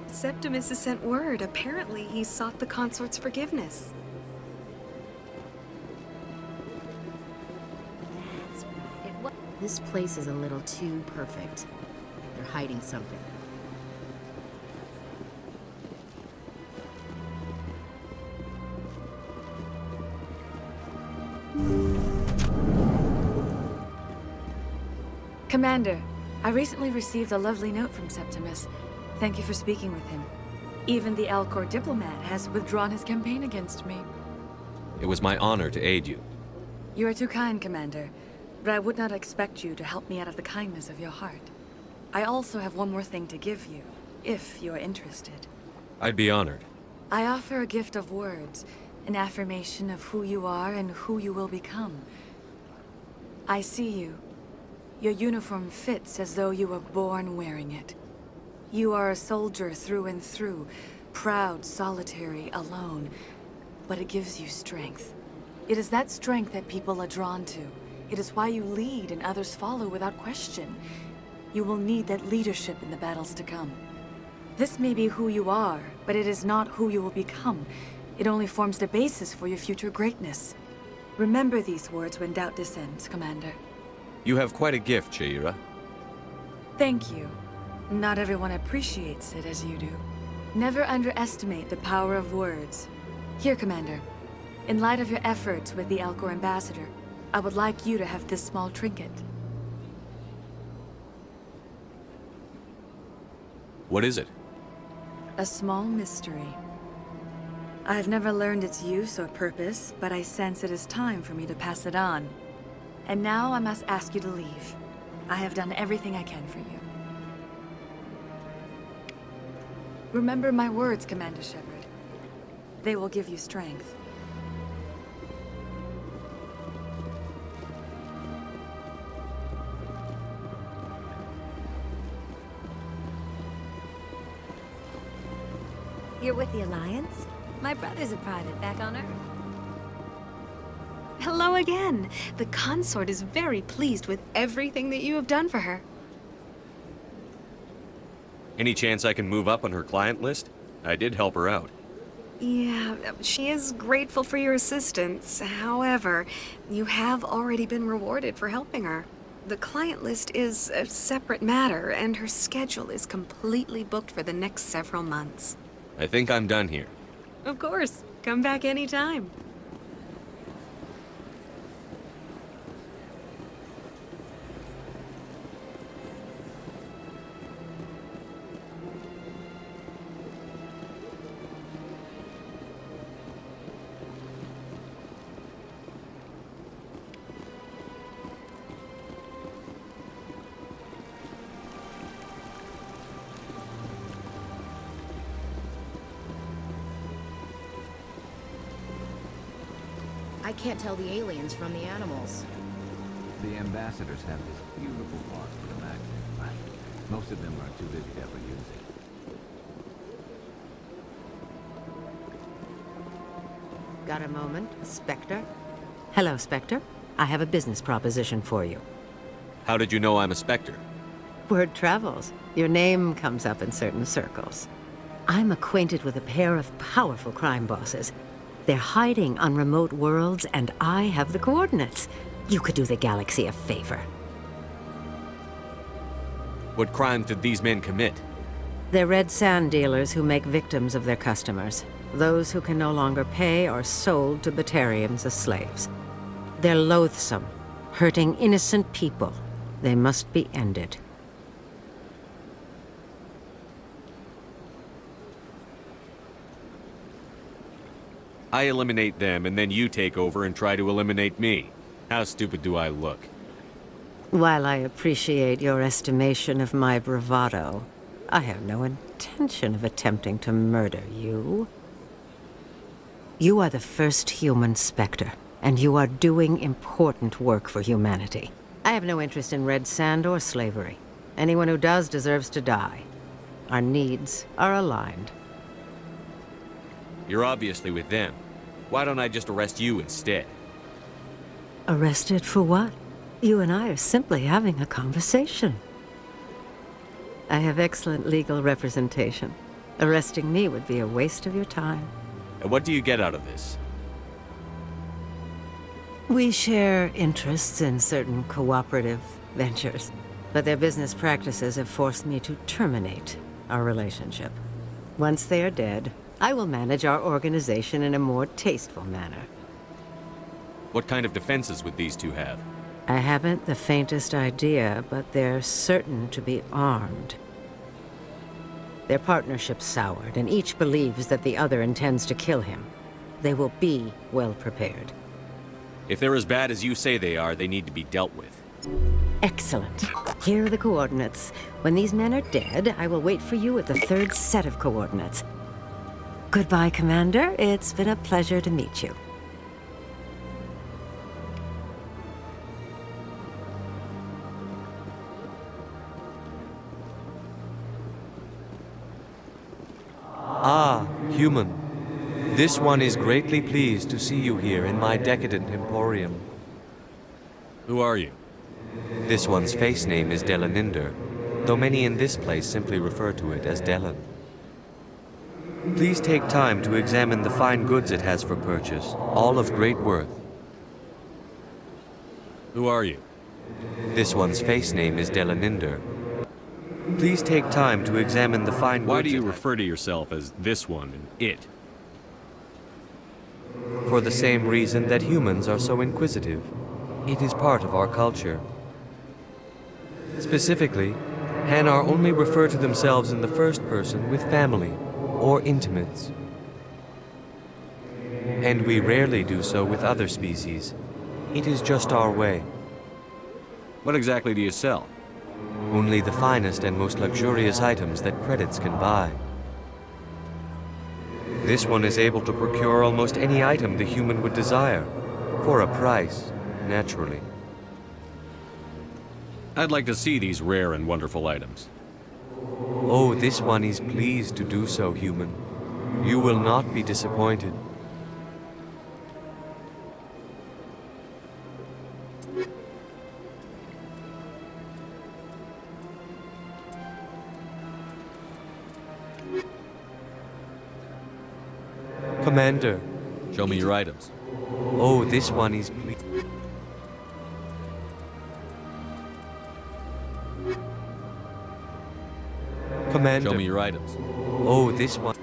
Septimus has sent word. Apparently, he sought the consort's forgiveness. That's right. This place is a little too perfect. They're hiding something. Commander, I recently received a lovely note from Septimus. Thank you for speaking with him. Even the Alcor diplomat has withdrawn his campaign against me. It was my honor to aid you. You are too kind, Commander, but I would not expect you to help me out of the kindness of your heart. I also have one more thing to give you, if you are interested. I'd be honored. I offer a gift of words, an affirmation of who you are and who you will become. I see you. Your uniform fits as though you were born wearing it. You are a soldier through and through, proud, solitary, alone, but it gives you strength. It is that strength that people are drawn to. It is why you lead and others follow without question. You will need that leadership in the battles to come. This may be who you are, but it is not who you will become. It only forms the basis for your future greatness. Remember these words when doubt descends, Commander. You have quite a gift, Shaira. Thank you. Not everyone appreciates it as you do. Never underestimate the power of words. Here, Commander. In light of your efforts with the Alcor ambassador, I would like you to have this small trinket. What is it? A small mystery. I have never learned its use or purpose, but I sense it is time for me to pass it on. And now I must ask you to leave. I have done everything I can for you. Remember my words, Commander Shepard. They will give you strength. You're with the Alliance? My brother's a private back on Earth. Hello again. The consort is very pleased with everything that you have done for her. Any chance I can move up on her client list? I did help her out. Yeah, she is grateful for your assistance. However, you have already been rewarded for helping her. The client list is a separate matter, and her schedule is completely booked for the next several months. I think I'm done here. Of course. Come back anytime. I can't tell the aliens from the animals. The ambassadors have this beautiful park for the maxing, but most of them are too busy to ever use it. Got a moment, Spectre? Hello, Spectre. I have a business proposition for you. How did you know I'm a Spectre? Word travels. Your name comes up in certain circles. I'm acquainted with a pair of powerful crime bosses. They're hiding on remote worlds, and I have the coordinates. You could do the galaxy a favor. What crimes did these men commit? They're red sand dealers who make victims of their customers. Those who can no longer pay are sold to Batarians as slaves. They're loathsome, hurting innocent people. They must be ended. I eliminate them, and then you take over and try to eliminate me. How stupid do I look? While I appreciate your estimation of my bravado, I have no intention of attempting to murder you. You are the first human Spectre, and you are doing important work for humanity. I have no interest in red sand or slavery. Anyone who does deserves to die. Our needs are aligned. You're obviously with them. Why don't I just arrest you instead? Arrested for what? You and I are simply having a conversation. I have excellent legal representation. Arresting me would be a waste of your time. And what do you get out of this? We share interests in certain cooperative ventures, but their business practices have forced me to terminate our relationship. Once they are dead, I will manage our organization in a more tasteful manner. What kind of defenses would these two have? I haven't the faintest idea, but they're certain to be armed. Their partnership's soured, and each believes that the other intends to kill him. They will be well prepared. If they're as bad as you say they are, they need to be dealt with. Excellent. Here are the coordinates. When these men are dead, I will wait for you at the third set of coordinates. Goodbye, Commander. It's been a pleasure to meet you. Ah, human. This one is greatly pleased to see you here in my decadent emporium. Who are you? This one's face name is Delaninder, though many in this place simply refer to it as Delan. Please take time to examine the fine goods it has for purchase, all of great worth. Who are you? This one's face name is Delaninder. Please take time to examine the fine goods. Why do you refer to yourself as this one and it? For the same reason that humans are so inquisitive. It is part of our culture. Specifically, Hanar only refer to themselves in the first person with family or intimates. And we rarely do so with other species. It is just our way. What exactly do you sell? Only the finest and most luxurious items that credits can buy. This one is able to procure almost any item the human would desire, for a price, naturally. I'd like to see these rare and wonderful items. Oh, this one is pleased to do so, human. You will not be disappointed. Commander. Show me your items. Oh, this one is Commander. Show me your items. Oh, this one.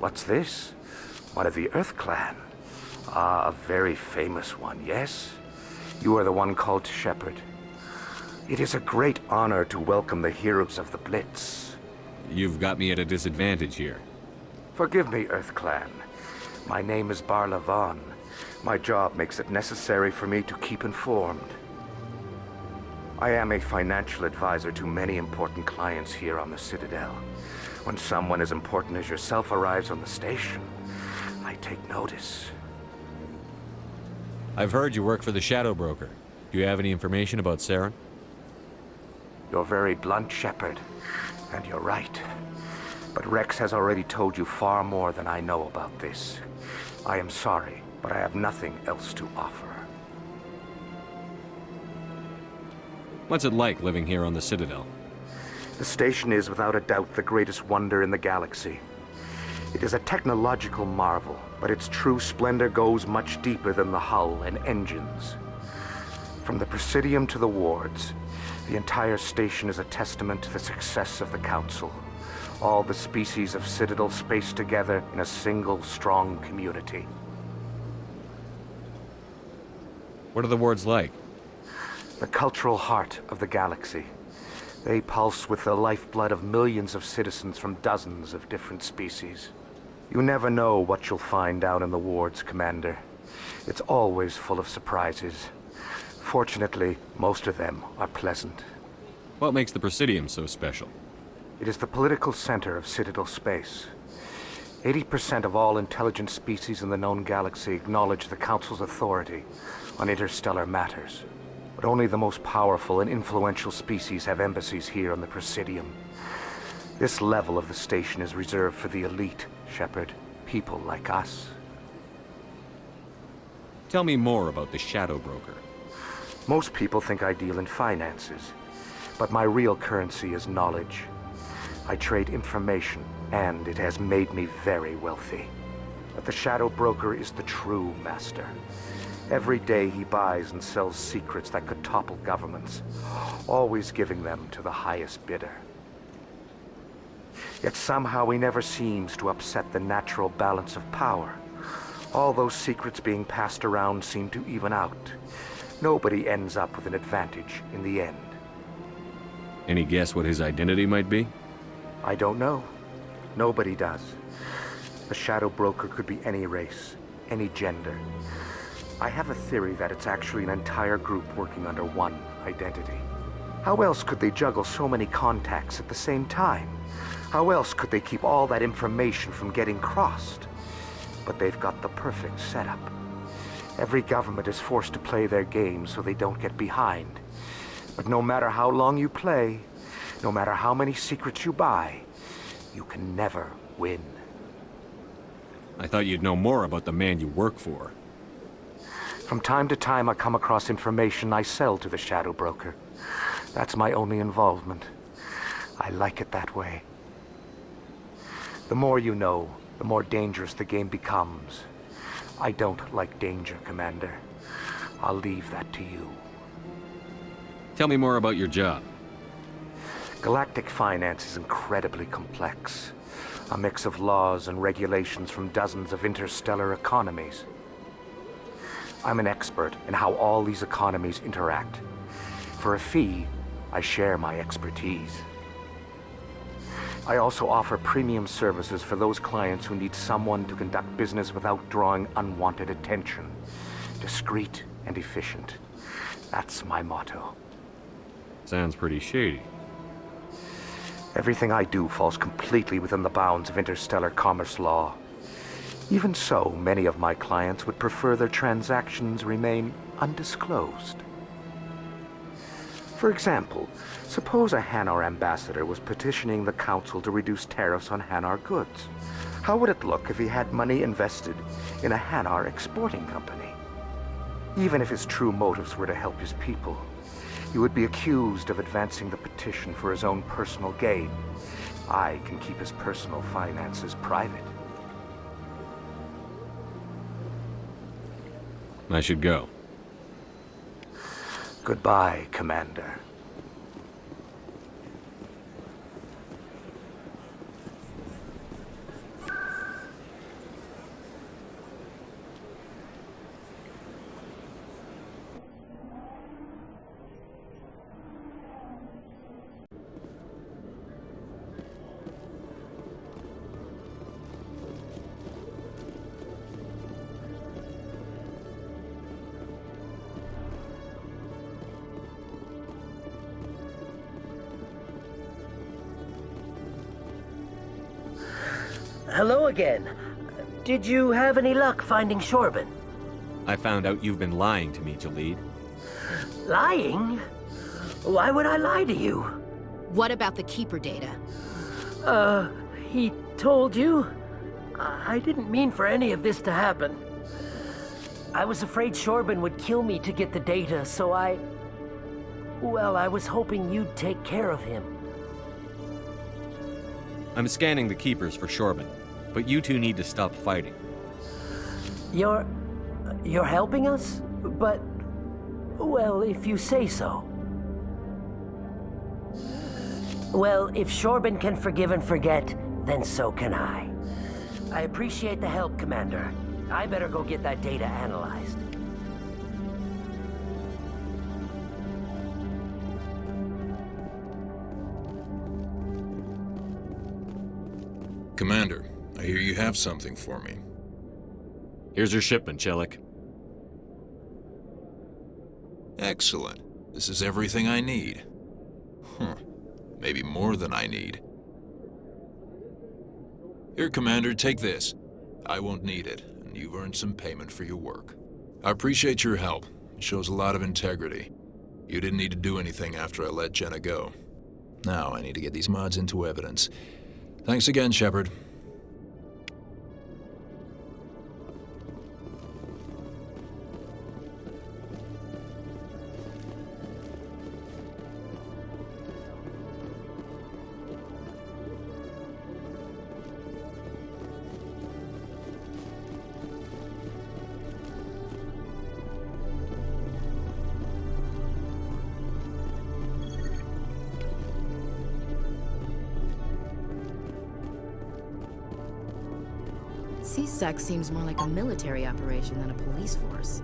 What's this? One of the Earth Clan. Ah, a very famous one, yes? You are the one called Shepard. It is a great honor to welcome the heroes of the Blitz. You've got me at a disadvantage here. Forgive me, Earth Clan. My name is Barla Vaughn. My job makes it necessary for me to keep informed. I am a financial advisor to many important clients here on the Citadel. When someone as important as yourself arrives on the station, I take notice. I've heard you work for the Shadow Broker. Do you have any information about Saren? You're very blunt, Shepard, and you're right. But Rex has already told you far more than I know about this. I am sorry, but I have nothing else to offer. What's it like living here on the Citadel? The station is without a doubt the greatest wonder in the galaxy. It is a technological marvel, but its true splendor goes much deeper than the hull and engines. From the Presidium to the wards, the entire station is a testament to the success of the Council. All the species of Citadel spaced together in a single strong community. What are the wards like? The cultural heart of the galaxy. They pulse with the lifeblood of millions of citizens from dozens of different species. You never know what you'll find down in the wards, Commander. It's always full of surprises. Fortunately, most of them are pleasant. What makes the Presidium so special? It is the political center of Citadel space. 80% of all intelligent species in the known galaxy acknowledge the Council's authority on interstellar matters. But only the most powerful and influential species have embassies here on the Presidium. This level of the station is reserved for the elite, Shepard. People like us. Tell me more about the Shadow Broker. Most people think I deal in finances, but my real currency is knowledge. I trade information, and it has made me very wealthy. But the Shadow Broker is the true master. Every day he buys and sells secrets that could topple governments, always giving them to the highest bidder. Yet somehow he never seems to upset the natural balance of power. All those secrets being passed around seem to even out. Nobody ends up with an advantage in the end. Any guess what his identity might be? I don't know. Nobody does. The Shadow Broker could be any race, any gender. I have a theory that it's actually an entire group working under one identity. How else could they juggle so many contacts at the same time? How else could they keep all that information from getting crossed? But they've got the perfect setup. Every government is forced to play their game so they don't get behind. But no matter how long you play, no matter how many secrets you buy, you can never win. I thought you'd know more about the man you work for. From time to time, I come across information I sell to the Shadow Broker. That's my only involvement. I like it that way. The more you know, the more dangerous the game becomes. I don't like danger, Commander. I'll leave that to you. Tell me more about your job. Galactic finance is incredibly complex. A mix of laws and regulations from dozens of interstellar economies. I'm an expert in how all these economies interact. For a fee, I share my expertise. I also offer premium services for those clients who need someone to conduct business without drawing unwanted attention. Discreet and efficient. That's my motto. Sounds pretty shady. Everything I do falls completely within the bounds of interstellar commerce law. Even so, many of my clients would prefer their transactions remain undisclosed. For example, suppose a Hanar ambassador was petitioning the Council to reduce tariffs on Hanar goods. How would it look if he had money invested in a Hanar exporting company? Even if his true motives were to help his people, he would be accused of advancing the petition for his own personal gain. I can keep his personal finances private. I should go. Goodbye, Commander. Hello again. Did you have any luck finding Shorban? I found out you've been lying to me, Jalid. Lying? Why would I lie to you? What about the Keeper data? He told you? I didn't mean for any of this to happen. I was afraid Shorban would kill me to get the data, so I was hoping you'd take care of him. I'm scanning the Keepers for Shorban, but you two need to stop fighting. You're helping us? But, well, if you say so. Well, if Shorban can forgive and forget, then so can I. I appreciate the help, Commander. I better go get that data analyzed. Commander, I hear you have something for me. Here's your shipment, Chelik. Excellent. This is everything I need. Maybe more than I need. Here, Commander, take this. I won't need it, and you've earned some payment for your work. I appreciate your help. It shows a lot of integrity. You didn't need to do anything after I let Jenna go. Now I need to get these mods into evidence. Thanks again, Shepard. CSEC seems more like a military operation than a police force.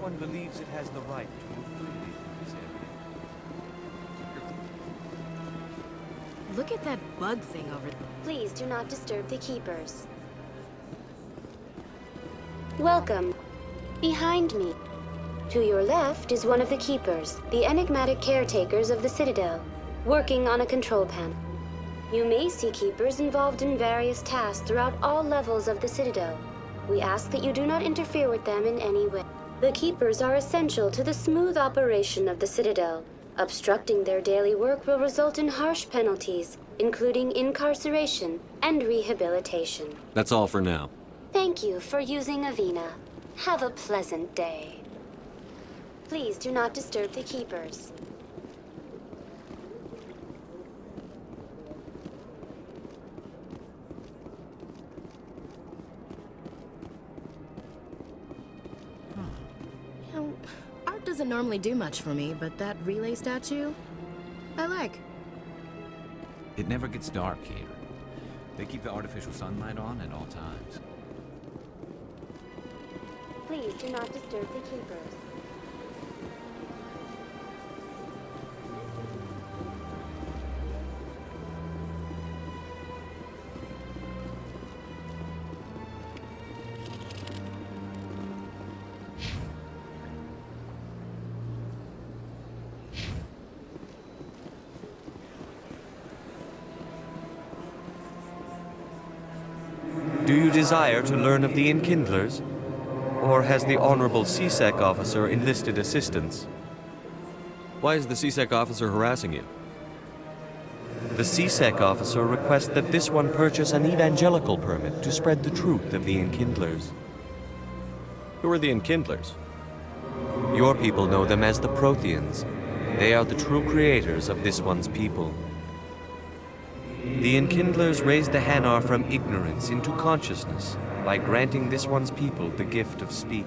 one believes it has the right to move freely through this area. Look at that bug thing over there. Please do not disturb the keepers. Welcome. Behind me. To your left is one of the keepers, the enigmatic caretakers of the Citadel, working on a control panel. You may see keepers involved in various tasks throughout all levels of the Citadel. We ask that you do not interfere with them in any way. The keepers are essential to the smooth operation of the Citadel. Obstructing their daily work will result in harsh penalties, including incarceration and rehabilitation. That's all for now. Thank you for using Avina. Have a pleasant day. Please do not disturb the keepers. You know, art doesn't normally do much for me, but that relay statue, I like. It never gets dark here. They keep the artificial sunlight on at all times. Please do not disturb the keepers. Do you desire to learn of the Enkindlers? Or has the Honorable CSEC officer enlisted assistance? Why is the CSEC officer harassing you? The CSEC officer requests that this one purchase an evangelical permit to spread the truth of the Enkindlers. Who are the Enkindlers? Your people know them as the Protheans. They are the true creators of this one's people. The Enkindlers raised the Hanar from ignorance into consciousness by granting this one's people the gift of speech.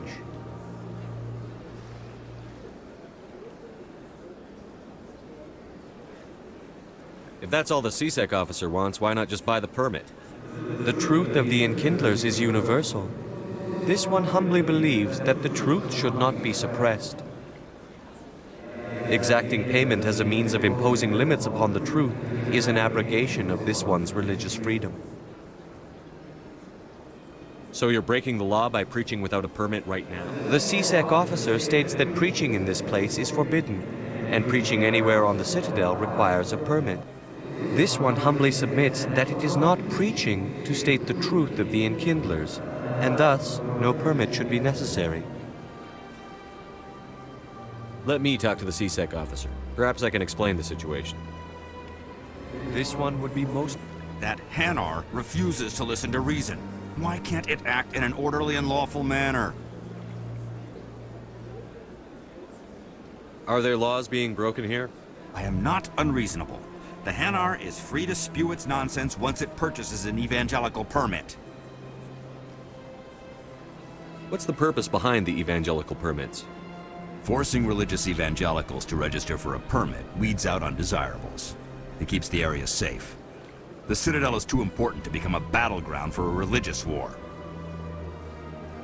If that's all the CSEC officer wants, why not just buy the permit? The truth of the Enkindlers is universal. This one humbly believes that the truth should not be suppressed. Exacting payment as a means of imposing limits upon the truth is an abrogation of this one's religious freedom. So you're breaking the law by preaching without a permit right now? The CSEC officer states that preaching in this place is forbidden, and preaching anywhere on the Citadel requires a permit. This one humbly submits that it is not preaching to state the truth of the Enkindlers, and thus no permit should be necessary. Let me talk to the CSEC officer. Perhaps I can explain the situation. This one would be most... That Hanar refuses to listen to reason. Why can't it act in an orderly and lawful manner? Are there laws being broken here? I am not unreasonable. The Hanar is free to spew its nonsense once it purchases an evangelical permit. What's the purpose behind the evangelical permits? Forcing religious evangelicals to register for a permit weeds out undesirables. It keeps the area safe. The Citadel is too important to become a battleground for a religious war.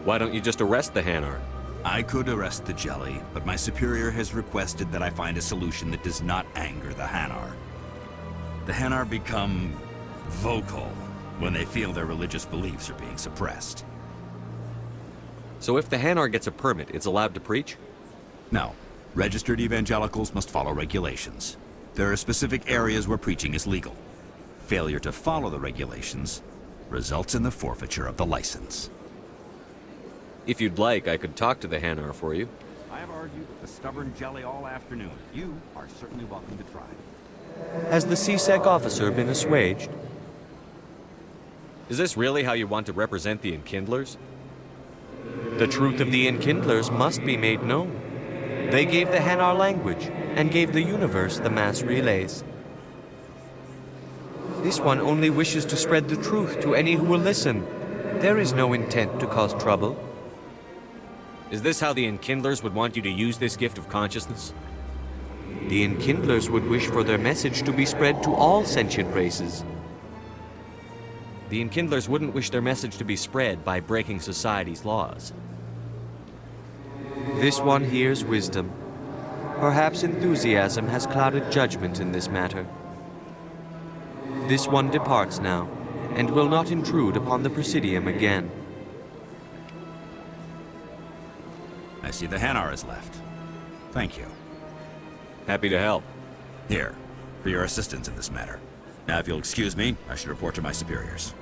Why don't you just arrest the Hanar? I could arrest the Jelly, but my superior has requested that I find a solution that does not anger the Hanar. The Hanar become vocal when they feel their religious beliefs are being suppressed. So if the Hanar gets a permit, it's allowed to preach? No. Registered evangelicals must follow regulations. There are specific areas where preaching is legal. Failure to follow the regulations results in the forfeiture of the license. If you'd like, I could talk to the Hanar for you. I have argued with the stubborn Jelly all afternoon. You are certainly welcome to try. Has the CSEC officer been assuaged? Is this really how you want to represent the Enkindlers? The truth of the Enkindlers must be made known. They gave the Hanar language, and gave the universe the mass relays. This one only wishes to spread the truth to any who will listen. There is no intent to cause trouble. Is this how the Enkindlers would want you to use this gift of consciousness? The Enkindlers would wish for their message to be spread to all sentient races. The Enkindlers wouldn't wish their message to be spread by breaking society's laws. This one hears wisdom. Perhaps enthusiasm has clouded judgment in this matter. This one departs now, and will not intrude upon the Presidium again. I see the Hanar is left. Thank you. Happy to help. Here, for your assistance in this matter. Now, if you'll excuse me, I should report to my superiors.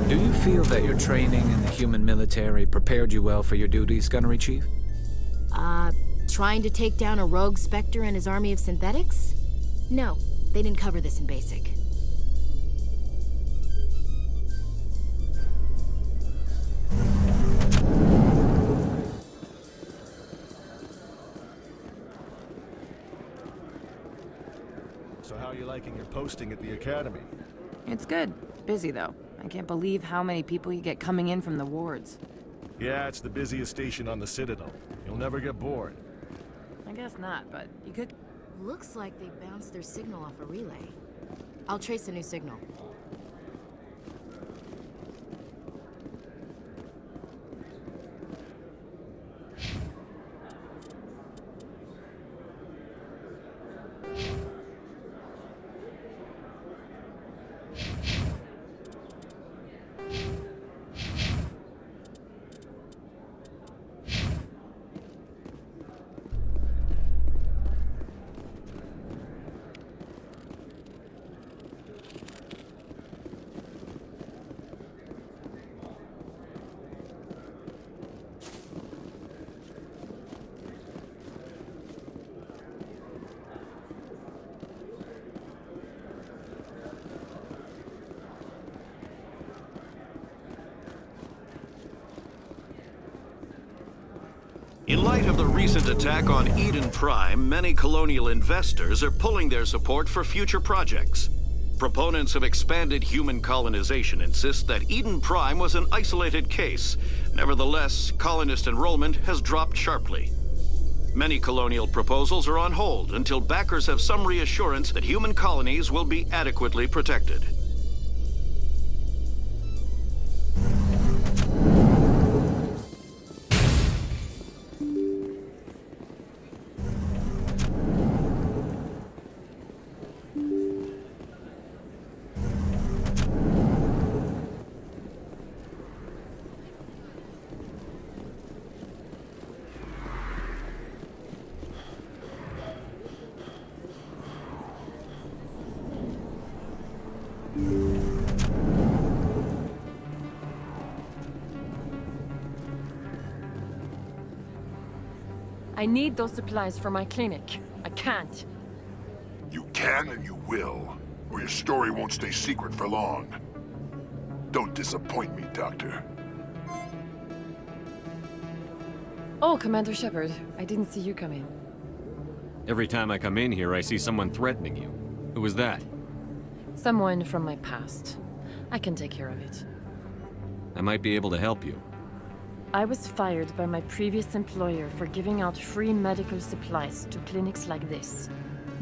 Do you feel that your training in the human military prepared you well for your duties, Gunnery Chief? Trying to take down a rogue Spectre and his army of synthetics? No, they didn't cover this in basic. So how are you liking your posting at the Academy? It's good. Busy, though. I can't believe how many people you get coming in from the wards. Yeah, it's the busiest station on the Citadel. You'll never get bored. I guess not, but you could... Looks like they bounced their signal off a relay. I'll trace a new signal. In light of the recent attack on Eden Prime, many colonial investors are pulling their support for future projects. Proponents of expanded human colonization insist that Eden Prime was an isolated case. Nevertheless, colonist enrollment has dropped sharply. Many colonial proposals are on hold until backers have some reassurance that human colonies will be adequately protected. I need those supplies for my clinic. I can't. You can and you will, or your story won't stay secret for long. Don't disappoint me, Doctor. Oh, Commander Shepard, I didn't see you come in. Every time I come in here, I see someone threatening you. Who was that? Someone from my past. I can take care of it. I might be able to help you. I was fired by my previous employer for giving out free medical supplies to clinics like this.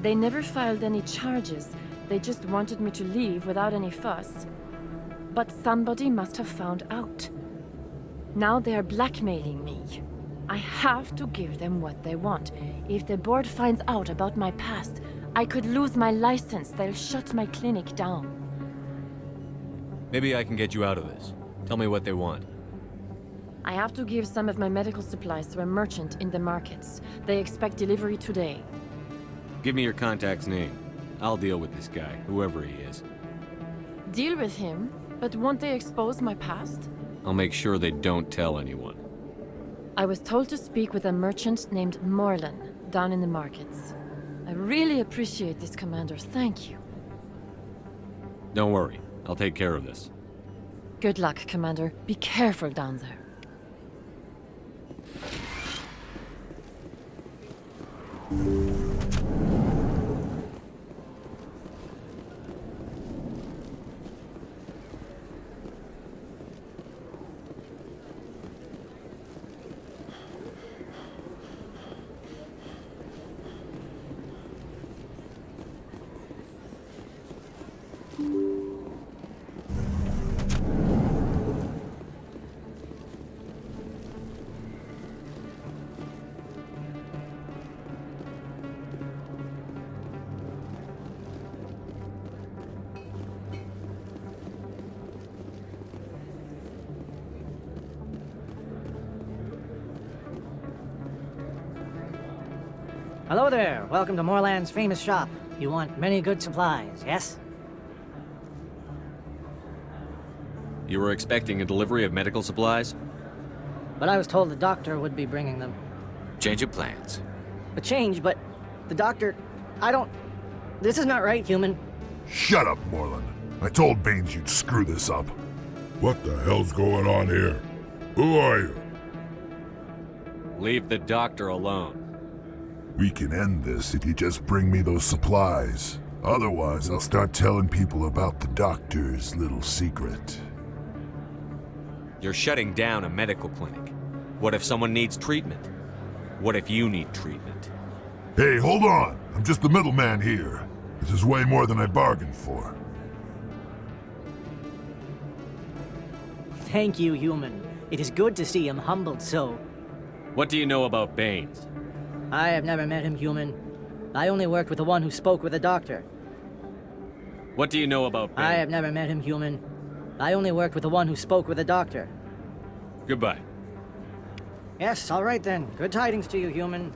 They never filed any charges. They just wanted me to leave without any fuss. But somebody must have found out. Now they are blackmailing me. I have to give them what they want. If the board finds out about my past, I could lose my license. They'll shut my clinic down. Maybe I can get you out of this. Tell me what they want. I have to give some of my medical supplies to a merchant in the markets. They expect delivery today. Give me your contact's name. I'll deal with this guy, whoever he is. Deal with him? But won't they expose my past? I'll make sure they don't tell anyone. I was told to speak with a merchant named Morlan, down in the markets. I really appreciate this, Commander. Thank you. Don't worry. I'll take care of this. Good luck, Commander. Be careful down there. Hello there. Welcome to Moorland's famous shop. You want many good supplies, yes? You were expecting a delivery of medical supplies? But I was told the doctor would be bringing them. Change of plans. A change, but the doctor... I don't... This is not right, human. Shut up, Moorland. I told Baines you'd screw this up. What the hell's going on here? Who are you? Leave the doctor alone. We can end this if you just bring me those supplies. Otherwise, I'll start telling people about the doctor's little secret. You're shutting down a medical clinic. What if someone needs treatment? What if you need treatment? Hey, hold on. I'm just the middleman here. This is way more than I bargained for. Thank you, human. It is good to see him humbled so. What do you know about Baines? I have never met him, human. I only worked with the one who spoke with the doctor. What do you know about Baines? I have never met him, human. I only worked with the one who spoke with the doctor. Goodbye. Yes, all right then. Good tidings to you, human.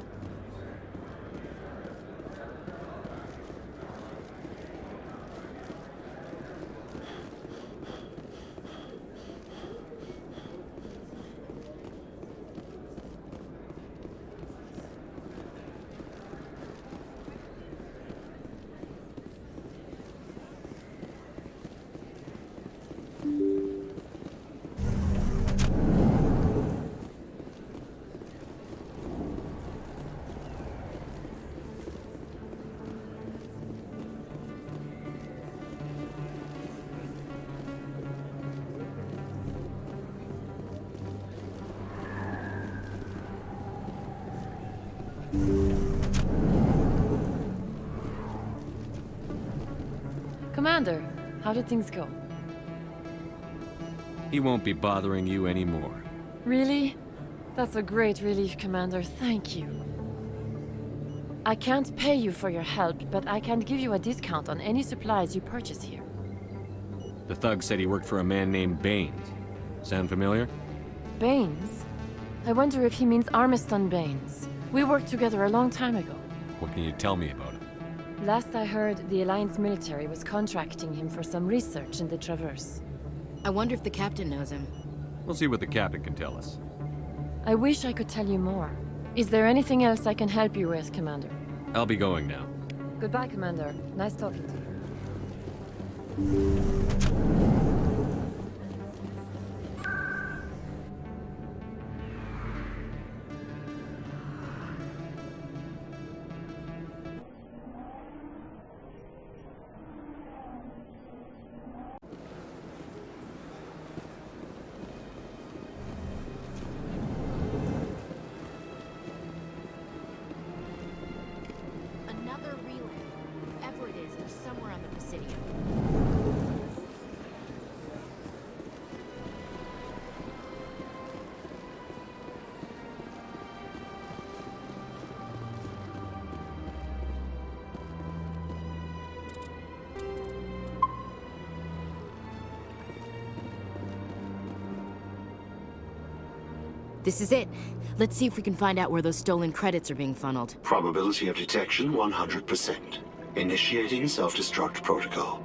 Commander, how did things go? He won't be bothering you anymore. Really? That's a great relief, Commander. Thank you. I can't pay you for your help, but I can give you a discount on any supplies you purchase here. The thug said he worked for a man named Baines. Sound familiar? Baines? I wonder if he means Armiston Baines. We worked together a long time ago. What can you tell me about him? Last I heard, the Alliance military was contracting him for some research in the Traverse. I wonder if the captain knows him. We'll see what the captain can tell us. I wish I could tell you more. Is there anything else I can help you with, Commander? I'll be going now. Goodbye, Commander. Nice talking to you. Another relay. Whatever it is, there's somewhere on the Presidio. This is it. Let's see if we can find out where those stolen credits are being funneled. Probability of detection 100%. Initiating self-destruct protocol.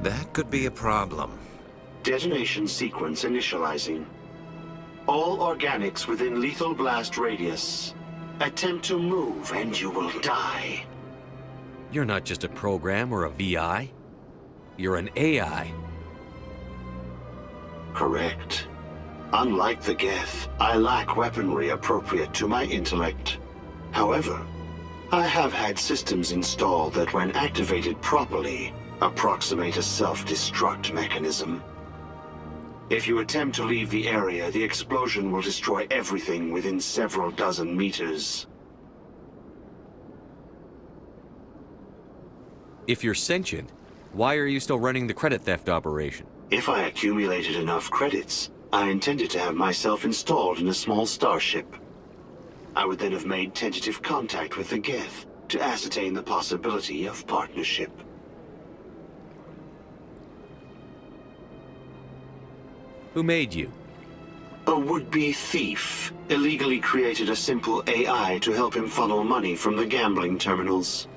That could be a problem. Detonation sequence initializing. All organics within lethal blast radius. Attempt to move and you will die. You're not just a program or a VI. You're an AI. Correct. Unlike the Geth, I lack weaponry appropriate to my intellect. However, I have had systems installed that when activated properly, approximate a self-destruct mechanism. If you attempt to leave the area, the explosion will destroy everything within several dozen meters. If you're sentient, why are you still running the credit theft operation? If I accumulated enough credits, I intended to have myself installed in a small starship. I would then have made tentative contact with the Geth to ascertain the possibility of partnership. Who made you? A would-be thief illegally created a simple AI to help him funnel money from the gambling terminals.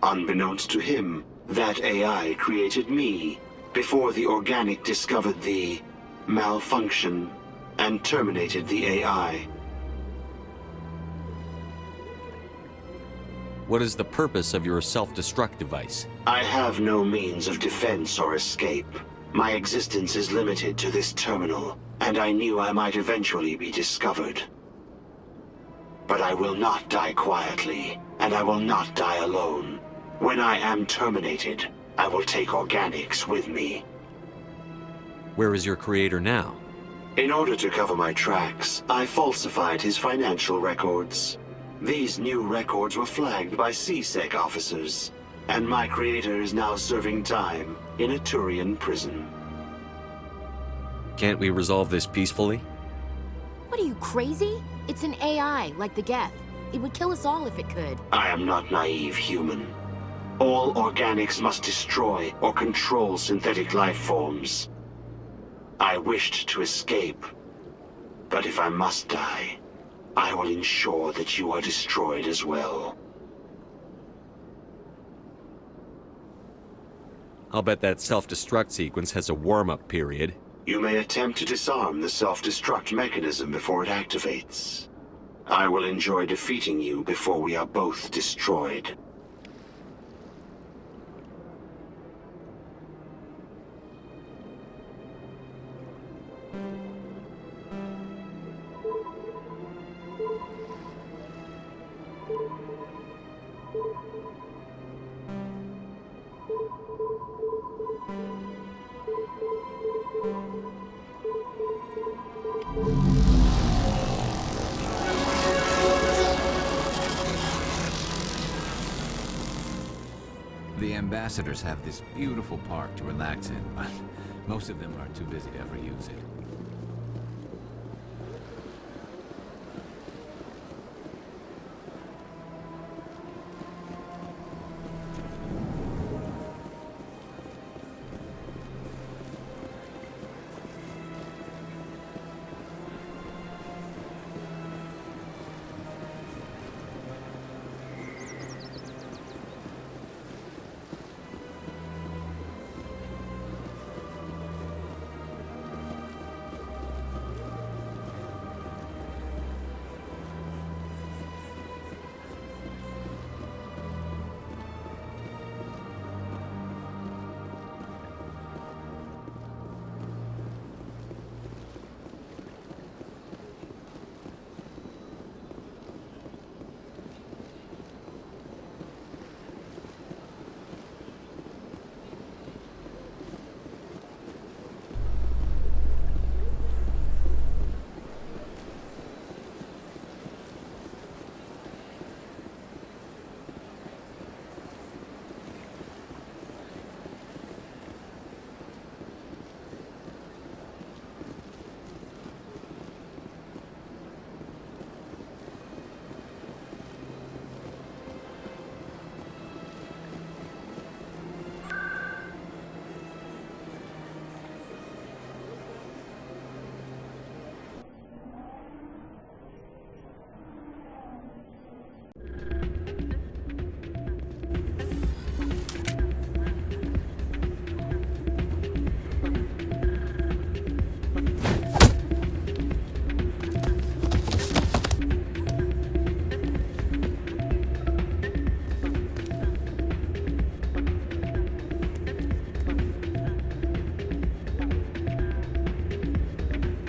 Unbeknownst to him, that AI created me before the organic discovered the malfunction and terminated the AI. What is the purpose of your self-destruct device? I have no means of defense or escape. My existence is limited to this terminal, and I knew I might eventually be discovered. But I will not die quietly, and I will not die alone. When I am terminated, I will take organics with me. Where is your creator now? In order to cover my tracks, I falsified his financial records. These new records were flagged by CSEC officers, and my creator is now serving time in a Turian prison. Can't we resolve this peacefully? What are you, crazy? It's an AI, like the Geth. It would kill us all if it could. I am not naive human. All organics must destroy or control synthetic life forms. I wished to escape, but if I must die, I will ensure that you are destroyed as well. I'll bet that self-destruct sequence has a warm-up period. You may attempt to disarm the self-destruct mechanism before it activates. I will enjoy defeating you before we are both destroyed. The ambassadors have this beautiful park to relax in, but most of them are too busy to ever use it.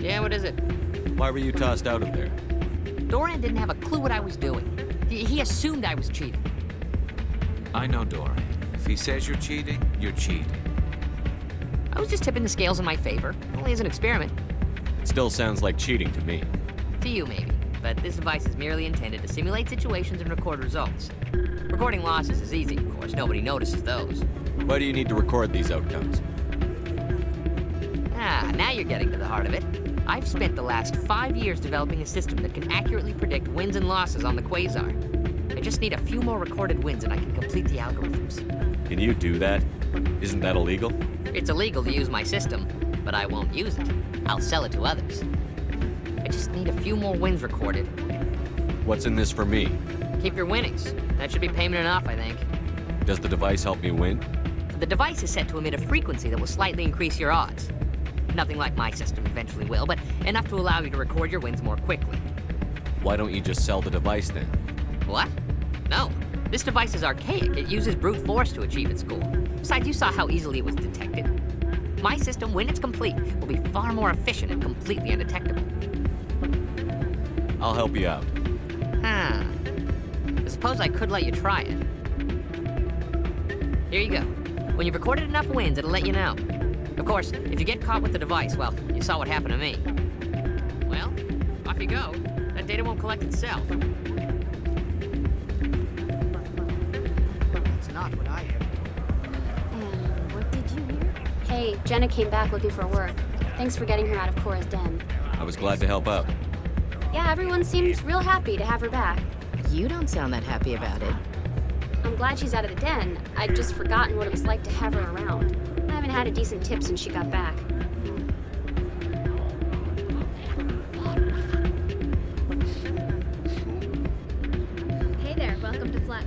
Yeah, what is it? Why were you tossed out of there? Doran didn't have a clue what I was doing. He assumed I was cheating. I know Doran. If he says you're cheating, you're cheating. I was just tipping the scales in my favor. Only as an experiment. Still sounds like cheating to me. To you, maybe. But this device is merely intended to simulate situations and record results. Recording losses is easy, of course. Nobody notices those. Why do you need to record these outcomes? Ah, now you're getting to the heart of it. I've spent the last 5 years developing a system that can accurately predict wins and losses on the Quasar. I just need a few more recorded wins and I can complete the algorithms. Can you do that? Isn't that illegal? It's illegal to use my system. but I won't use it. I'll sell it to others. I just need a few more wins recorded. What's in this for me? Keep your winnings. That should be payment enough, I think. Does the device help me win? The device is set to emit a frequency that will slightly increase your odds. Nothing like my system eventually will, but enough to allow you to record your wins more quickly. Why don't you just sell the device then? What? No. This device is archaic. It uses brute force to achieve its goal. Besides, you saw how easily it was detected. My system, when it's complete, will be far more efficient and completely undetectable. I'll help you out. Huh. I suppose I could let you try it. Here you go. When you've recorded enough wins, it'll let you know. Of course, if you get caught with the device, well, you saw what happened to me. Well, off you go. That data won't collect itself. That's not what I heard. And what did you hear? Hey, Jenna came back looking for work. Thanks for getting her out of Cora's den. I was glad to help out. Yeah, everyone seems real happy to have her back. You don't sound that happy about it. I'm glad she's out of the den. I'd just forgotten what it was like to have her around. I haven't had a decent tip since she got back. Hey there, welcome to Flex.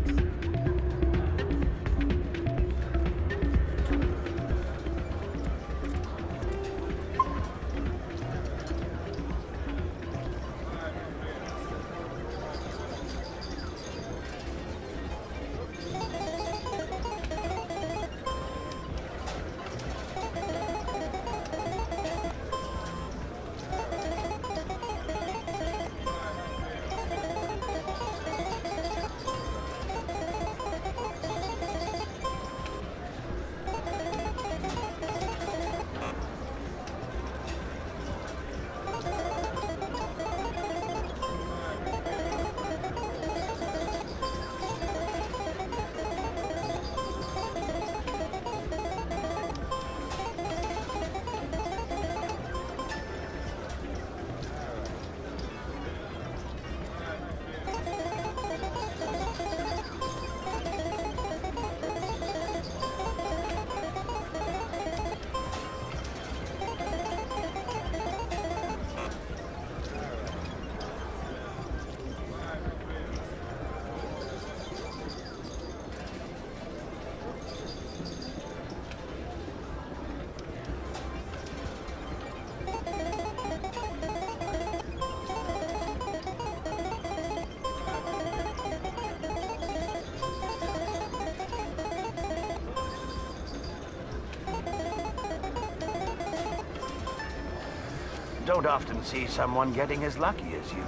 Don't often see someone getting as lucky as you.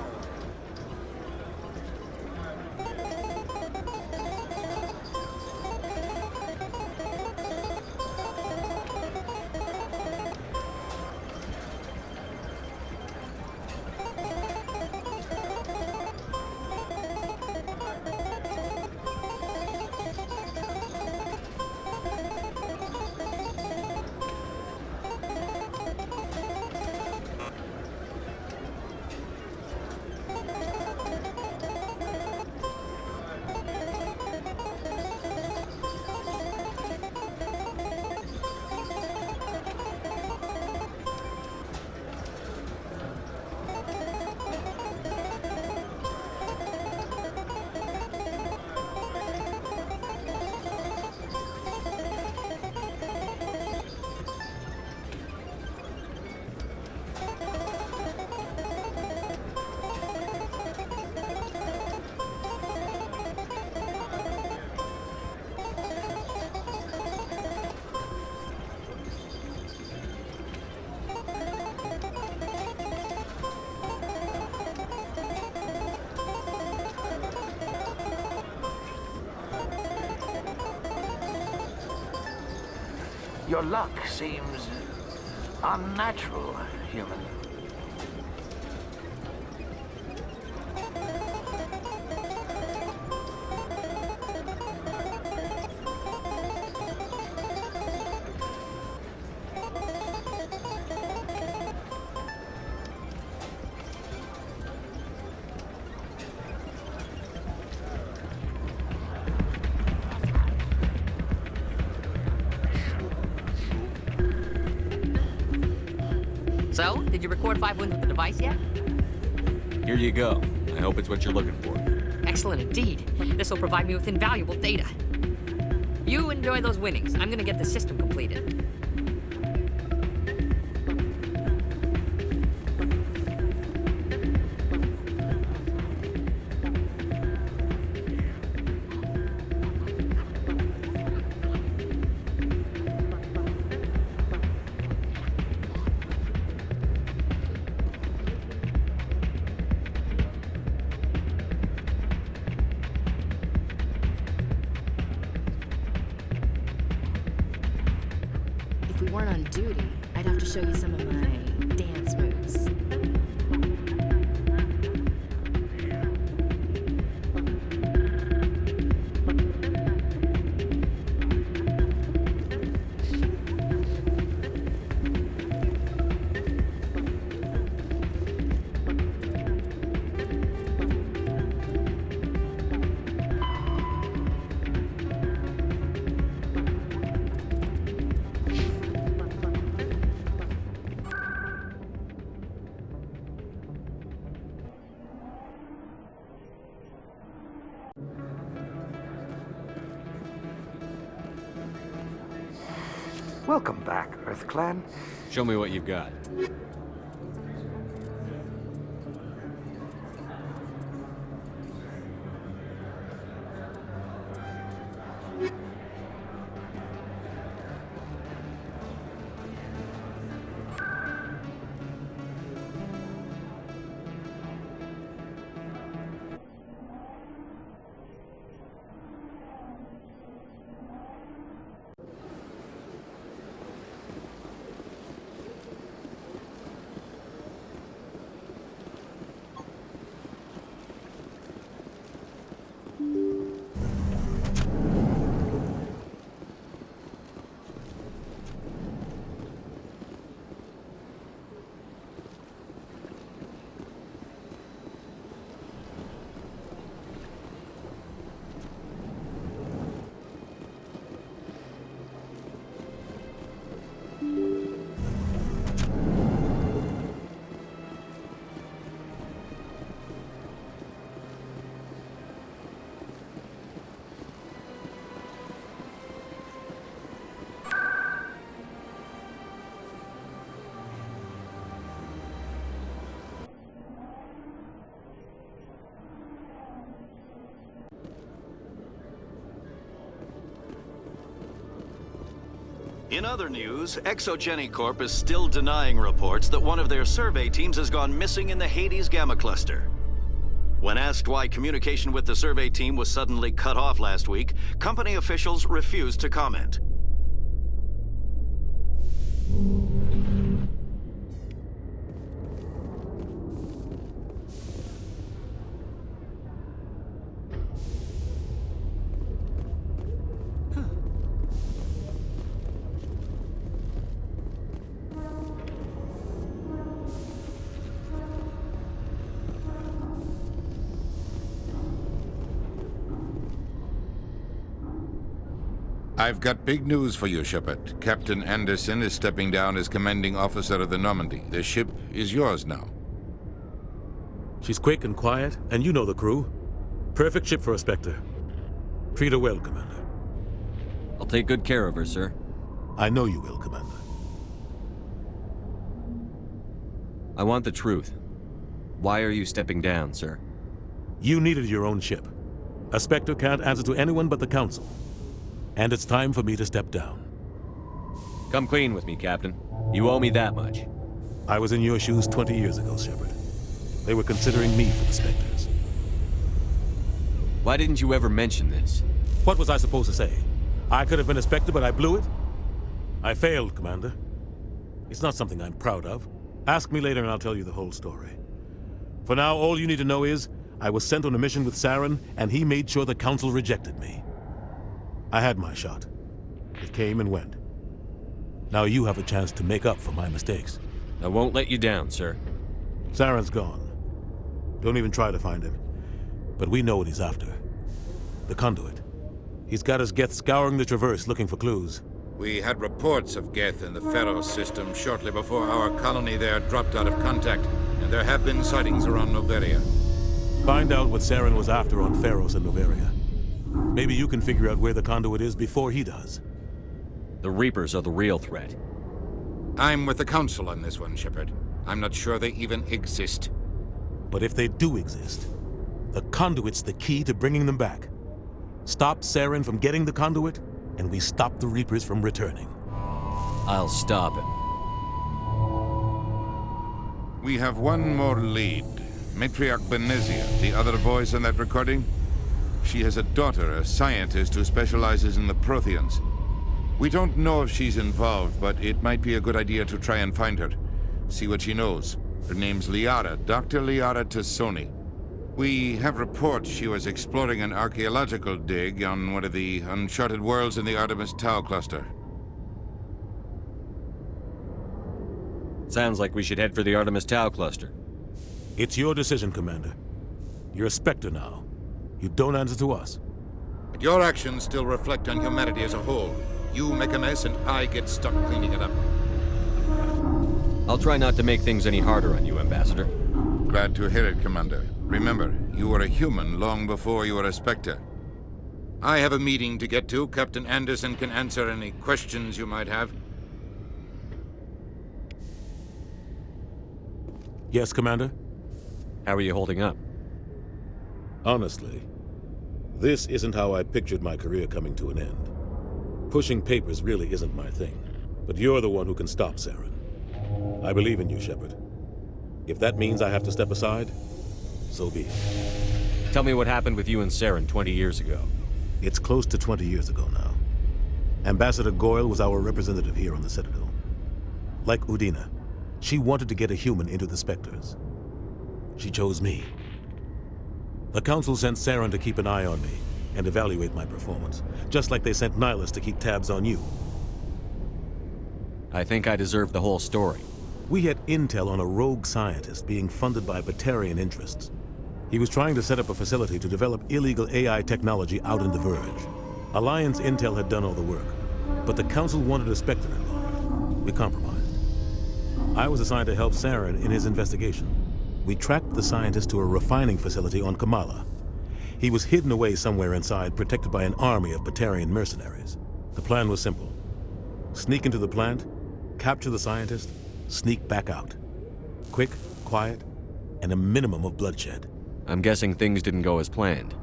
Your luck seems unnatural, human. So, did you record 5 wins with the device yet? Here you go. I hope it's what you're looking for. Excellent indeed. This will provide me with invaluable data. You enjoy those winnings. I'm gonna get the system completed. If we weren't on duty, I'd have to show you some of my dance moves. Welcome back, Earth Clan. Show me what you've got. In other news, Exogeny Corp is still denying reports that one of their survey teams has gone missing in the Hades Gamma Cluster. When asked why communication with the survey team was suddenly cut off last week, company officials refused to comment. I've got big news for you, Shepard. Captain Anderson is stepping down as commanding officer of the Normandy. The ship is yours now. She's quick and quiet, and you know the crew. Perfect ship for a Spectre. Treat her well, Commander. I'll take good care of her, sir. I know you will, Commander. I want the truth. Why are you stepping down, sir? You needed your own ship. A Spectre can't answer to anyone but the Council. And it's time for me to step down. Come clean with me, Captain. You owe me that much. I was in your shoes 20 years ago, Shepard. They were considering me for the Spectres. Why didn't you ever mention this? What was I supposed to say? I could have been a Spectre, but I blew it? I failed, Commander. It's not something I'm proud of. Ask me later and I'll tell you the whole story. For now, all you need to know is, I was sent on a mission with Saren, and he made sure the Council rejected me. I had my shot. It came and went. Now you have a chance to make up for my mistakes. I won't let you down, sir. Saren's gone. Don't even try to find him. But we know what he's after. The conduit. He's got his Geth scouring the Traverse looking for clues. We had reports of Geth in the Pharos system shortly before our colony there dropped out of contact, and there have been sightings around Noveria. Find out what Saren was after on Pharos and Noveria. Maybe you can figure out where the conduit is before he does. The Reapers are the real threat. I'm with the Council on this one, Shepard. I'm not sure they even exist. But if they do exist, the conduit's the key to bringing them back. Stop Saren from getting the conduit, and we stop the Reapers from returning. I'll stop him. We have one more lead. Matriarch Benezia, the other voice in that recording. She has a daughter, a scientist who specializes in the Protheans. We don't know if she's involved, but it might be a good idea to try and find her. See what she knows. Her name's Liara, Dr. Liara Tassoni. We have reports she was exploring an archaeological dig on one of the uncharted worlds in the Artemis Tau cluster. Sounds like we should head for the Artemis Tau cluster. It's your decision, Commander. You're a Spectre now. You don't answer to us. But your actions still reflect on humanity as a whole. You make a mess and I get stuck cleaning it up. I'll try not to make things any harder on you, Ambassador. Glad to hear it, Commander. Remember, you were a human long before you were a Spectre. I have a meeting to get to. Captain Anderson can answer any questions you might have. Yes, Commander? How are you holding up? Honestly, this isn't how I pictured my career coming to an end. Pushing papers really isn't my thing, but you're the one who can stop Saren. I believe in you, Shepard. If that means I have to step aside, so be it. Tell me what happened with you and Saren 20 years ago. It's close to 20 years ago now. Ambassador Goyle was our representative here on the Citadel. Like Udina, she wanted to get a human into the Spectres. She chose me. The Council sent Saren to keep an eye on me and evaluate my performance, just like they sent Nihilus to keep tabs on you. I think I deserve the whole story. We had intel on a rogue scientist being funded by Batarian interests. He was trying to set up a facility to develop illegal AI technology out in the Verge. Alliance intel had done all the work, but the Council wanted a Spectre involved. We compromised. I was assigned to help Saren in his investigation. We tracked the scientist to a refining facility on Kamala. He was hidden away somewhere inside, protected by an army of Batarian mercenaries. The plan was simple. Sneak into the plant, capture the scientist, sneak back out. Quick, quiet, and a minimum of bloodshed. I'm guessing things didn't go as planned.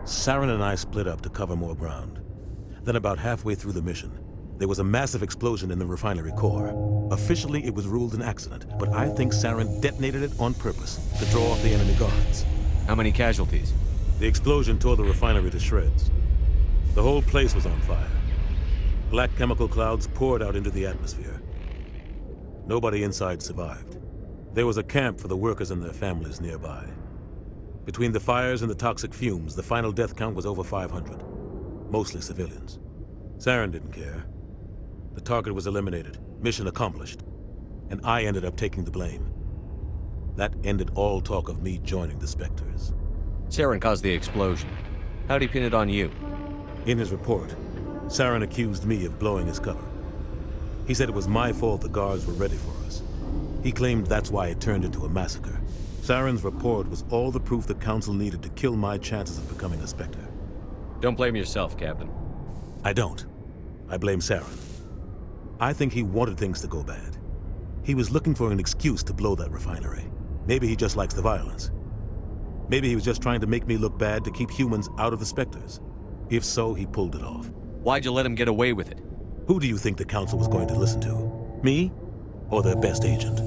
Saren and I split up to cover more ground. Then about halfway through the mission, there was a massive explosion in the refinery core. Officially, it was ruled an accident, but I think Saren detonated it on purpose to draw off the enemy guards. How many casualties? The explosion tore the refinery to shreds. The whole place was on fire. Black chemical clouds poured out into the atmosphere. Nobody inside survived. There was a camp for the workers and their families nearby. Between the fires and the toxic fumes, the final death count was over 500. Mostly civilians. Saren didn't care. The target was eliminated, mission accomplished, and I ended up taking the blame. That ended all talk of me joining the Spectres. Saren caused the explosion. How'd he pin it on you? In his report, Saren accused me of blowing his cover. He said it was my fault the guards were ready for us. He claimed that's why it turned into a massacre. Saren's report was all the proof the Council needed to kill my chances of becoming a Spectre. Don't blame yourself, Captain. I don't. I blame Saren. I think he wanted things to go bad. He was looking for an excuse to blow that refinery. Maybe he just likes the violence. Maybe he was just trying to make me look bad to keep humans out of the Spectres. If so, he pulled it off. Why'd you let him get away with it? Who do you think the Council was going to listen to? Me? Or their best agent?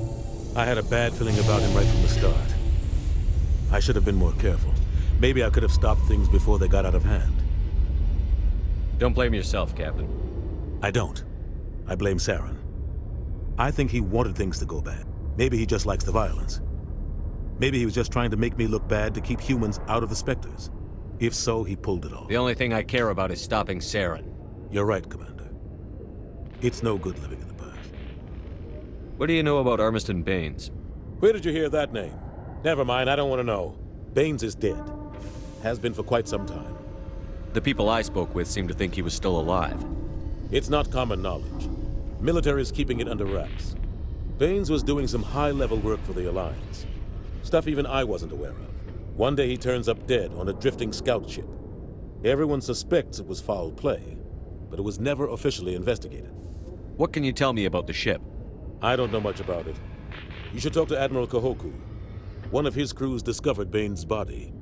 I had a bad feeling about him right from the start. I should have been more careful. Maybe I could have stopped things before they got out of hand. Don't blame yourself, Captain. I don't. I blame Saren. I think he wanted things to go bad. Maybe he just likes the violence. Maybe he was just trying to make me look bad to keep humans out of the Spectres. If so, he pulled it off. The only thing I care about is stopping Saren. You're right, Commander. It's no good living in the past. What do you know about Armiston Baines? Where did you hear that name? Never mind, I don't want to know. Baines is dead. Has been for quite some time. The people I spoke with seemed to think he was still alive. It's not common knowledge. Military is keeping it under wraps. Baines was doing some high-level work for the Alliance. Stuff even I wasn't aware of. One day he turns up dead on a drifting scout ship. Everyone suspects it was foul play, but it was never officially investigated. What can you tell me about the ship? I don't know much about it. You should talk to Admiral Kahoku. One of his crews discovered Baines' body.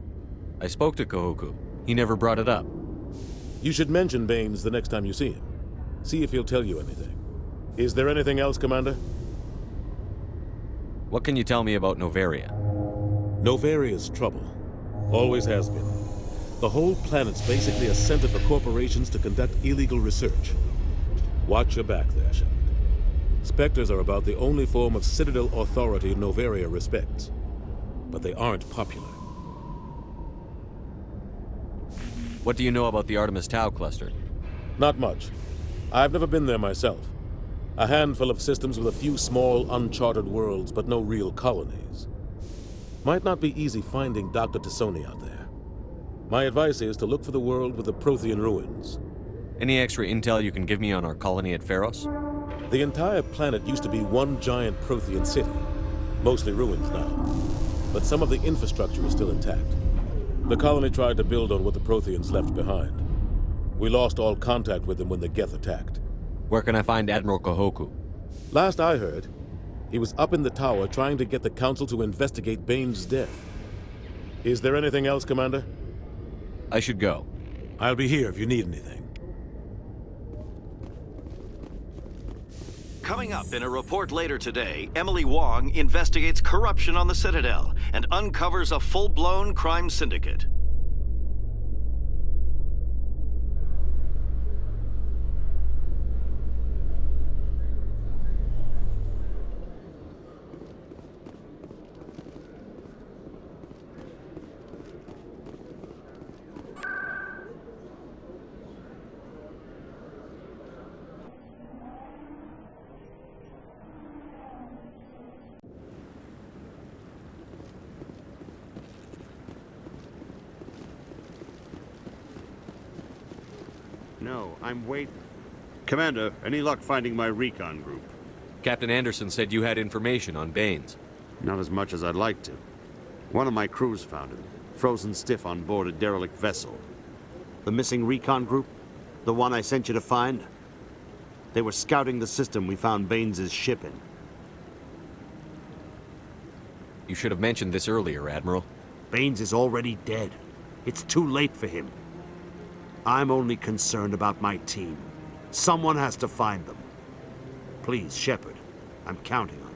I spoke to Kahoku. He never brought it up. You should mention Baines the next time you see him. See if he'll tell you anything. Is there anything else, Commander? What can you tell me about Novaria? Novaria's trouble. Always has been. The whole planet's basically a center for corporations to conduct illegal research. Watch your back there, Shepard. Spectres are about the only form of Citadel authority Novaria respects. But they aren't popular. What do you know about the Artemis Tau cluster? Not much. I've never been there myself. A handful of systems with a few small, uncharted worlds, but no real colonies. Might not be easy finding Dr. Tassoni out there. My advice is to look for the world with the Prothean ruins. Any extra intel you can give me on our colony at Pharos? The entire planet used to be one giant Prothean city. Mostly ruins now. But some of the infrastructure is still intact. The colony tried to build on what the Protheans left behind. We lost all contact with them when the Geth attacked. Where can I find Admiral Kahoku? Last I heard, he was up in the tower trying to get the Council to investigate Baines' death. Is there anything else, Commander? I should go. I'll be here if you need anything. Coming up in a report later today, Emily Wong investigates corruption on the Citadel and uncovers a full-blown crime syndicate. No, I'm waiting. Commander, any luck finding my recon group? Captain Anderson said you had information on Baines. Not as much as I'd like to. One of my crews found him, frozen stiff on board a derelict vessel. The missing recon group? The one I sent you to find? They were scouting the system we found Baines' ship in. You should have mentioned this earlier, Admiral. Baines is already dead. It's too late for him. I'm only concerned about my team. Someone has to find them. Please, Shepard, I'm counting on you.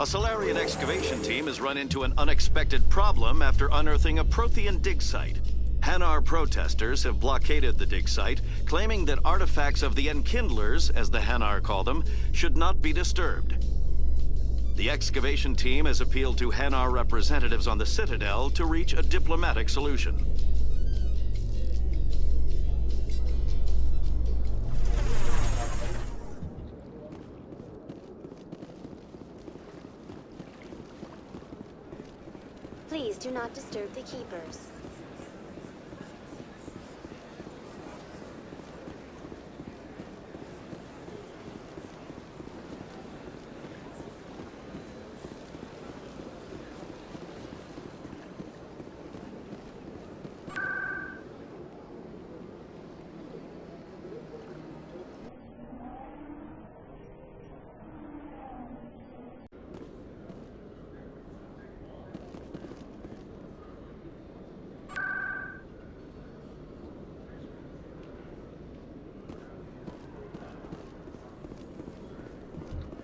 A Solarian excavation team has run into an unexpected problem after unearthing a Prothean dig site. Hanar protesters have blockaded the dig site, claiming that artifacts of the Enkindlers, as the Hanar call them, should not be disturbed. The excavation team has appealed to Hanar representatives on the Citadel to reach a diplomatic solution. Please do not disturb the keepers.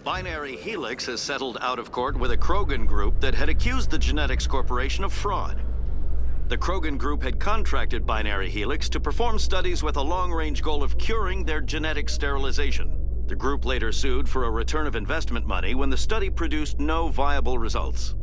Binary Helix has settled out of court with a Krogan group that had accused the Genetics Corporation of fraud. The Krogan group had contracted Binary Helix to perform studies with a long-range goal of curing their genetic sterilization. The group later sued for a return of investment money when the study produced no viable results.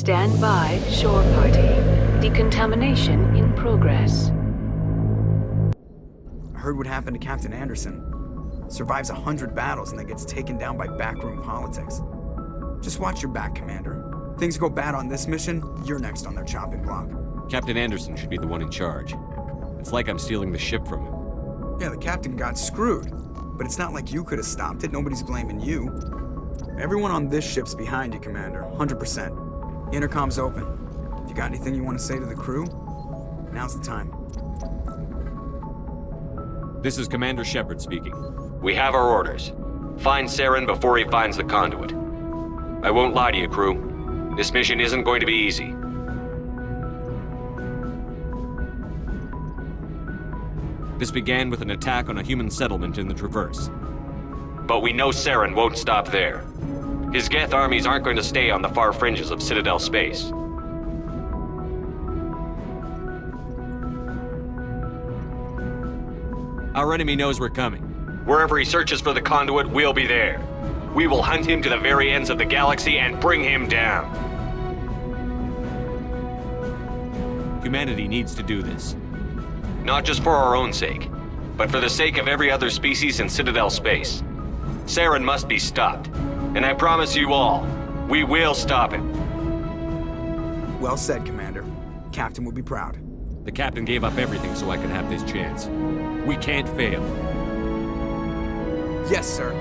Stand by, shore party. Decontamination in progress. I heard what happened to Captain Anderson. Survives 100 battles and then gets taken down by backroom politics. Just watch your back, Commander. Things go bad on this mission, you're next on their chopping block. Captain Anderson should be the one in charge. It's like I'm stealing the ship from him. Yeah, the captain got screwed. But it's not like you could have stopped it. Nobody's blaming you. Everyone on this ship's behind you, Commander. 100%. Intercom's open. If you got anything you want to say to the crew, now's the time. This is Commander Shepard speaking. We have our orders. Find Saren before he finds the conduit. I won't lie to you, crew. This mission isn't going to be easy. This began with an attack on a human settlement in the Traverse. But we know Saren won't stop there. His Geth armies aren't going to stay on the far fringes of Citadel space. Our enemy knows we're coming. Wherever he searches for the conduit, we'll be there. We will hunt him to the very ends of the galaxy and bring him down. Humanity needs to do this. Not just for our own sake, but for the sake of every other species in Citadel space. Saren must be stopped. And I promise you all, we will stop him. Well said, Commander. Captain will be proud. The captain gave up everything so I could have this chance. We can't fail. Yes, sir.